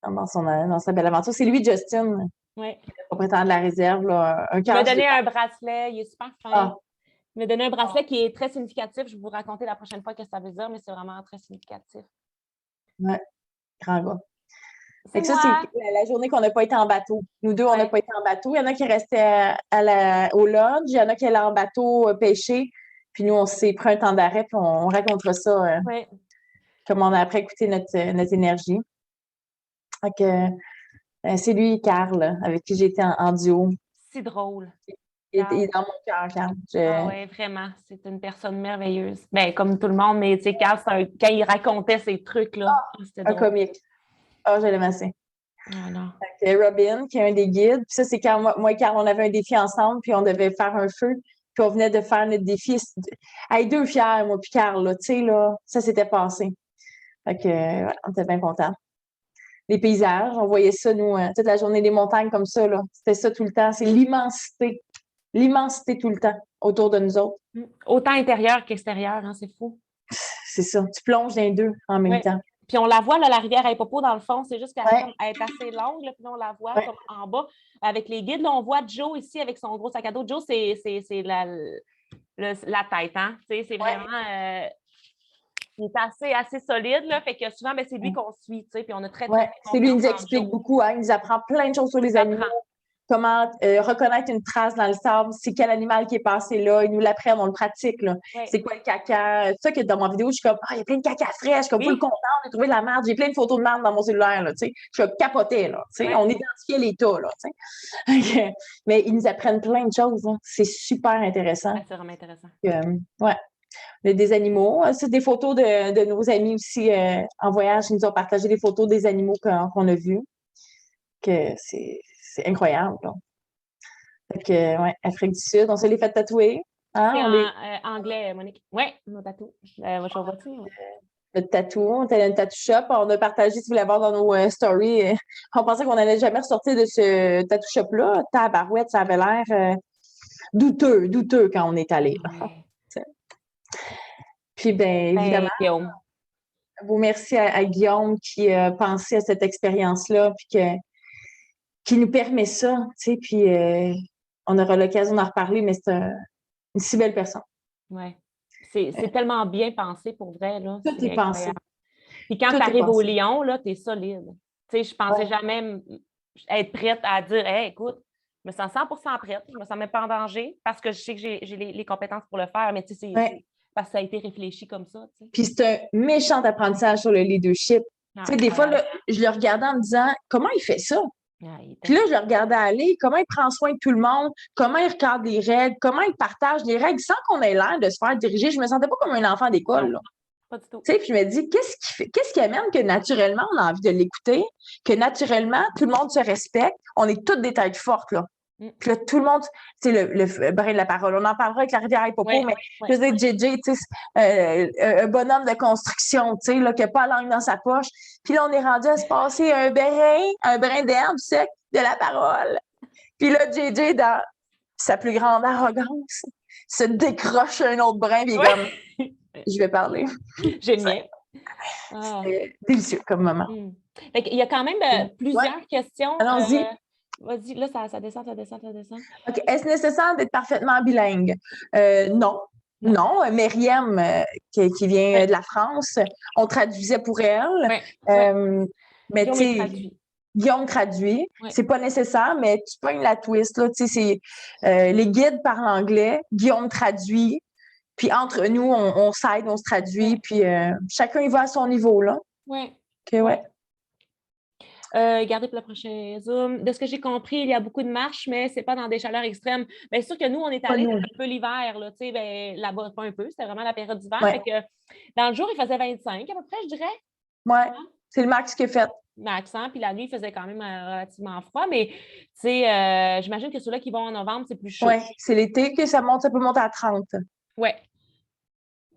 dans sa belle aventure. C'est lui, Justin, Ouais. le propriétaire de la réserve, là, un Il m'a cœur sur donné un bracelet, il est super fin. Ah, Il m'a donné un bracelet qui est très significatif. Je vais vous raconter la prochaine fois ce que ça veut dire, mais c'est vraiment très significatif. ouais, grand gars. Fait C'est que ça, c'est moi. la journée qu'on n'a pas été en bateau. Nous deux, on n'a Ouais, pas été en bateau. Il y en a qui restaient au lodge, il y en a qui allaient en bateau pêcher. Puis nous, on s'est pris un temps d'arrêt, puis on racontera ça, ouais. comme on a après écouté notre énergie. Fait que c'est lui, Carl, avec qui j'étais en duo. Si drôle. Il est Carl. dans mon cœur, Carl. Ah ouais, vraiment. C'est une personne merveilleuse. Ben, comme tout le monde, mais tu sais, Carl, quand il racontait ces trucs-là, c'était Un drôle. comique. Ah, je l'aime assez. Ah non. Fait que Robin, qui est un des guides. Puis ça, c'est quand moi et Carl, on avait un défi ensemble, puis on devait faire un feu. Puis on venait de faire notre défi. Hey, deux fiers, moi puis Carl, là. Tu sais, là, ça s'était passé. Fait que, ouais, on était bien contents. Les paysages, on voyait ça, nous, toute la journée, les montagnes comme ça, là. C'était ça tout le temps. C'est l'immensité. L'immensité tout le temps autour de nous autres. Autant intérieur qu'extérieur, hein, c'est fou. C'est ça. Tu plonges dans les deux en même Ouais. temps. Puis on la voit, là, la rivière Apopo, dans le fond, c'est juste qu'elle Ouais. elle est assez longue, là, puis là, on la voit Ouais. comme en bas avec les guides. Là, on voit Joe ici avec son gros sac à dos. Joe, c'est la tête, hein? Tu sais, c'est vraiment. Il est assez solide, là, fait que souvent, ben, c'est lui qu'on suit, tu sais, puis on a très, très, Ouais. très C'est lui qui confiance nous en Joe. explique beaucoup, hein. Il nous apprend plein de choses sur Il les nous animaux. apprend. Comment reconnaître une trace dans le sable, c'est quel animal qui est passé là, ils nous l'apprennent, on le pratique, là. Ouais. C'est quoi le caca? C'est ça que dans ma vidéo, je suis comme, il y a plein de caca fraîche, comme full Oui. contente, j'ai trouvé de la merde, j'ai plein de photos de merde dans mon cellulaire, là, tu sais. Je suis capoté, là, tu sais. Ouais. On identifiait les tas, là, tu sais. Mais ils nous apprennent plein de choses, hein. C'est super intéressant. Ouais, c'est vraiment intéressant. Ouais. Des animaux. C'est des photos de nos amis aussi en voyage. Ils nous ont partagé des photos des animaux qu'on a vus. Que c'est incroyable, là. Fait que, ouais, Afrique du Sud, on se les fait tatouer. Hein? C'est On les... en anglais, Monique. Oui, nos tatous. Je vois-tu? Ouais. notre tatou. On était dans une tattoo shop. On a partagé, si vous voulez voir dans nos stories, on pensait qu'on n'allait jamais ressortir de ce tattoo shop-là. Tabarouette, ça avait l'air douteux quand on est allé. Ouais. Puis, bien évidemment, Guillaume. vous merci à Guillaume qui a pensé à cette expérience-là, puis qui nous permet ça, tu sais, puis on aura l'occasion d'en reparler, mais c'est une si belle personne. Oui. C'est tellement bien pensé pour vrai, là. Tout est pensé. Puis quand tu arrives au Lion, là, tu es solide. Tu sais, je pensais jamais être prête à dire, hey, écoute, je me sens 100% prête, je me sens même pas en danger parce que je sais que j'ai les compétences pour le faire, mais tu sais, c'est parce que ça a été réfléchi comme ça. Tu sais. Puis c'est un méchant apprentissage sur le leadership. Tu sais, des fois, là, je le regardais en me disant, comment il fait ça? Puis là, je le regardais aller, comment il prend soin de tout le monde, comment il regarde les règles, comment il partage les règles sans qu'on ait l'air de se faire diriger. Je me sentais pas comme un enfant d'école, là. Pas du tout. Tu sais, puis je me dis, qu'est-ce qui amène que naturellement, on a envie de l'écouter, que naturellement, tout le monde se respecte, on est toutes des têtes fortes, là. Puis là, tout le monde, tu sais, le brin de la parole, on en parlera avec la rivière et Popo, mais je veux dire, JJ, tu sais, un bonhomme de construction, tu sais, là, qui n'a pas la langue dans sa poche. Puis là, on est rendu à se passer un brin d'herbe sec de la parole. Puis là, JJ, dans sa plus grande arrogance, se décroche un autre brin, puis il est comme, je vais parler. Génial. C'est délicieux comme moment. Il y a quand même plusieurs questions. Allons-y. Vas-y, là, ça descend. OK. Est-ce nécessaire d'être parfaitement bilingue? Non. Non. Myriam, qui vient de la France, on traduisait pour elle. Mais tu sais, Guillaume traduit. C'est pas nécessaire, mais tu pognes la twist. Là, tu sais, les guides parlent anglais, Guillaume traduit. Puis entre nous, on s'aide, on se traduit. Puis chacun y va à son niveau, là. Oui. OK, ouais. Gardez pour le prochain Zoom. De ce que j'ai compris, il y a beaucoup de marches, mais ce n'est pas dans des chaleurs extrêmes. Bien sûr que nous, on est allés un peu l'hiver, là, tu sais, ben, là-bas, pas un peu, c'était vraiment la période d'hiver. Fait que, dans le jour, il faisait 25 à peu près, je dirais. Oui, c'est le max qu'il a fait. Max, hein? Puis la nuit, il faisait quand même relativement froid, mais tu sais, j'imagine que ceux-là qui vont en novembre, c'est plus chaud. Oui, c'est l'été que ça monte, ça peut monter à 30. Oui.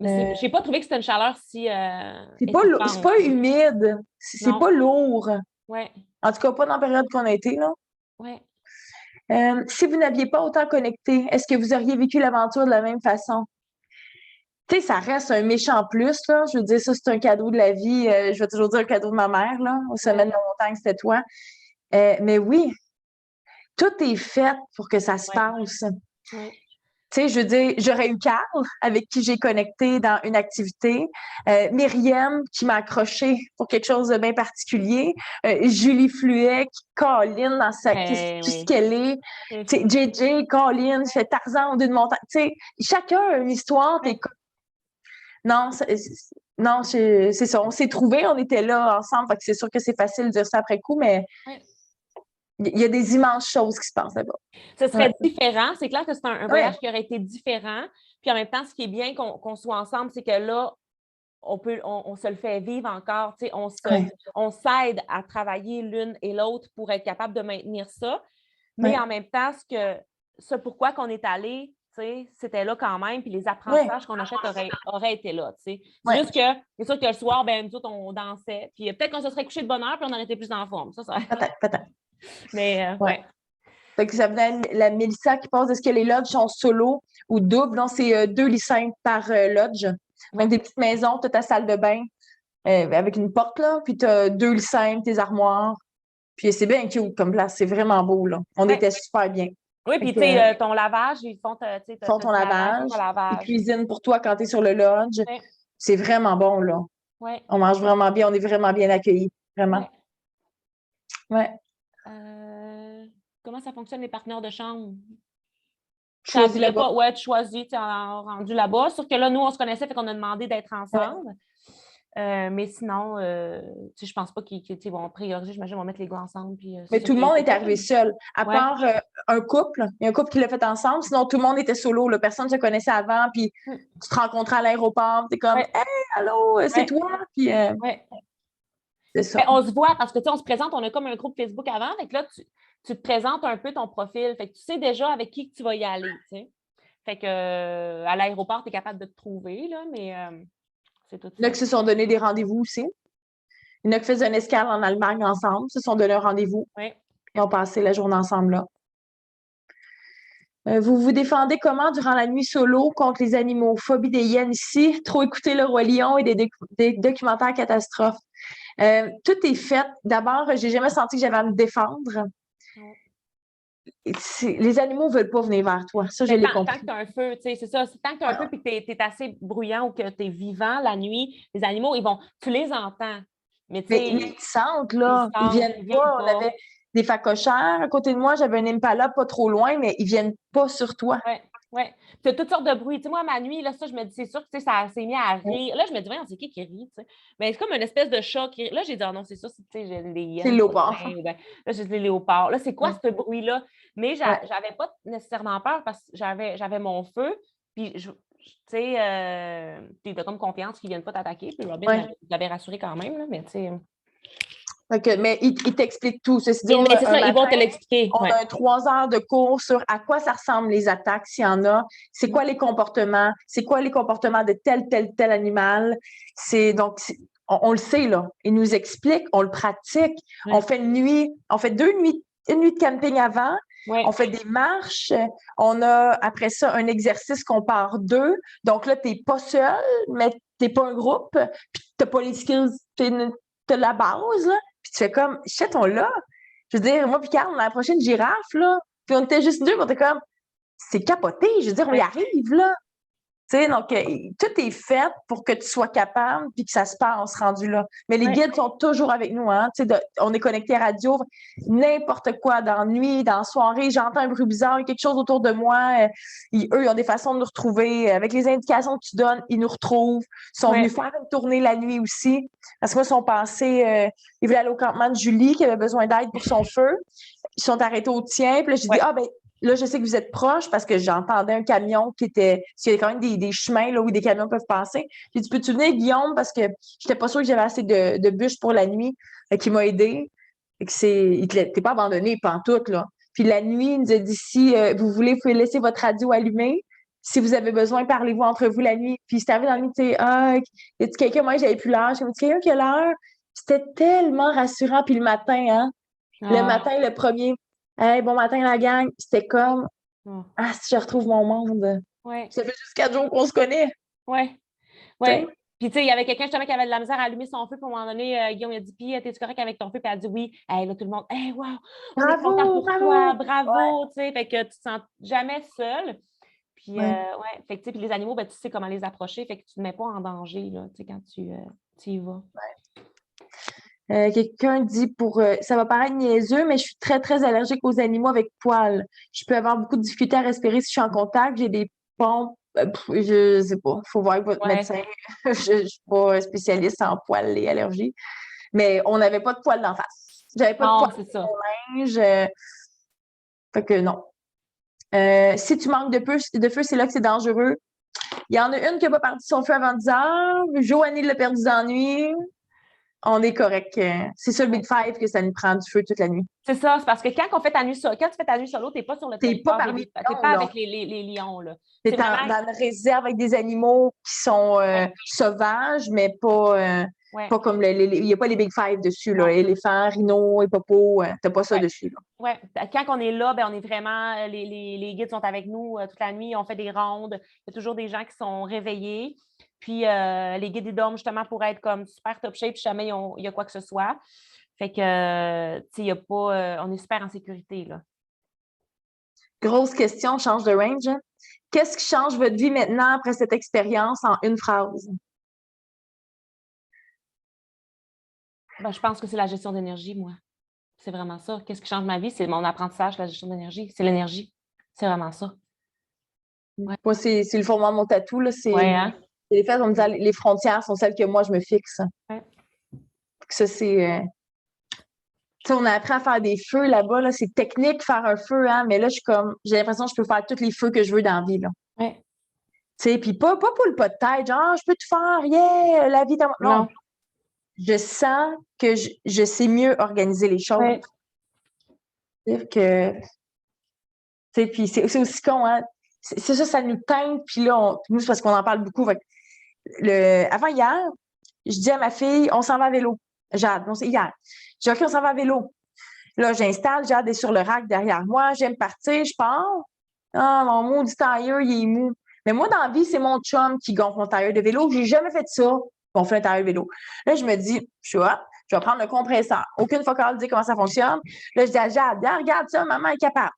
Je n'ai pas trouvé que c'était une chaleur si. C'est pas humide, c'est pas lourd. Ouais. En tout cas, pas dans la période qu'on a été, là. Ouais. Si vous n'aviez pas autant connecté, est-ce que vous auriez vécu l'aventure de la même façon? Tu sais, ça reste un méchant plus, là. Je veux dire, ça, c'est un cadeau de la vie. Je vais toujours dire un cadeau de ma mère, là. Aux semaines de montagne, c'était toi. Mais oui, tout est fait pour que ça se passe. Ouais. Tu sais, je veux dire, j'aurais eu Carl, avec qui j'ai connecté dans une activité, Myriam, qui m'a accroché pour quelque chose de bien particulier, Julie Fluet, Colline, dans sa tout ce qu'elle est, tu sais, JJ, Colline, fait Tarzan d'une montagne. Tu sais, chacun a une histoire. Non, c'est ça. On s'est trouvés, on était là ensemble, fait que c'est sûr que c'est facile de dire ça après coup, mais il y a des immenses choses qui se passent là-bas. Ce serait différent. C'est clair que c'est un voyage qui aurait été différent. Puis en même temps, ce qui est bien qu'on soit ensemble, c'est que là, on se le fait vivre encore. On s'aide à travailler l'une et l'autre pour être capable de maintenir ça. Mais en même temps, ce pourquoi qu'on est allé, c'était là quand même. Puis les apprentissages qu'on achète auraient été là. C'est juste que, c'est sûr que le soir, ben, nous autres, on dansait. Puis peut-être qu'on se serait couché de bonne heure puis on aurait été plus en forme. Peut-être. Mais Fait que ça venait la Mélissa qui pose, est-ce que les lodges sont solo ou double? Non, c'est 2 lits simples par lodge. Donc, des petites maisons, tu as ta salle de bain avec une porte, là, puis tu as 2 lits simples, tes armoires. Puis c'est bien cute comme place, c'est vraiment beau, là. On était super bien. Oui, puis tu sais, ton lavage, ils font, ton lavage. Ils cuisinent pour toi quand tu es sur le lodge. C'est vraiment bon, là. On mange vraiment bien, on est vraiment bien accueillis. Vraiment. Comment ça fonctionne, les partenaires de chambre? Choisis là-bas. Tu choisis, tu es rendu là-bas. Sauf que là, nous, on se connaissait, fait qu'on a demandé d'être ensemble. Mais sinon, je pense pas qu'ils vont prioriser. J'imagine qu'ils vont mettre les gars ensemble. Puis, mais tout le monde est arrivé seul. À part un couple. Il y a un couple qui l'a fait ensemble. Sinon, tout le monde était solo. Là. Personne ne se connaissait avant. Puis tu te rencontrais à l'aéroport. Tu es comme, hey, allô, c'est toi. Puis, c'est ça. Mais on se voit parce que on se présente. On a comme un groupe Facebook avant. Fait que là, tu te présentes un peu ton profil. Fait que tu sais déjà avec qui que tu vas y aller. T'sais. Fait que à l'aéroport, tu es capable de te trouver. Là, mais C'est tout Il y en a ça. qui se sont donné des rendez-vous aussi. Il y en a qui faisaient une escale en Allemagne ensemble, se sont donné un rendez-vous Oui. et ont passé la journée ensemble là. Vous vous défendez comment durant la nuit solo contre les animaux? Phobie des hyènes ici, trop écouter le Roi Lion et des documentaires catastrophes. Tout est fait. D'abord, j'ai jamais senti que j'avais à me défendre. Non. Les animaux ne veulent pas venir vers toi. Ça, je Mais l'ai tant compris. que tu as un feu, tu sais, c'est ça. Tant que tu as un feu et que tu es assez bruyant ou que tu es vivant la nuit, les animaux, tu les entends. Mais tu Mais ils sais, sentent, ils là. Ils sentent, viennent ils viennent pas. On pas. avait des phacochères à côté de moi. J'avais un impala pas trop loin, mais ils viennent pas sur toi. Oui, oui. Tu as toutes sortes de bruits. Tu sais, moi, ma nuit, là, ça, je me dis, c'est sûr que tu sais, ça s'est mis à rire. Là, je me dis, voyons, c'est qui rit, tu sais. Mais c'est comme une espèce de chat qui rit. Là, j'ai dit, ah non, c'est sûr, c'est, tu sais, j'ai les C'est le hyènes, léopard. là, j'ai dit les léopards. Là, c'est quoi Ouais. ce bruit-là? Mais Ouais. j'avais pas nécessairement peur parce que j'avais mon feu. Puis, tu sais, tu as comme confiance qu'ils ne viennent pas t'attaquer. Puis Robin Ouais. m'avait rassuré quand même, là, mais tu sais. Mais ils t'expliquent tout. Ceci dit, Mais c'est un ça, ils vont matin, te l'expliquer. on Ouais. a 3 heures de cours sur à quoi ça ressemble les attaques, s'il y en a. C'est quoi les comportements? C'est quoi les comportements de tel animal? On le sait, là. Ils nous expliquent, on le pratique. Ouais. On fait on fait 2 nuits, une nuit de camping avant. Ouais. On fait des marches. On a, après ça, un exercice qu'on part 2. Donc là, tu n'es pas seul, mais tu n'es pas un groupe. Puis tu n'as pas les skills, tu as la base, là. Puis tu fais comme, shit, on l'a. Je veux dire, moi puis Carl, on a approché une girafe, là. Puis on était juste 2, puis on était comme, c'est capoté. Je veux dire, on y arrive, là. Tu sais, donc, tout est fait pour que tu sois capable puis que ça se passe rendu là. Mais les guides sont toujours avec nous, hein. Tu sais, on est connecté à radio, n'importe quoi, dans la nuit, dans la soirée, j'entends un bruit bizarre, il y a quelque chose autour de moi. Eux, ils ont des façons de nous retrouver. Avec les indications que tu donnes, ils nous retrouvent. Ils sont venus faire une tournée la nuit aussi. Parce que moi, ils sont passés, ils voulaient aller au campement de Julie, qui avait besoin d'aide pour son feu. Ils sont arrêtés au tien. Puis là, j'ai dit, ah, ben, là, je sais que vous êtes proche parce que j'entendais un camion qui était. Parce qu'il y a quand même des chemins là, où des camions peuvent passer. J'ai dit, peux-tu venir, Guillaume? Parce que je n'étais pas sûre que j'avais assez de bûches pour la nuit. Qui m'a aidé. Et que t'es pas abandonné pantoute, là. Puis la nuit, il nous a dit, si vous voulez, vous pouvez laisser votre radio allumée. Si vous avez besoin, parlez-vous entre vous la nuit. Puis c'était arrivé dans la nuit, tu sais, ah, y a-tu quelqu'un? Moi, j'avais plus l'heure. J'ai dit, quelqu'un qui a l'heure? C'était tellement rassurant. Puis le matin, hein? Le matin, le premier, hey, bon matin, la gang. C'était comme, ah, si je retrouve mon monde. Ouais. Ça fait juste 4 jours qu'on se connaît. Ouais. Ouais. Puis, tu sais, il y avait quelqu'un justement qui avait de la misère à allumer son feu. Puis, à un moment donné, Guillaume il a dit, puis, t'es-tu correct avec ton feu? Puis, elle a dit oui. Hey, là, tout le monde, hey, wow, on est content pour toi, bravo. Tu sais, fait que tu te sens jamais seul. Puis, fait que, tu sais, puis les animaux, ben, tu sais comment les approcher. Fait que tu ne te mets pas en danger, là, tu sais, quand tu y vas. Quelqu'un dit ça va paraître niaiseux, mais je suis très, très allergique aux animaux avec poils. Je peux avoir beaucoup de difficultés à respirer si je suis en contact. J'ai des pompes. Je sais pas. Il faut voir avec votre médecin. Je ne suis pas spécialiste en poils et allergies. Mais on n'avait pas de poils d'en face. J'avais pas de poils sur mon linge. Fait que non. Si tu manques de feu, c'est là que c'est dangereux. Il y en a une qui n'a pas parti son feu avant 10 heures. Joanie l'a perdu d'ennui. On est correct. C'est ça le Big Five que ça nous prend du feu toute la nuit. C'est ça, c'est parce que quand tu fais ta nuit solo, tu n'es pas sur le territoire. Tu n'es pas avec les lions. Tu es dans une réserve avec des animaux qui sont sauvages, mais pas, pas comme il n'y a pas les Big Five dessus. Là. Éléphants, rhinos, hippopos, tu n'as pas ça dessus. Oui, quand on est là, ben, on est vraiment, les guides sont avec nous toute la nuit, on fait des rondes, il y a toujours des gens qui sont réveillés. Puis les guides, ils dorment justement pour être comme super top shape, si jamais il y a quoi que ce soit. Fait que, tu sais, il y a pas, on est super en sécurité, là. Grosse question, change de range. Hein? Qu'est-ce qui change votre vie maintenant après cette expérience en une phrase? Ben, je pense que c'est la gestion d'énergie, moi. C'est vraiment ça. Qu'est-ce qui change ma vie? C'est mon apprentissage, la gestion d'énergie. C'est l'énergie. C'est vraiment ça. Ouais. Moi, c'est le fondement de mon tatou. Là. Hein? Les faits, on me dit les frontières sont celles que moi, je me fixe. Ouais. Ça, c'est... on a appris à faire des feux là-bas. Là. C'est technique faire un feu, hein, mais là, j'ai l'impression que je peux faire tous les feux que je veux dans la vie. Là. Ouais. Puis pas pour le pas de tête, genre, je peux tout faire, yeah, la vie dans... Non. Je sens que je sais mieux organiser les choses. Ouais. C'est-à-dire que... Puis c'est aussi con, hein. C'est ça, ça nous teinte. Puis là, nous, c'est parce qu'on en parle beaucoup. avant hier, je dis à ma fille, on s'en va à vélo. Jade, non, c'est hier. Je dis, OK, on s'en va à vélo. Là, j'installe, Jade est sur le rack derrière moi. J'aime partir, je pars. Ah, mon maudit tailleur, il est mou. Mais moi, dans la vie, c'est mon chum qui gonfle mon tailleur de vélo. J'ai jamais fait ça, gonfler un tailleur de vélo. Là, je me dis, je vais prendre le compresseur. Aucune focale dit comment ça fonctionne. Là, je dis à Jade, regarde ça, maman est capable.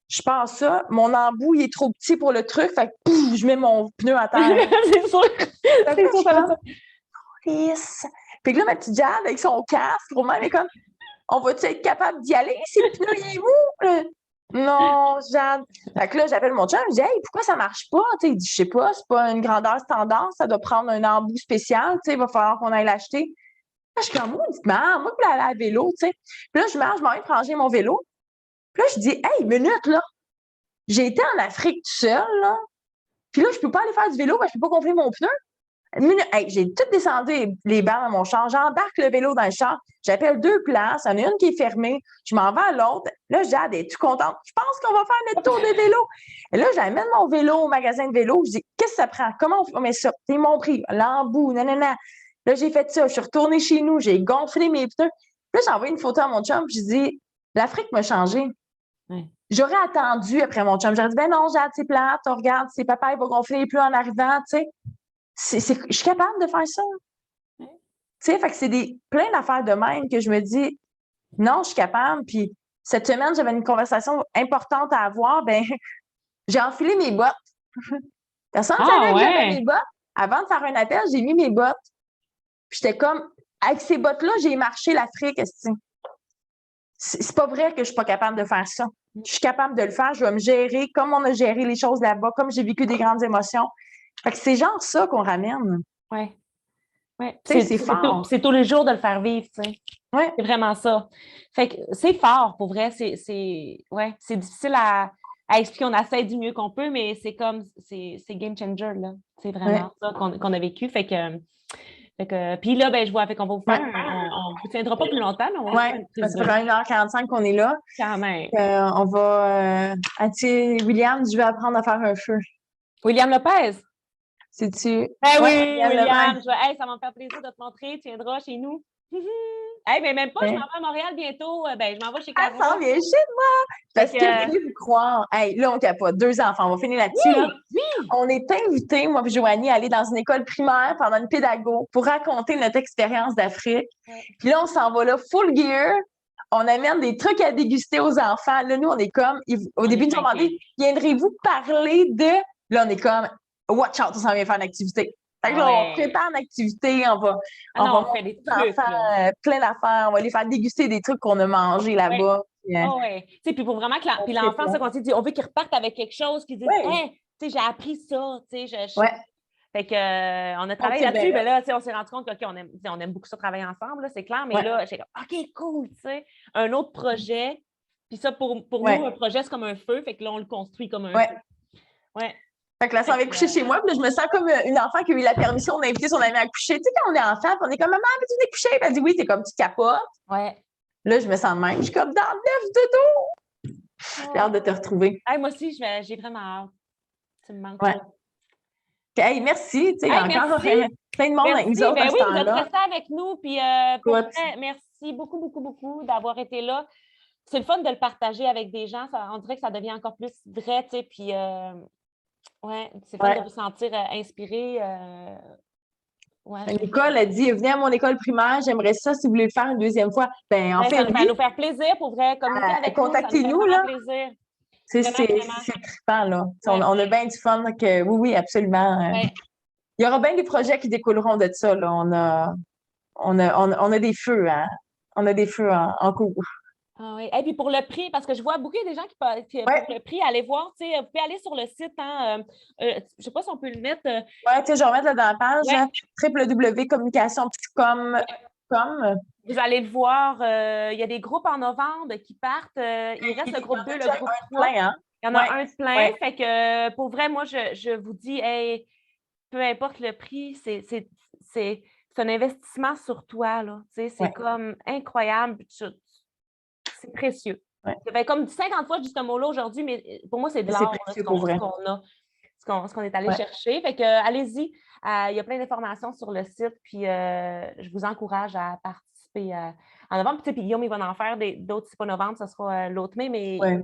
Je passe ça, mon embout, il est trop petit pour le truc, fait que pouf, je mets mon pneu à terre. C'est sûr. C'est sûr, ça va ça. Puis là, ma petite Jade, avec son casque, Romain, elle est comme, on va-tu être capable d'y aller si le pneu, il est mou? Non, Jade. Fait que là, j'appelle mon chum, je dis, hey, pourquoi ça marche pas? Tu sais, il dit, je sais pas, c'est pas une grandeur standard, ça doit prendre un embout spécial, tu sais, il va falloir qu'on aille l'acheter. Là, je suis comme, dites-moi, moi, je voulais aller à vélo, tu sais. Puis là, je marche, je m'en vais ranger mon vélo. Puis là, je dis, hey, minute, là. J'ai été en Afrique tout seul, là. Puis là, je peux pas aller faire du vélo, parce que je peux pas gonfler mon pneu. Hey, j'ai tout descendu les barres dans mon char. J'embarque le vélo dans le char. J'appelle 2 places. Il y en a une qui est fermée. Je m'en vais à l'autre. Là, Jade est tout contente. Je pense qu'on va faire notre tour de vélo. Et là, j'amène mon vélo au magasin de vélo. Je dis, qu'est-ce que ça prend? Comment on met ça? C'est mon prix. L'embout, nanana. Là, j'ai fait ça. Je suis retournée chez nous. J'ai gonflé mes pneus. Là, j'ai envoyé une photo à mon chum. Je dis, l'Afrique m'a changé. Ouais. J'aurais attendu après mon chum. J'aurais dit, ben non, Jade, c'est plate. Regarde, c'est papa, il va gonfler les pneus en arrivant, tu sais. Je suis capable de faire ça. Tu sais, fait que c'est plein d'affaires de même que je me dis, non, je suis capable. Puis cette semaine, j'avais une conversation importante à avoir. Ben, j'ai enfilé mes bottes. Personne ne savait que j'avais mes bottes. Avant de faire un appel, j'ai mis mes bottes. Puis j'étais comme, avec ces bottes-là, j'ai marché l'Afrique. C'est pas vrai que je suis pas capable de faire ça. Je suis capable de le faire. Je vais me gérer comme on a géré les choses là-bas, comme j'ai vécu des grandes émotions. Fait que c'est genre ça qu'on ramène. Oui. Ouais. C'est fort. C'est tous les jours de le faire vivre, tu sais. Ouais. C'est vraiment ça. Fait que c'est fort, pour vrai. C'est difficile à expliquer. On essaie du mieux qu'on peut, mais c'est comme, c'est game changer, là. C'est vraiment ça qu'on a vécu. Fait que puis là, ben, je vois, fait qu'on va vous faire, on vous tiendra pas plus longtemps, mais on va faire une ça fait 1h45 qu'on est là. Quand même. On va, William, je vais apprendre à faire un feu. William Lopez? C'est-tu? Oui, William, ça va me faire plaisir de te montrer. Tu viendras chez nous. Mais même pas, je m'en vais à Montréal bientôt. Je m'en vais chez Caro. Ça vient chez moi! Parce que voulez vous croire, là, on capote. 2 enfants, on va finir là-dessus. Oui. On est invités, moi et Joanie, à aller dans une école primaire pendant une pédago pour raconter notre expérience d'Afrique. Puis là, on s'en va là, full gear. On amène des trucs à déguster aux enfants. Là, nous, on est comme, au début, ils nous ont demandé, viendrez-vous parler de... Là, on est comme, watch out, on s'en vient faire une activité. Fait que là, on prépare une activité, on va faire des trucs, plein d'affaires, on va les faire déguster des trucs qu'on a mangés là-bas. Puis pour vraiment que l'enfant, ça, quand il dit, on veut qu'il reparte avec quelque chose, qu'il dise, j'ai appris ça, Fait que, on a travaillé là-dessus, mais là, on s'est rendu compte qu'on aime beaucoup ça travailler ensemble, là, c'est clair, mais là, j'ai comme, OK, cool, un autre projet. Puis ça, pour nous, un projet, c'est comme un feu, fait que là, on le construit comme un feu. Fait que là, ça va coucher chez moi, puis là, je me sens comme une enfant qui a eu la permission d'inviter son ami à coucher. Tu sais, quand on est enfant, puis on est comme, maman, veux-tu venir coucher? Puis elle dit oui, t'es comme, tu capotes. Là, je me sens de même. Je suis comme, dans le neuf dodo. J'ai hâte de te retrouver. Moi aussi, j'ai vraiment hâte. Tu me manques. Merci. Tu sais, encore plein de monde avec nous autres à ce temps-là. Vous êtes restés avec nous, puis merci beaucoup, beaucoup, beaucoup d'avoir été là. C'est le fun de le partager avec des gens. On dirait que ça devient encore plus vrai, tu sais, puis... c'est fun de vous sentir inspiré. Nicole a dit, venez à mon école primaire, j'aimerais ça si vous voulez le faire une deuxième fois. Ça va nous faire plaisir pour vrai. Communiquer avec nous, contactez-nous, là. Plaisir. C'est trippant, là. On a bien du fun. Oui, absolument. Il y aura bien des projets qui découleront de ça, là. On a des feux, hein. On a des feux en cours. Et puis pour le prix, parce que je vois beaucoup de gens qui pour le prix, allez voir, vous pouvez aller sur le site, je ne sais pas si on peut le mettre. Je vais remettre là dans la page, www.communicationpsychom.com. Vous allez le voir, il y a des groupes en novembre qui partent. Il reste le groupe 2, le groupe 3. Il y en a un plein. Fait que pour vrai, moi, je vous dis, peu importe le prix, c'est un investissement sur toi, là. C'est comme incroyable. C'est précieux. Ça fait comme 50 fois, je dis ce mot-là aujourd'hui, mais pour moi, c'est de l'or, ce qu'on a. ce qu'on est allé Ouais. chercher. Fait que, allez-y. Il y a plein d'informations sur le site. Puis, je vous encourage à participer en novembre. Puis Guillaume, il va en faire d'autres. C'est pas novembre, ça sera l'autre mai, mais Ouais.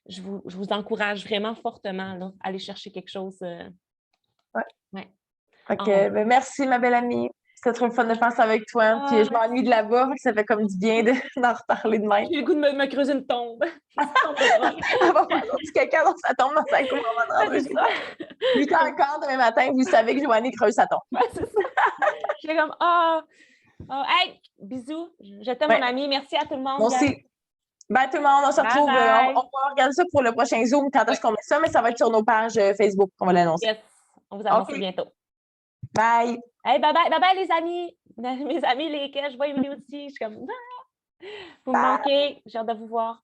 je vous encourage vraiment fortement là, à aller chercher quelque chose. Ouais. Ouais. OK. Ben, merci, ma belle amie. C'était trop fun de faire ça avec toi. Puis je m'ennuie de là-bas, fait que ça fait comme du bien d'en reparler de même. J'ai le goût de me creuser une tombe. Une petite tombe de drogue. Elle va faire son petit caca dans sa tombe dans sa cour avant de Ouais, rentrer c'est chez ça. nous. 8h15 demain matin, vous savez que Joanie creuse sa tombe. Ouais, c'est ça. J'étais comme, hey, bisous. Je t'aime, Ouais. mon ami. Merci à tout le monde. Bon, c'est. Bye tout le monde, on se Bye retrouve. bye. On va regarder ça pour le prochain Zoom. Quand est-ce qu'on met ça? Mais ça va être sur nos pages Facebook qu'on va l'annoncer. Yes. On vous annonce OK. bientôt. Bye. Hey, bye bye. Bye bye, les amis. Mes amis, lesquels je vois Émilie aussi. Je suis comme, vous me manquez. J'ai hâte de vous voir.